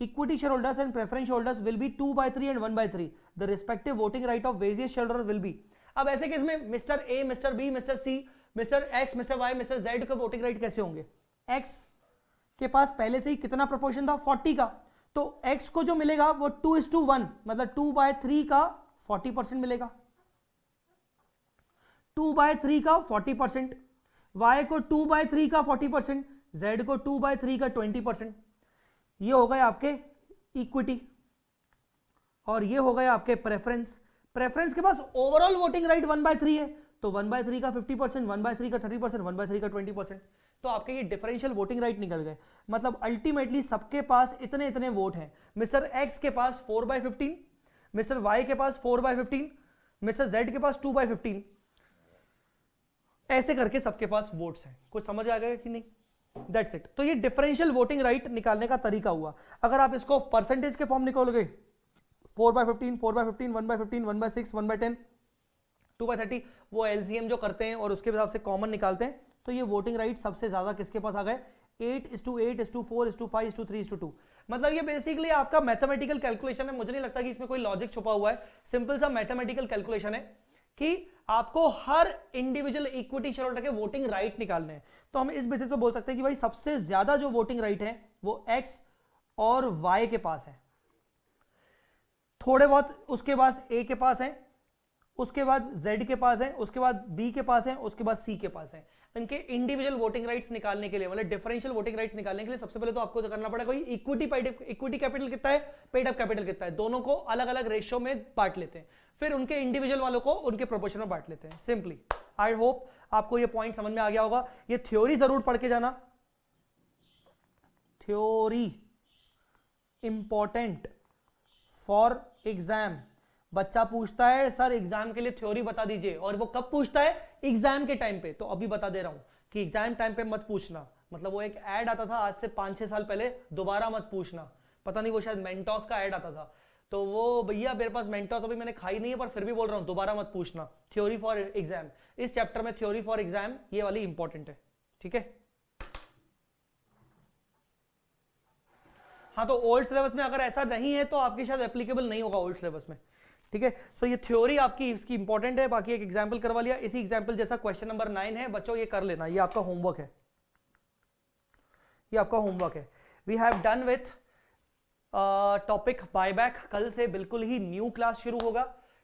equity share holders and preference holders will be 2/3 and 1/3। The respective voting right of various share holders will be. अब ऐसे केस में mister A, mister B, mister C, mister X, mister Y, mister Z के voting right कैसे होंगे? X के पास पहले से ही कितना प्रोपोर्शन था? 40 का। तो एक्स को जो मिलेगा वो 2:1 मतलब 2/3 का 40% मिलेगा। 2/3 का 40%, y को 2/3 का 40%, z को 2/3 का 20%। ये हो गए आपके इक्विटी और ये हो गए आपके प्रेफरेंस। प्रेफरेंस के पास ओवरऑल वोटिंग राइट 1/3 है, तो 1/3 का 50%, 1/3 का 30%, 1/3 का 20%। तो आपके ये डिफरेंशियल वोटिंग राइट निकल गए। मतलब अल्टीमेटली सबके पास इतने इतने वोट हैं। मिस्टर एक्स के पास 4/15, मिस्टर वाई के पास 4/15, मिस्टर जेड के पास 2/15, ऐसे करके सबके पास वोट्स हैं। कुछ समझ आ गया कि नहीं? That's it. तो ये डिफरेंशियल वोटिंग राइट निकालने का तरीका हुआ। अगर आप इसको परसेंटेज के फॉर्म निकालोगे 4/15, 4/15, 1/15, 1/6, 1/10, 2/30, वो एलसीएम जो करते हैं और उसके हिसाब से कॉमन निकालते हैं, तो ये वोटिंग राइट सबसे ज्यादा किसके पास आ गए? 8:8:4:5:3:2। मतलब ये बेसिकली आपका मैथमेटिकल कैलकुलेशन है। मुझे नहीं लगता कि इसमें कोई लॉजिक छुपा हुआ है। सिंपल सा मैथमेटिकल कैलकुलेशन है कि आपको हर इंडिविजुअल इक्विटी शेयर होल्डर के वोटिंग राइट निकालने हैं। तो हम इस बेसिस पे बोल सकते हैं कि भाई सबसे ज्यादा जो वोटिंग राइट है वो एक्स और y के पास है, थोड़े बहुत उसके पास a के पास है, उसके बाद z के पास है, उसके बाद b के पास है, उसके बाद c के पास है। इनके इंडिविजुअल वोटिंग राइट्स निकालने के लिए, मतलब डिफरेंशियल वोटिंग राइट्स निकालने के लिए सबसे पहले तो आपको करना पड़ेगा कोई इक्विटी कैपिटल कितना है, पेड अप कैपिटल कितना है, दोनों को अलग अलग रेशियो में बांट लेते हैं, फिर उनके इंडिविजुअल वालों को उनके प्रोपोर्शन में बांट लेते हैं। सिंपली आई होप आपको ये पॉइंट समझ में आ गया होगा। ये थ्योरी जरूर पढ़ के जाना, थ्योरी इंपॉर्टेंट फॉर एग्जाम। बच्चा पूछता है सर एग्जाम के लिए थ्योरी बता दीजिए, और वो कब पूछता है, एग्जाम के टाइम पे। तो अभी बता दे रहा हूं कि एग्जाम टाइम पे मत पूछना, मतलब वो एक ऐड आता था आज से 5-6 साल पहले, दोबारा मत पूछना, पता नहीं वो शायद मेंटोस का ऐड आता था, तो वो भैया मेरे पास मेंटोस अभी मैंने खाई नहीं है, पर फिर भी बोल रहा हूं दोबारा मत पूछना। थ्योरी फॉर एग्जाम, इस चैप्टर में थ्योरी फॉर एग्जाम ये वाली इंपॉर्टेंट है, ठीक है। हाँ, तो ओल्ड सिलेबस में अगर ऐसा नहीं है तो आपके शायद एप्लीकेबल नहीं होगा ओल्ड सिलेबस में, ठीक है। सो ये थ्योरी आपकी इसकी इंपॉर्टेंट है। बाकी एक एग्जांपल करवा लिया, इसी एग्जांपल जैसा क्वेश्चन नंबर 9 है बच्चों, ये कर लेना, ये आपका होमवर्क है, ये आपका होमवर्क है। We have done with topic buyback, कल से बिल्कुल ही न्यू क्लास शुरू होगा,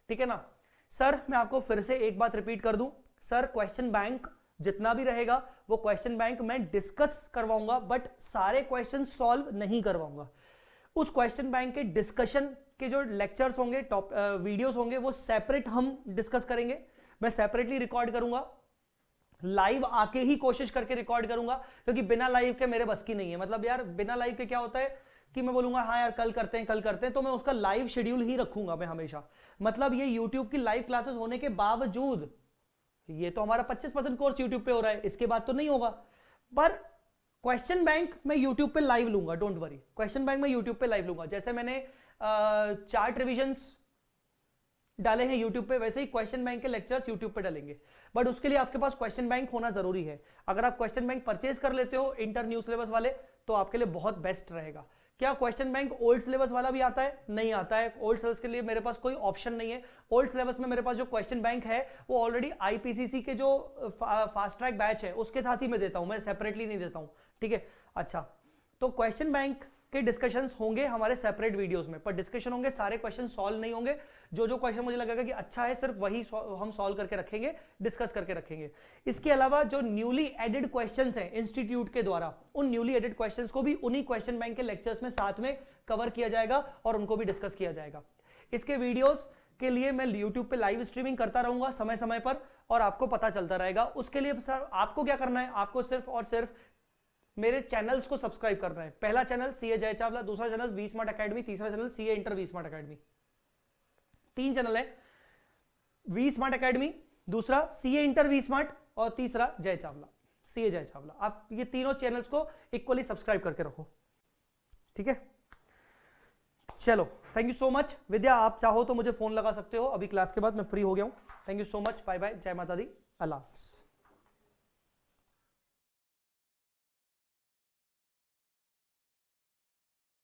ठीक है ना। सर मैं आपको फिर से एक बात रिपीट कर दूं, सर क्वेश्चन बैंक जितना भी रहेगा वो क्वेश्चन बैंक मैं डिस्कस करवाऊंगा, बट सारे क्वेश्चन सॉल्व नहीं करवाऊंगा। उस क्वेश्चन बैंक के डिस्कशन के जो लेक्चर्स होंगे, टॉप वीडियोस होंगे, वो सेपरेट हम डिस्कस करेंगे। मैं सेपरेटली रिकॉर्ड करूंगा, लाइव आके ही कोशिश करके रिकॉर्ड करूंगा, क्योंकि बिना लाइव के मेरे बस की नहीं है। मतलब यार बिना लाइव के क्या होता है कि मैं बोलूंगा हाँ यार कल करते हैं, कल करते हैं, तो मैं उसका लाइव शेड्यूल ही रखूंगा मैं हमेशा। मतलब ये यूट्यूब की लाइव क्लासेस होने के बावजूद, ये तो हमारा 25% कोर्स यूट्यूब पे हो रहा है, इसके बाद तो नहीं होगा, पर क्वेश्चन बैंक मैं यूट्यूब पे लाइव लूंगा, डोंट वरी। क्वेश्चन बैंक मैं यूट्यूब पे लाइव लूंगा, जैसे मैंने चार्ट रिविजन्स डाले हैं यूट्यूब पे, वैसे ही क्वेश्चन बैंक के लेक्चर्स यूट्यूब पे डालेंगे। बट उसके लिए आपके पास क्वेश्चन बैंक होना जरूरी है। अगर आप क्वेश्चन बैंक परचेज कर लेते हो इंटर न्यू सिलेबस वाले, तो आपके लिए बहुत बेस्ट रहेगा। क्या क्वेश्चन बैंक ओल्ड सिलेबस वाला भी आता है? नहीं आता है। ओल्ड सिलेबस के लिए मेरे पास कोई ऑप्शन नहीं है। ओल्ड सिलेबस में मेरे पास जो क्वेश्चन बैंक है वो ऑलरेडी आईपीसीसी के जो फास्ट ट्रैक बैच है उसके साथ ही मैं देता हूं, मैं सेपरेटली नहीं देता हूं, ठीक है। अच्छा, तो क्वेश्चन बैंक के डिस्कशंस होंगे हमारे सेपरेट वीडियोस में, पर डिस्कशन होंगे, सारे क्वेश्चन सॉल्व नहीं होंगे। जो जो क्वेश्चन मुझे लगेगा कि अच्छा है सिर्फ वही हम सॉल्व करके रखेंगे, डिस्कस करके रखेंगे। इसके अलावा जो न्यूली एडेड क्वेश्चंस हैं इंस्टीट्यूट के द्वारा, उन न्यूली एडेड क्वेश्चंस को भी उन्हीं क्वेश्चन बैंक के लेक्चर्स में साथ में कवर किया जाएगा और उनको भी डिस्कस किया जाएगा। इसके वीडियोस के लिए मैं YouTube पे लाइव स्ट्रीमिंग करता रहूंगा समय समय पर, और आपको पता चलता रहेगा। उसके लिए सर आपको क्या करना है, आपको सिर्फ और सिर्फ मेरे चैनल्स को सब्सक्राइब करना है। पहला चैनल सीए जय चावला, दूसरा चैनल वी स्मार्ट अकेडमी, तीसरा channel CA inter V smart academy. 3 channel है, वी स्मार्ट अकेडमी, दूसरा सीए इंटर वी स्मार्ट, और तीसरा जय चावला, सीए जय चावला। आप ये तीनों चैनल्स को इक्वली सब्सक्राइब करके रखो, ठीक है। चलो, थैंक यू सो मच। विद्या आप चाहो तो मुझे फोन लगा सकते हो, अभी क्लास के बाद मैं फ्री हो गया हूं। Thank you so much, bye bye, जय माता दी, अल्लाह हाफिज़।